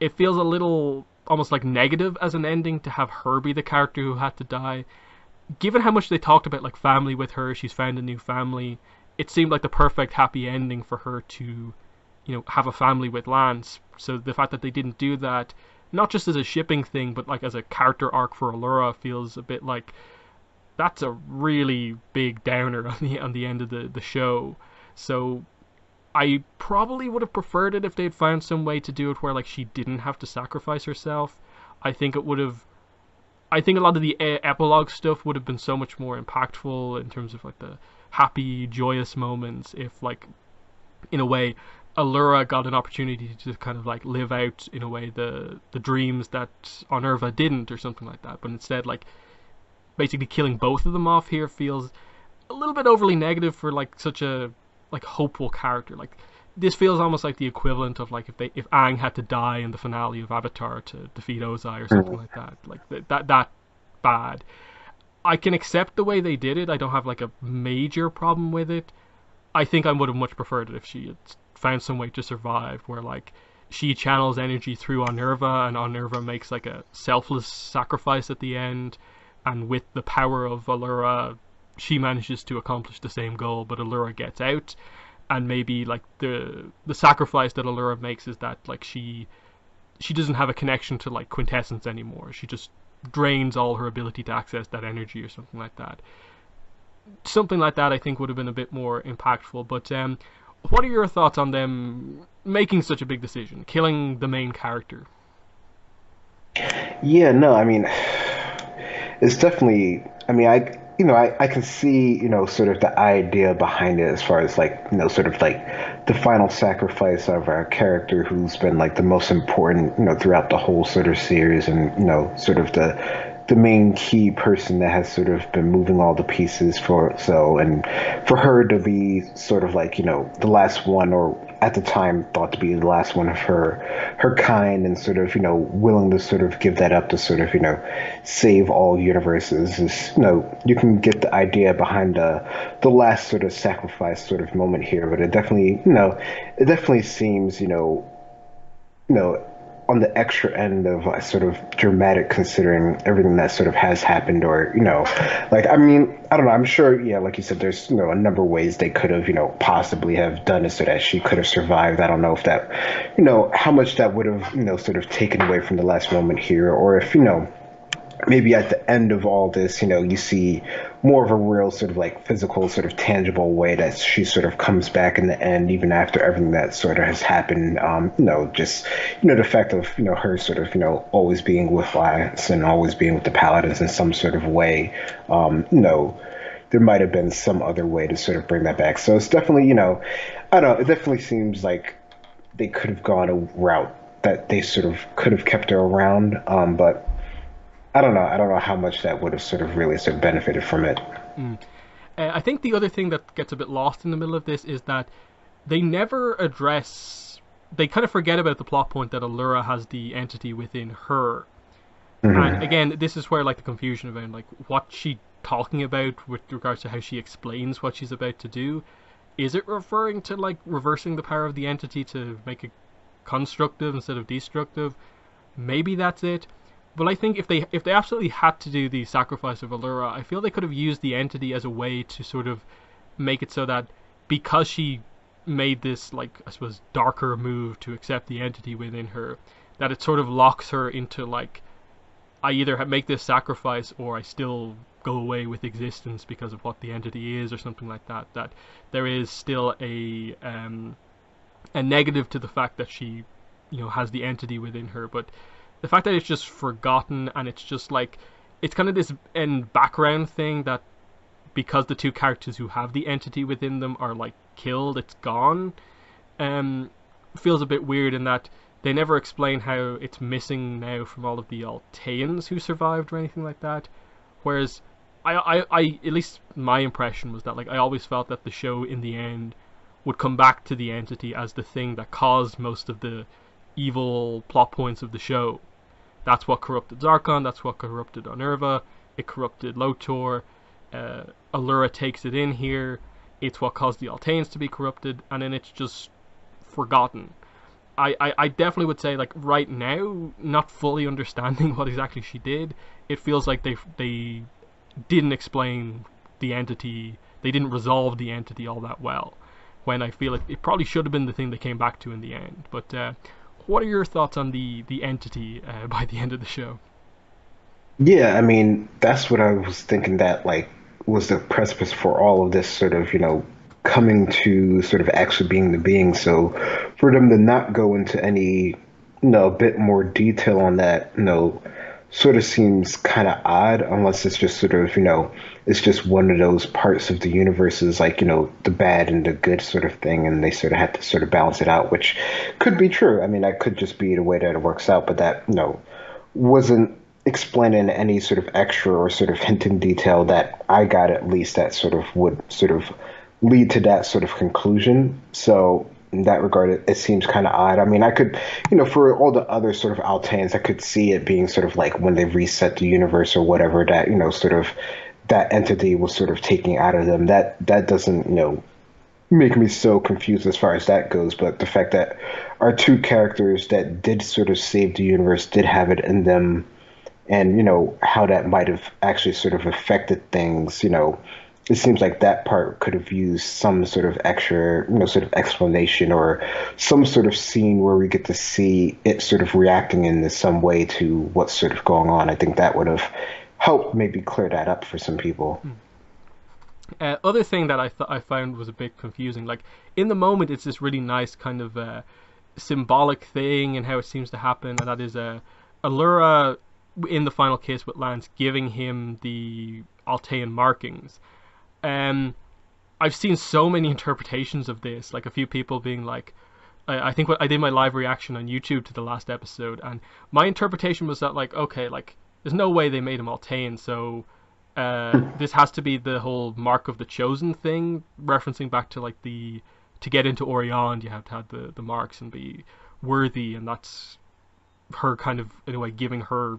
It feels a little almost like negative as an ending to have her be the character who had to die. Given how much they talked about like family with her, she's found a new family. It seemed like the perfect happy ending for her to, have a family with Lance. So the fact that they didn't do that, not just as a shipping thing, but like as a character arc for Allura, feels a bit like that's a really big downer on the end of the show. So I probably would have preferred it if they'd found some way to do it where like she didn't have to sacrifice herself. I think it would have. I think a lot of the epilogue stuff would have been so much more impactful in terms of like the happy, joyous moments if, like, in a way, Allura got an opportunity to kind of like live out in a way the dreams that Onerva didn't, or something like that. But instead, like, basically killing both of them off here feels a little bit overly negative for like such a like hopeful character. Like, this feels almost like the equivalent of like if Aang had to die in the finale of Avatar to defeat Ozai or something like that. Like that bad. I can accept the way they did it. I don't have like a major problem with it. I think I would have much preferred it if she had found some way to survive, where like she channels energy through Onerva, and Onerva makes like a selfless sacrifice at the end, and with the power of Allura, she manages to accomplish the same goal, but Allura gets out. And maybe like the sacrifice that Allura makes is that like she doesn't have a connection to like quintessence anymore. She just drains all her ability to access that energy or something like that. Something like that I think would have been a bit more impactful. But what are your thoughts on them making such a big decision, killing the main character? Yeah, no, I mean, it's definitely. I mean, I can see, sort of the idea behind it as far as like, sort of like the final sacrifice of our character who's been like the most important, throughout the whole sort of series, and sort of the main key person that has sort of been moving all the pieces and for her to be sort of like, the last one, or at the time thought to be the last one of her kind, and sort of, willing to sort of give that up to sort of, save all universes is, you can get the idea behind the last sort of sacrifice sort of moment here. But it definitely seems, on the extra end of sort of dramatic, considering everything that sort of has happened, or like, I mean, I don't know, I'm sure, yeah, like you said, there's a number of ways they could have possibly have done it so that she could have survived. I don't know if that, how much that would have sort of taken away from the last moment here, or if maybe at the end of all this, you see more of a real sort of like physical, sort of tangible way that she sort of comes back in the end, even after everything that sort of has happened. Just, the fact of, her sort of, always being with Lance and always being with the Paladins in some sort of way. There might have been some other way to sort of bring that back. So it's definitely, I don't know, it definitely seems like they could have gone a route that they sort of could have kept her around. But I don't know. I don't know how much that would have sort of really sort of benefited from it. Mm. I think the other thing that gets a bit lost in the middle of this is that they never address. They kind of forget about the plot point that Allura has the entity within her. Mm-hmm. And again, this is where like the confusion about like what's she talking about with regards to how she explains what she's about to do. Is it referring to like reversing the power of the entity to make it constructive instead of destructive? Maybe that's it. But I think if they absolutely had to do the sacrifice of Allura, I feel they could have used the entity as a way to sort of make it so that because she made this, like, I suppose, darker move to accept the entity within her, that it sort of locks her into like, I either make this sacrifice or I still go away with existence because of what the entity is, or something like that. That there is still a negative to the fact that she, has the entity within her, but the fact that it's just forgotten, and it's just like, it's kind of this background thing that because the two characters who have the entity within them are like killed, it's gone. Um, Feels a bit weird in that they never explain how it's missing now from all of the Alteans who survived or anything like that. Whereas I at least my impression was that like I always felt that the show in the end would come back to the entity as the thing that caused most of the evil plot points of the show. That's what corrupted Zarkon, that's what corrupted Onerva, it corrupted Lotor, Allura takes it in here, it's what caused the Altanes to be corrupted, and then it's just forgotten. I definitely would say like right now, not fully understanding what exactly she did, it feels like they didn't explain the entity, they didn't resolve the entity all that well. When I feel like it probably should have been the thing they came back to in the end. But what are your thoughts on the entity by the end of the show? Yeah, I mean, that's what I was thinking that like was the precipice for all of this sort of, coming to sort of actually being the being. So for them to not go into any, a bit more detail on that, sort of seems kind of odd unless it's just sort of, it's just one of those parts of the universe is like, the bad and the good sort of thing. And they sort of have to sort of balance it out, which could be true. I mean, that could just be the way that it works out, but that, wasn't explained in any sort of extra or sort of hinting detail that I got at least that sort of would sort of lead to that sort of conclusion. So in that regard, it seems kind of odd. I mean, I could, for all the other sort of Altans, I could see it being sort of like when they reset the universe or whatever that, sort of that entity was sort of taking out of them. That doesn't, make me so confused as far as that goes. But the fact that our two characters that did sort of save the universe did have it in them, and how that might have actually sort of affected things, it seems like that part could have used some sort of extra, sort of explanation or some sort of scene where we get to see it sort of reacting in some way to what's sort of going on. I think that would have helped maybe clear that up for some people. Other thing that I found was a bit confusing. Like in the moment, it's this really nice kind of symbolic thing and how it seems to happen, and that is Allura in the final case with Lance giving him the Altean markings. I've seen so many interpretations of this. Like a few people being like, I think what I did my live reaction on YouTube to the last episode, and my interpretation was that like, okay, like there's no way they made him Altean, so this has to be the whole mark of the chosen thing, referencing back to like the to get into Orion, you have to have the marks and be worthy, and that's her kind of in a way giving her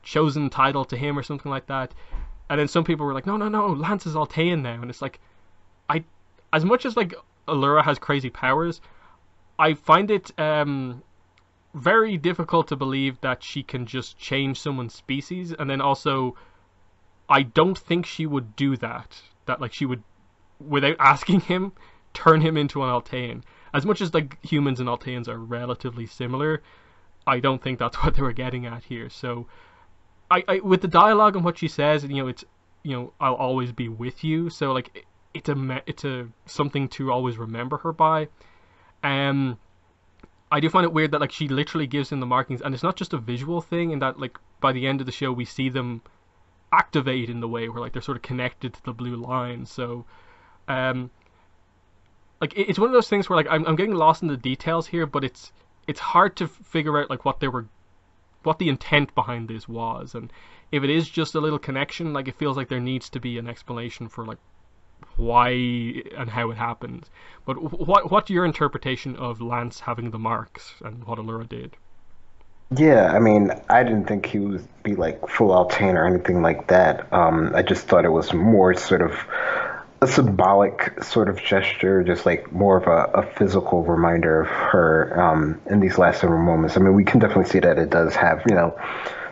chosen title to him or something like that. And then some people were like, no, no, no, Lance is Altean now, and it's like, I, as much as like Allura has crazy powers, I find it very difficult to believe that she can just change someone's species, and then also, I don't think she would do that. That like she would, without asking him, turn him into an Altean. As much as like humans and Alteans are relatively similar, I don't think that's what they were getting at here. So, I with the dialogue and what she says, it's I'll always be with you. So like it's a something to always remember her by. I do find it weird that like she literally gives him the markings, and it's not just a visual thing. In that like by the end of the show, we see them activate in the way where like they're sort of connected to the blue line. So, like it's one of those things where like I'm getting lost in the details here, but it's hard to figure out like what the intent behind this was, and if it is just a little connection, like it feels like there needs to be an explanation for like why and how it happened. But what's your interpretation of Lance having the marks and what Allura did? Yeah, I mean, I didn't think he would be like full Altain or anything like that. I just thought it was more sort of a symbolic sort of gesture, just like more of a physical reminder of her in these last several moments. I mean, we can definitely see that it does have,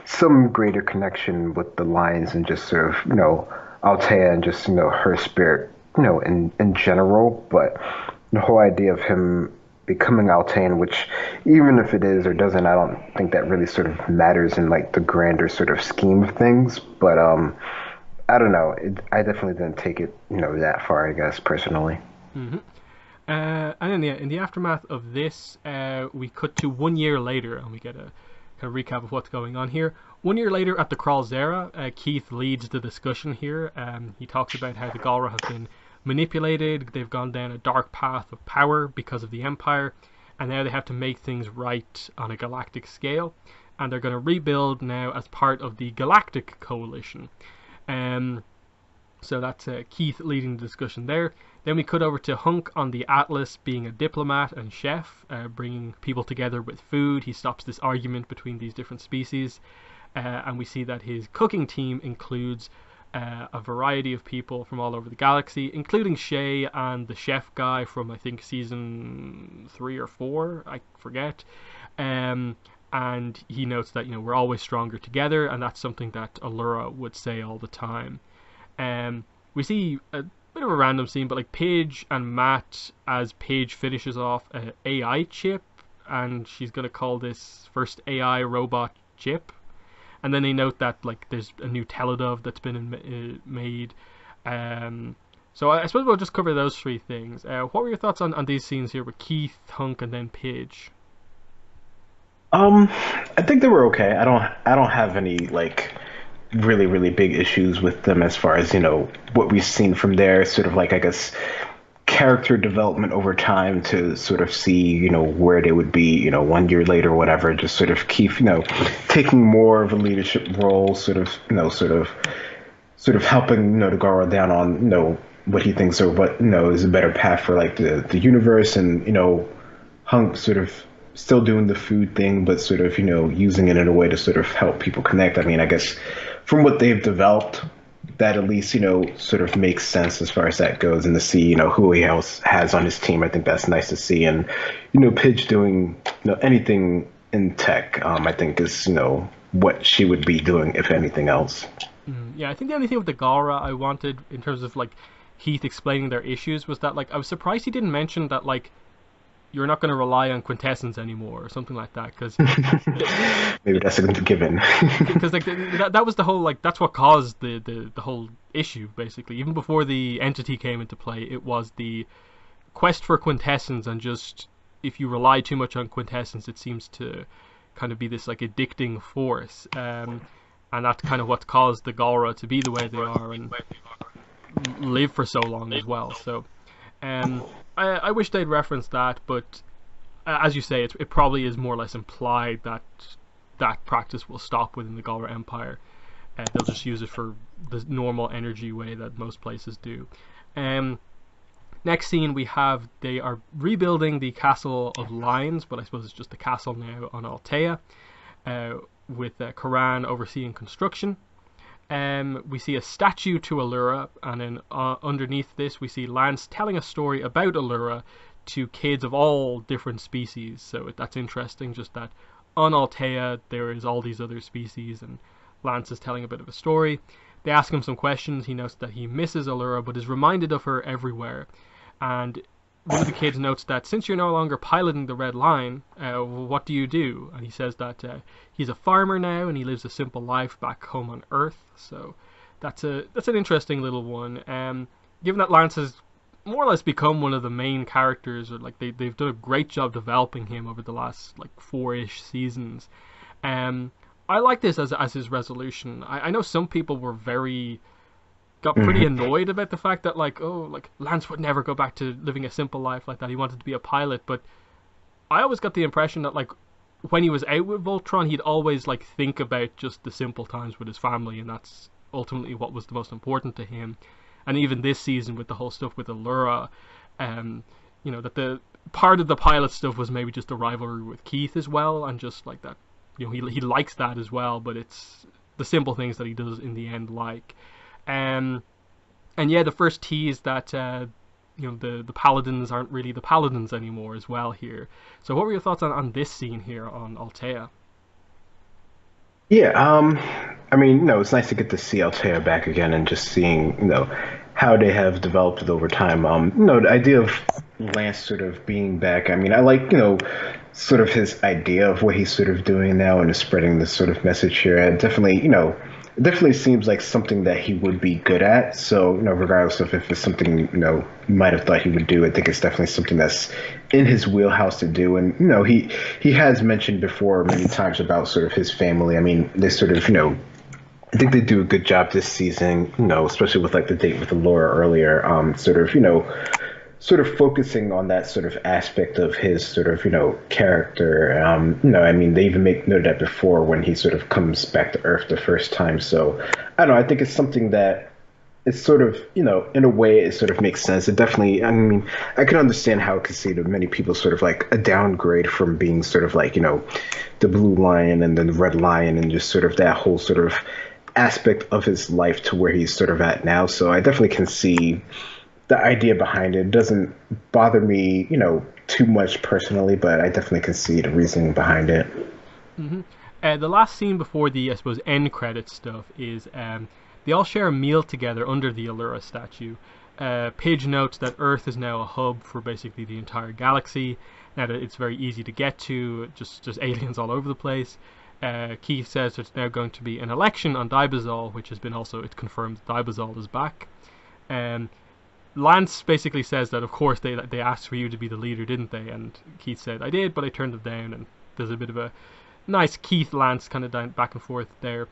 some greater connection with the lines and just sort of, Altea and just, her spirit, in general. But the whole idea of him becoming Altain, which even if it is or doesn't, I don't think that really sort of matters in like the grander sort of scheme of things. But I don't know. I definitely didn't take it, that far, I guess, personally. hmm And in the aftermath of this, we cut to 1 year later, and we get a kind kind of recap of what's going on here. 1 year later at the Kralzera, Keith leads the discussion here. He talks about how the Galra have been manipulated, they've gone down a dark path of power because of the Empire, and now they have to make things right on a galactic scale, and they're going to rebuild now as part of the Galactic Coalition. So that's Keith leading the discussion there. Then we cut over to Hunk on the Atlas being a diplomat and chef, bringing people together with food. He stops this argument between these different species. And we see that his cooking team includes a variety of people from all over the galaxy, including Shay and the chef guy from, I think, season 3 or 4, I forget. And he notes that, we're always stronger together, and that's something that Allura would say all the time. We see a bit of a random scene, but like Paige and Matt, as Paige finishes off an AI chip, and she's going to call this first AI robot chip. And then they note that like there's a new Teledove that's been made. So I suppose we'll just cover those three things. What were your thoughts on these scenes here with Keith, Hunk, and then Paige? I think they were okay. I don't have any like really big issues with them as far as what we've seen from there. Sort of like, I guess, character development over time to sort of see where they would be 1 year later or whatever. Just sort of keep taking more of a leadership role, sort of helping the Garo down on what he thinks or what is a better path for like the universe, and Hunk sort of still doing the food thing, but sort of using it in a way to sort of help people connect. I mean, I guess from what they've developed, that at least sort of makes sense as far as that goes, and to see who he else has on his team, I think that's nice to see. And Pidge doing anything in tech, I think is what she would be doing if anything else. Yeah, I think the only thing with the Galra I wanted in terms of like Heath explaining their issues was that like I was surprised he didn't mention that like you're not going to rely on quintessence anymore or something like that, because maybe that's a given. Because like that was the whole, like, that's what caused the whole issue basically. Even before the entity came into play, it was the quest for quintessence, and just if you rely too much on quintessence, it seems to kind of be this like addicting force, and that's kind of what caused the Galra to be the way they are and live for so long as well. So I wish they'd referenced that, but as you say, it probably is more or less implied that that practice will stop within the Galra Empire. They'll just use it for the normal energy way that most places do. Next scene we have, they are rebuilding the Castle of Lions, but I suppose it's just the castle now on Altea, with Karan overseeing construction. We see a statue to Allura, and then underneath this we see Lance telling a story about Allura to kids of all different species. So that's interesting, just that on Altea there is all these other species, and Lance is telling a bit of a story. They ask him some questions. He notes that he misses Allura but is reminded of her everywhere, and one of the kids notes that since you're no longer piloting the Red Line, what do you do? And he says that he's a farmer now and he lives a simple life back home on Earth. So that's an interesting little one. Given that Lance has more or less become one of the main characters, or like they've done a great job developing him over the last like 4-ish seasons. I like this as his resolution. I know some people got pretty annoyed about the fact that like Lance would never go back to living a simple life like that. He wanted to be a pilot, but I always got the impression that like when he was out with Voltron, he'd always like think about just the simple times with his family, and that's ultimately what was the most important to him. And even this season with the whole stuff with Allura, that the part of the pilot stuff was maybe just a rivalry with Keith as well, and just like that, he likes that as well, but it's the simple things that he does in the end like. And yeah, the first tease that the paladins aren't really the paladins anymore as well here. So what were your thoughts on this scene here on Altea? Yeah, I mean, it's nice to get to see Altea back again and just seeing, how they have developed it over time. The idea of Lance sort of being back, I mean, I like, sort of his idea of what he's sort of doing now and is spreading this sort of message here. And definitely, it definitely seems like something that he would be good at. So, regardless of if it's something, you might have thought he would do, I think it's definitely something that's in his wheelhouse to do. And he has mentioned before many times about sort of his family. I mean, they sort of I think they do a good job this season, especially with like the date with Laura earlier, sort of focusing on that sort of aspect of his sort of, character. I mean, they even make note of that before when he sort of comes back to Earth the first time. So I don't know, I think it's something that it's sort of, in a way, it sort of makes sense. It definitely, I mean, I can understand how it could see to many people sort of like a downgrade from being sort of like, the Blue Lion and then the Red Lion and just sort of that whole sort of aspect of his life to where he's sort of at now. So I definitely can see the idea behind it. It doesn't bother me, too much personally, but I definitely can see the reasoning behind it. Hmm. The last scene before the, I suppose, end credit stuff is they all share a meal together under the Allura statue. Pidge notes that Earth is now a hub for basically the entire galaxy. Now that it's very easy to get to, just aliens all over the place. Keith says there's now going to be an election on Dibazol, which has been also, it's confirmed Dibazol is back. Um, Lance basically says that, of course, they asked for you to be the leader, didn't they? And Keith said, I did, but I turned them down. And there's a bit of a nice Keith-Lance kind of down, back and forth there.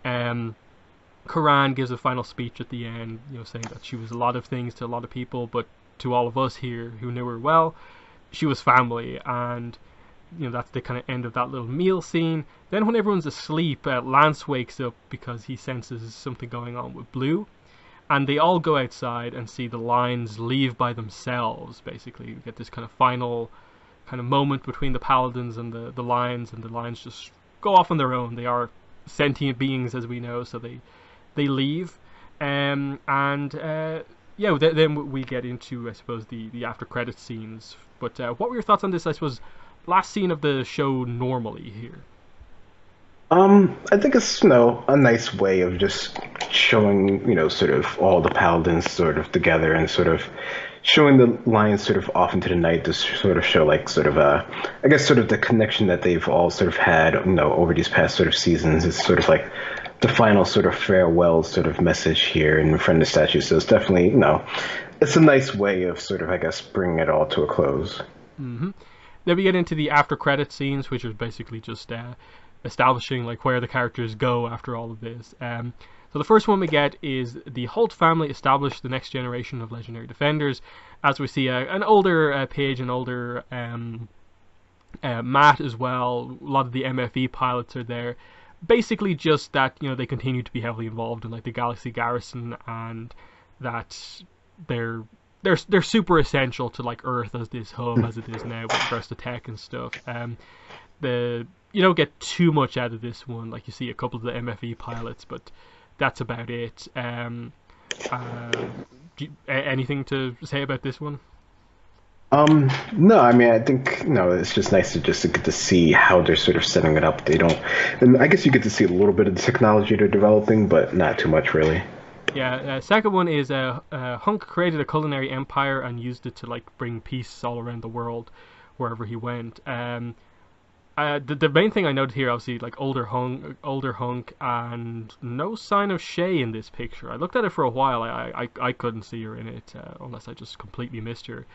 Karan gives a final speech at the end, saying that she was a lot of things to a lot of people, but to all of us here who knew her well, she was family. And that's the kind of end of that little meal scene. Then when everyone's asleep, Lance wakes up because he senses something going on with Blue. And they all go outside and see the Lions leave by themselves, basically. You get this kind of final kind of moment between the Paladins and the Lions, and the Lions just go off on their own. They are sentient beings, as we know, so they leave. Then we get into, I suppose, the after-credit scenes. But what were your thoughts on this, I suppose, last scene of the show normally here? I think it's, a nice way of just showing, sort of all the paladins sort of together and sort of showing the lions sort of off into the night to sort of show like sort of I guess sort of the connection that they've all sort of had, over these past sort of seasons. It's sort of like the final sort of farewell sort of message here in front of the statue. So it's definitely, it's a nice way of sort of, I guess, bringing it all to a close. Mm-hmm. Then we get into the after credit scenes, which are basically just establishing like where the characters go after all of this. So the first one we get is the Holt family establish the next generation of Legendary Defenders, as we see an older Paige, an older Matt as well. A lot of the MFE pilots are there. Basically just that, they continue to be heavily involved in like the Galaxy Garrison, and that they're super essential to like Earth as this hub as it is now with regards to tech and stuff. You don't get too much out of this one. Like you see a couple of the MFE pilots, but that's about it. Anything to say about this one? No, I mean, I think, it's just nice to get to see how they're sort of setting it up. And I guess you get to see a little bit of the technology they're developing, but not too much really. Yeah, second one is Hunk created a culinary empire and used it to like bring peace all around the world wherever he went. The main thing I noted here, obviously, like older Hunk, and no sign of Shay in this picture. I looked at it for a while. I couldn't see her in it unless I just completely missed her.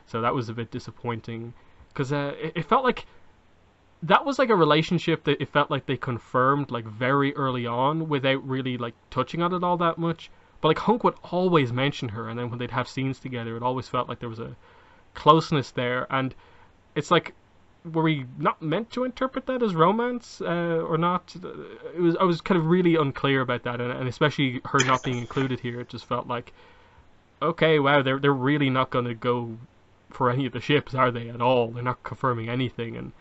So that was a bit disappointing, because it felt like that was like a relationship that it felt like they confirmed like very early on without really like touching on it all that much. But like Hunk would always mention her, and then when they'd have scenes together, it always felt like there was a closeness there. And it's like, were we not meant to interpret that as romance or not? I was kind of really unclear about that, and especially her not being included here. It just felt like, okay, wow, they're really not going to go for any of the ships, are they, at all? They're not confirming anything, and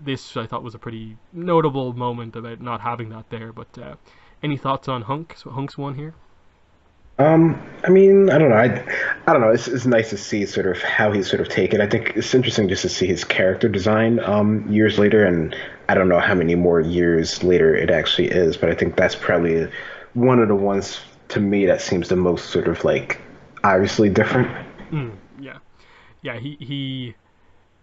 this I thought was a pretty notable moment about not having that there. But any thoughts on Hunk's one here? I mean, I don't know. I don't know. It's nice to see sort of how he's sort of taken. I think it's interesting just to see his character design years later, and I don't know how many more years later it actually is, but I think that's probably one of the ones to me that seems the most sort of like obviously different. Yeah, yeah. He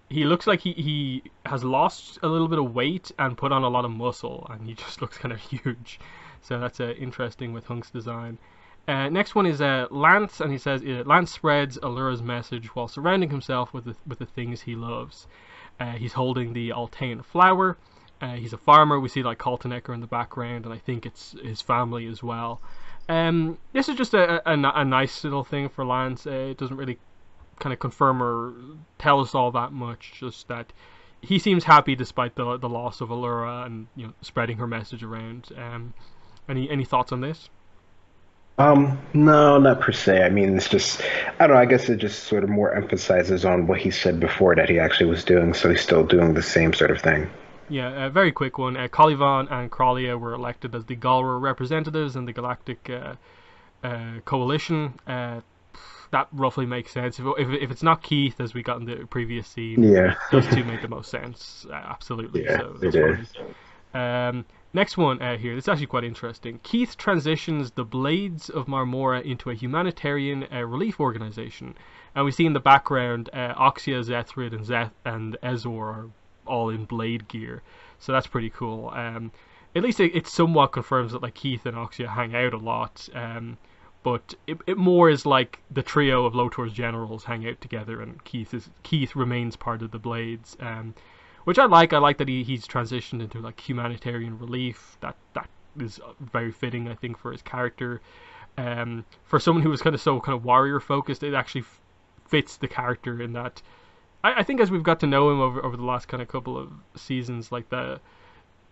looks like he has lost a little bit of weight and put on a lot of muscle, and he just looks kind of huge. So that's interesting with Hunk's design. Next one is Lance, and he says Lance spreads Allura's message while surrounding himself with the things he loves. He's holding the Altean flower. He's a farmer. We see like Kaltenecker in the background, and I think it's his family as well. This is just a nice little thing for Lance. It doesn't really kind of confirm or tell us all that much. Just that he seems happy despite the loss of Allura and spreading her message around. Any thoughts on this? No, not per se. I mean, it's just, I don't know, I guess it just sort of more emphasizes on what he said before that he actually was doing, so he's still doing the same sort of thing. Yeah, a very quick one. Calivan and Crawlia were elected as the Galra representatives in the Galactic Coalition. That roughly makes sense. If it's not Keith, as we got in the previous scene, Yeah, those two make the most sense. Absolutely. yeah, So they that's did. fine. Next one here. This is actually quite interesting. Keith transitions the Blades of Marmora into a humanitarian relief organization, and we see in the background Oxia, Zethrid, and Ezor are all in blade gear. So that's pretty cool. At least it somewhat confirms that like Keith and Oxia hang out a lot. But it more is like the trio of Lotor's generals hang out together, and Keith remains part of the Blades, which I like. I like that he's transitioned into like humanitarian relief. That is very fitting, I think, for his character. For someone who was kind of warrior focused, it actually fits the character in that. I think as we've got to know him over the last kind of couple of seasons, like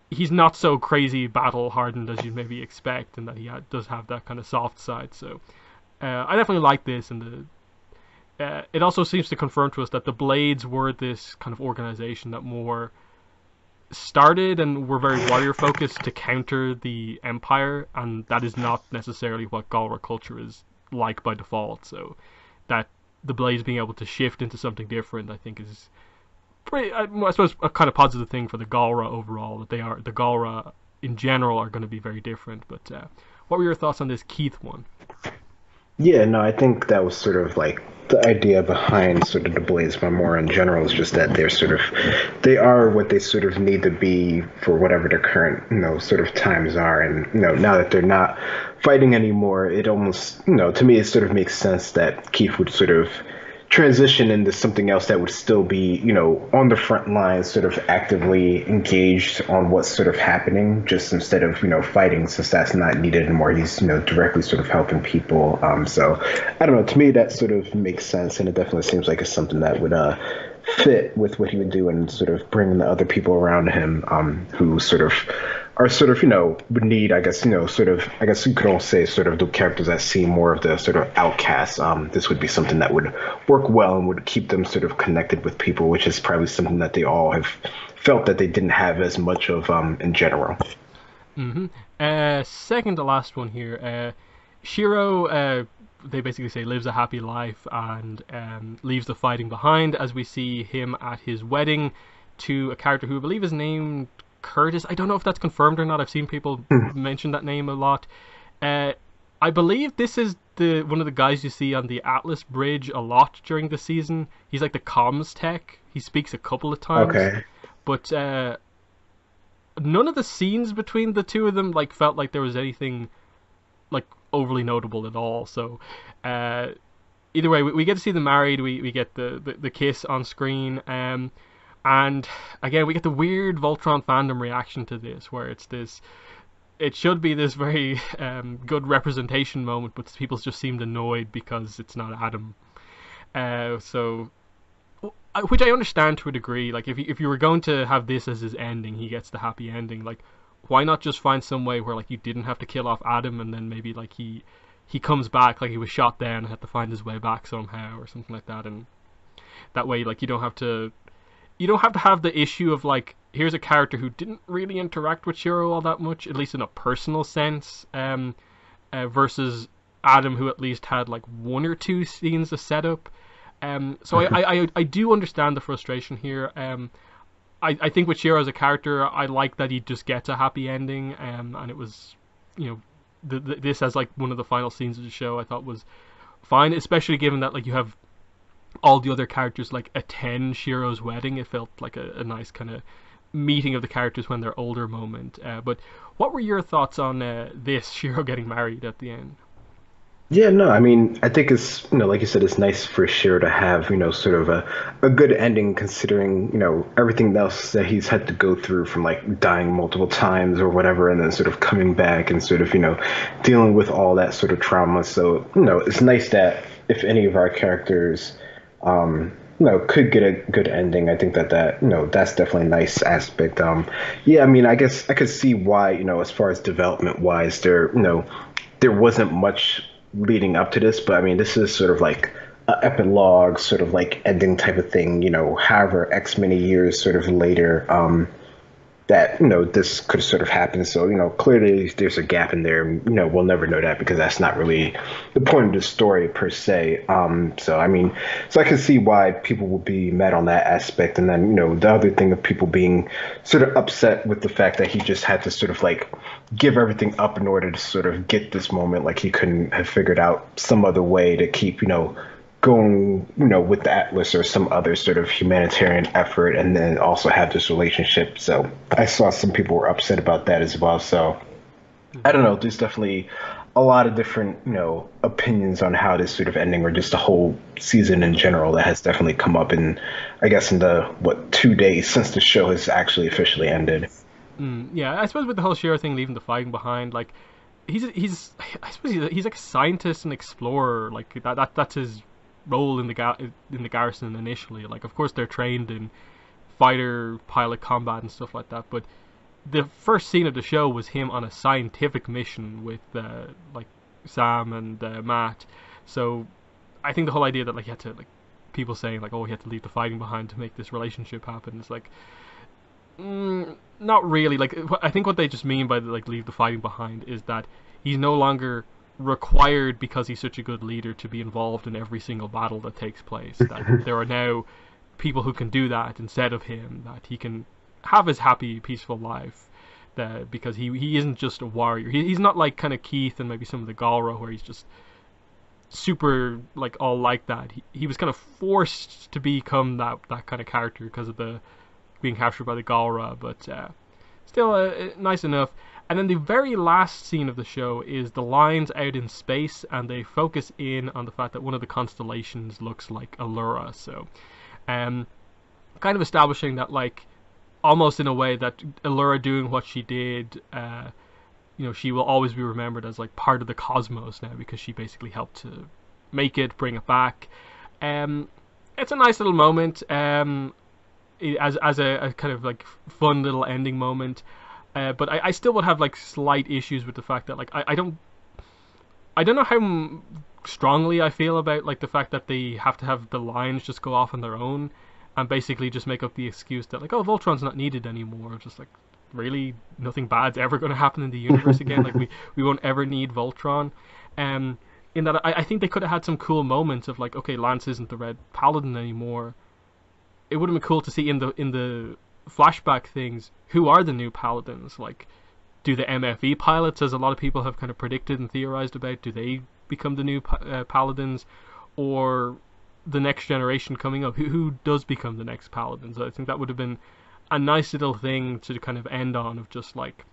he's not so crazy battle hardened as you'd maybe expect, and that he does have that kind of soft side. So I definitely like this, and it also seems to confirm to us that the Blades were this kind of organization that more started and were very warrior focused to counter the Empire, and that is not necessarily what Galra culture is like by default. So that the Blades being able to shift into something different, I think, is pretty, I suppose, a kind of positive thing for the Galra overall. That the Galra in general are going to be very different. But what were your thoughts on this Keith one? Yeah, no, I think that was sort of like the idea behind sort of the Blades Marmora in general is just that they are what they sort of need to be for whatever their current, sort of times are. And, now that they're not fighting anymore, it almost, to me, it sort of makes sense that Keith would sort of transition into something else that would still be, on the front lines, sort of actively engaged on what's sort of happening, just instead of, fighting, since that's not needed anymore. He's, directly sort of helping people. So I don't know, to me, that sort of makes sense. And it definitely seems like it's something that would fit with what he would do and sort of bring the other people around him who sort of are sort of, would need, I guess, sort of, I guess you could all say sort of the characters that seem more of the sort of outcasts. This would be something that would work well and would keep them sort of connected with people, which is probably something that they all have felt that they didn't have as much of in general. Second to last one here. Shiro, they basically say, lives a happy life and leaves the fighting behind, as we see him at his wedding to a character who I believe is named Curtis. I don't know if that's confirmed or not. I've seen people mention that name a lot. I believe this is one of the guys you see on the Atlas Bridge a lot during the season. He's like the comms tech. He speaks a couple of times. Okay. But none of the scenes between the two of them like felt like there was anything like overly notable at all. So either way, we get to see them married. We get the kiss on screen. And again, we get the weird Voltron fandom reaction to this, where it should be this very good representation moment, but people just seemed annoyed because it's not Adam. Which I understand to a degree. Like, if you were going to have this as his ending, he gets the happy ending. Like, why not just find some way where like you didn't have to kill off Adam, and then maybe like he comes back, like he was shot down and had to find his way back somehow or something like that, and that way like you don't have to have the issue of like, here's a character who didn't really interact with Shiro all that much, at least in a personal sense, versus Adam, who at least had like one or two scenes to set up. So I do understand the frustration here. I think with Shiro as a character, I like that he just gets a happy ending, and it was, this as like one of the final scenes of the show, I thought was fine, especially given that like you have all the other characters like attend Shiro's wedding. It felt like a nice kind of meeting of the characters when they're older moment. But what were your thoughts on this Shiro getting married at the end? Yeah, no, I mean, I think it's, like you said, it's nice for Cher to have, sort of a good ending considering, everything else that he's had to go through from like dying multiple times or whatever, and then sort of coming back and sort of, dealing with all that sort of trauma. So, it's nice that if any of our characters, could get a good ending, I think that's definitely a nice aspect. Yeah, I mean, I guess I could see why, as far as development wise, there wasn't much leading up to this, but I mean, this is sort of like an epilogue, sort of like ending type of thing, however X many years sort of later, that, this could sort of happen. So, clearly there's a gap in there. We'll never know that because that's not really the point of the story per se. So, I mean, so I can see why people would be mad on that aspect. And then, the other thing of people being sort of upset with the fact that he just had to sort of like give everything up in order to sort of get this moment. Like he couldn't have figured out some other way to keep, going, with the Atlas or some other sort of humanitarian effort, and then also have this relationship. So I saw some people were upset about that as well. So I don't know. There's definitely a lot of different, opinions on how this sort of ending or just the whole season in general that has definitely come up in, I guess, in the, what, 2 days since the show has actually officially ended. Yeah, I suppose with the whole Shiro thing, leaving the fighting behind, like he's I suppose he's like a scientist and explorer. Like that's his role in in the garrison initially. Like, of course, they're trained in fighter pilot combat and stuff like that, but the first scene of the show was him on a scientific mission with like Sam and Matt. So I think the whole idea that like he had to like people saying like, oh, he had to leave the fighting behind to make this relationship happen is like, not really. Like, I think what they just mean by the, like, leave the fighting behind is that he's no longer required because he's such a good leader to be involved in every single battle that takes place. That there are now people who can do that instead of him. That he can have his happy, peaceful life. That because he isn't just a warrior. He's not like kind of Keith and maybe some of the Galra where he's just super like all like that. He was kind of forced to become that kind of character because of the being captured by the Galra, but still nice enough. And then the very last scene of the show is the lines out in space, and they focus in on the fact that one of the constellations looks like Allura. So, um, kind of establishing that, like, almost in a way that Allura doing what she did, she will always be remembered as like part of the cosmos now because she basically helped to make it, bring it back. Um, it's a nice little moment. As a kind of like fun little ending moment. But I still would have like slight issues with the fact that like I don't know how strongly I feel about like the fact that they have to have the lines just go off on their own and basically just make up the excuse that like, oh, Voltron's not needed anymore. Just like, really, nothing bad's ever going to happen in the universe again. Like we won't ever need Voltron. Um, in that I think they could have had some cool moments of like, okay, Lance isn't the Red Paladin anymore. It would have been cool to see in the flashback things who are the new paladins. Like, do the MFE pilots, as a lot of people have kind of predicted and theorized about, do they become the new paladins, or the next generation coming up? Who does become the next paladins? I think that would have been a nice little thing to kind of end on, of just like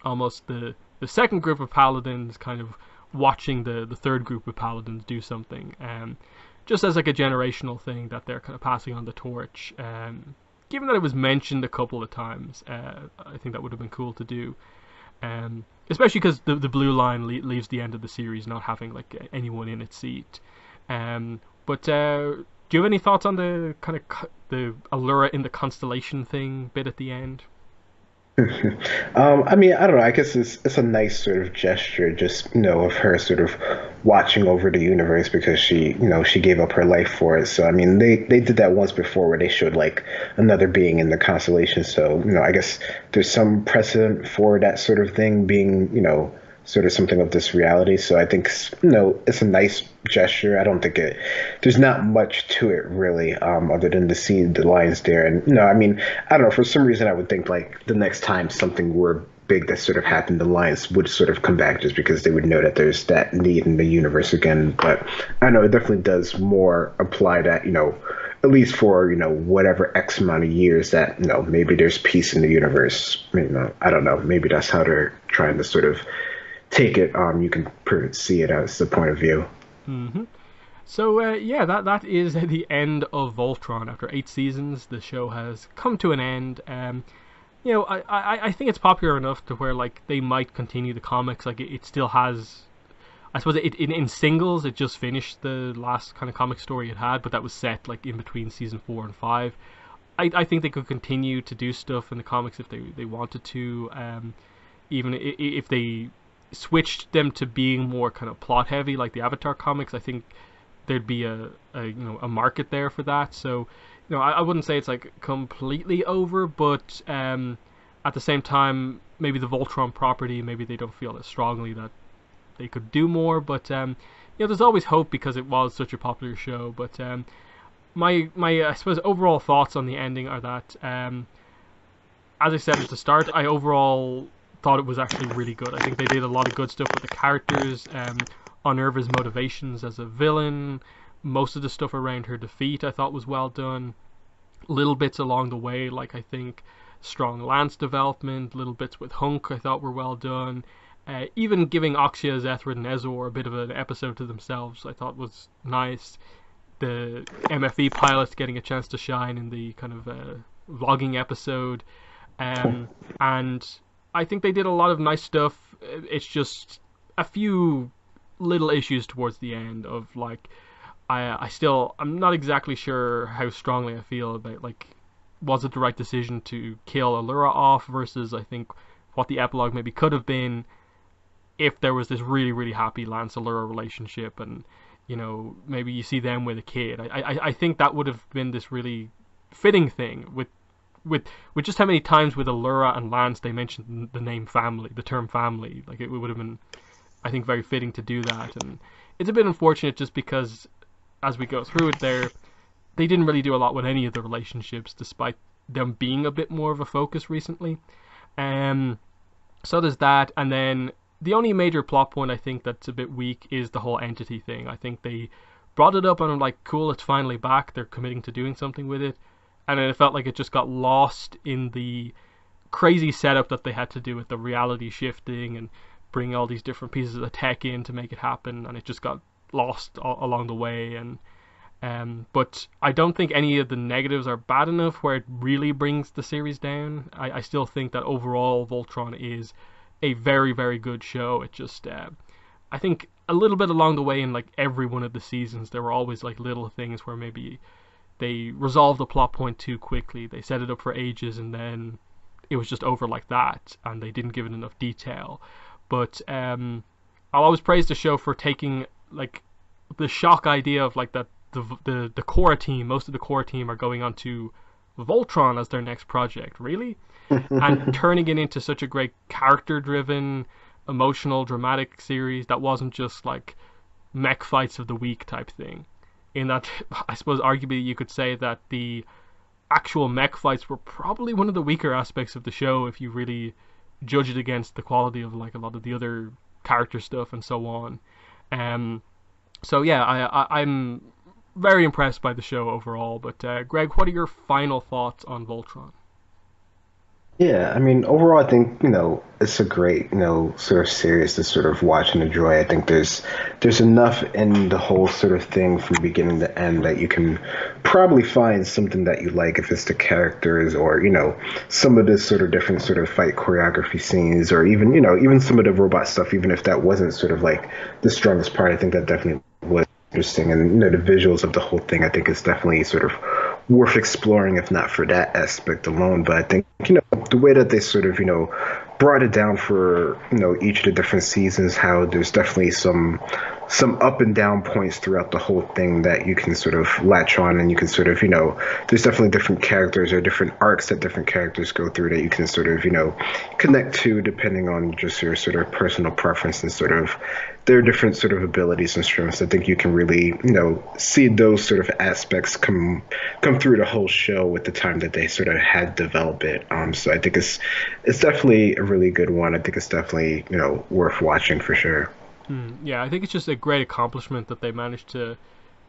almost the second group of paladins kind of watching the third group of paladins do something. Just as like a generational thing that they're kind of passing on the torch. Given that it was mentioned a couple of times, I think that would have been cool to do. Especially because the blue line leaves the end of the series not having like anyone in its seat. But do you have any thoughts on the kind of the Allura in the constellation thing bit at the end? I mean, I don't know. I guess it's a nice sort of gesture, just of her sort of watching over the universe because she gave up her life for it. So I mean, they did that once before where they showed like another being in the constellation. So I guess there's some precedent for that sort of thing being sort of something of this reality. So I think it's a nice gesture. I don't think there's not much to it really, other than to see the lines there. And I mean, I don't know. For some reason, I would think like the next time something were big that sort of happened, the Lions would sort of come back just because they would know that there's that need in the universe again. But I don't know, it definitely does more apply that, at least for, whatever X amount of years that, maybe there's peace in the universe. I don't know. Maybe that's how they're trying to sort of take it, you can see it as the point of view. Hmm. So yeah, that is the end of Voltron. After 8 seasons, the show has come to an end. I think it's popular enough to where like they might continue the comics. Like it still has. I suppose in singles, it just finished the last kind of comic story it had, but that was set like in between season 4 and 5. I think they could continue to do stuff in the comics if they wanted to. Even if they switched them to being more kind of plot heavy, like the Avatar comics, I think there'd be a market there for that. So I wouldn't say it's like completely over, but at the same time, maybe the Voltron property, maybe they don't feel as strongly that they could do more. But there's always hope because it was such a popular show. But my I suppose overall thoughts on the ending are that as I said at the start, I overall thought it was actually really good. I think they did a lot of good stuff with the characters. Unerva's motivations as a villain, most of the stuff around her defeat, I thought was well done. Little bits along the way, like I think strong Lance development, little bits with Hunk, I thought were well done. Even giving Oxia, Zethrid, and Ezor a bit of an episode to themselves, I thought was nice. The MFE pilots getting a chance to shine in the kind of vlogging episode. And I think they did a lot of nice stuff. It's just a few little issues towards the end of like I'm not exactly sure how strongly I feel about like was it the right decision to kill Allura off versus I think what the epilogue maybe could have been if there was this really really happy Lance Allura relationship and maybe you see them with a kid. I think that would have been this really fitting thing with just how many times with Allura and Lance they mentioned the name family, the term family. Like it would have been, I think, very fitting to do that. And it's a bit unfortunate just because as we go through it there, they didn't really do a lot with any of the relationships despite them being a bit more of a focus recently. So there's that. And then the only major plot point I think that's a bit weak is the whole entity thing. I think they brought it up and I'm like, cool, it's finally back. They're committing to doing something with it. And then it felt like it just got lost in the crazy setup that they had to do with the reality shifting and bring all these different pieces of the tech in to make it happen, and it just got lost along the way. And but I don't think any of the negatives are bad enough where it really brings the series down. I still think that overall Voltron is a very very good show. It just I think a little bit along the way in like every one of the seasons there were always like little things where maybe they resolved the plot point too quickly. They set it up for ages and then it was just over like that, and they didn't give it enough detail. But I'll always praise the show for taking like the shock idea of like that the core team, most of the core team are going on to Voltron as their next project, really, and turning it into such a great character-driven, emotional, dramatic series that wasn't just like mech fights of the week type thing. In that, I suppose arguably you could say that the actual mech fights were probably one of the weaker aspects of the show if you really judge it against the quality of like a lot of the other character stuff and so on. So yeah, I'm very impressed by the show overall. But Greg, what are your final thoughts on Voltron? Yeah, I mean, overall, I think, it's a great, sort of series to sort of watch and enjoy. I think there's enough in the whole sort of thing from beginning to end that you can probably find something that you like if it's the characters or, some of the sort of different sort of fight choreography scenes or even, even some of the robot stuff, even if that wasn't sort of like the strongest part, I think that definitely was interesting. And, the visuals of the whole thing, I think is definitely sort of worth exploring, if not for that aspect alone. But I think, the way that they sort of, brought it down for, each of the different seasons, how there's definitely some up and down points throughout the whole thing that you can sort of latch on, and you can sort of, there's definitely different characters or different arcs that different characters go through that you can sort of, connect to depending on just your sort of personal preference and sort of their different sort of abilities and strengths. I think you can really, see those sort of aspects come through the whole show with the time that they sort of had developed it. So I think it's definitely a really good one. I think it's definitely, worth watching for sure. Yeah, I think it's just a great accomplishment that they managed to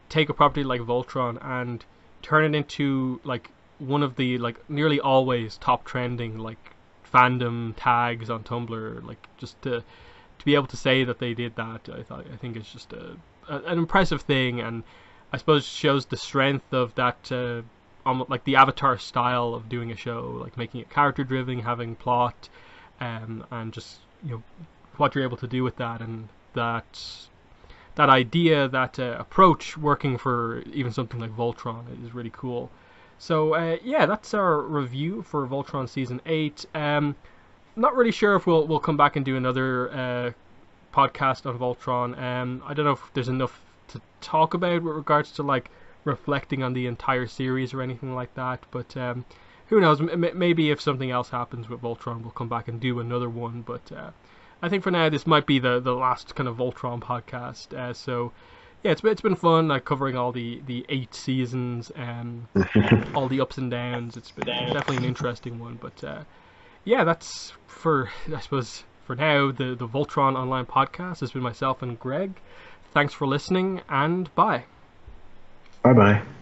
take a property like Voltron and turn it into like one of the like nearly always top trending like fandom tags on Tumblr, like just to to be able to say that they did that, I think it's just an impressive thing, and I suppose shows the strength of that, almost like the Avatar style of doing a show, like making it character driven, having plot, and just what you're able to do with that, and that idea, that approach working for even something like Voltron is really cool. So yeah, that's our review for Voltron Season 8. Not really sure if we'll come back and do another podcast on Voltron. I don't know if there's enough to talk about with regards to like reflecting on the entire series or anything like that, but who knows, maybe if something else happens with Voltron we'll come back and do another one, but I think for now this might be the last kind of Voltron podcast. So yeah, it's been fun, like covering all the 8 seasons and all the ups and downs. It's been definitely an interesting one, but yeah, that's for, I suppose, for now, the Voltron Online podcast. Has been myself and Greg. Thanks for listening, and bye. Bye bye.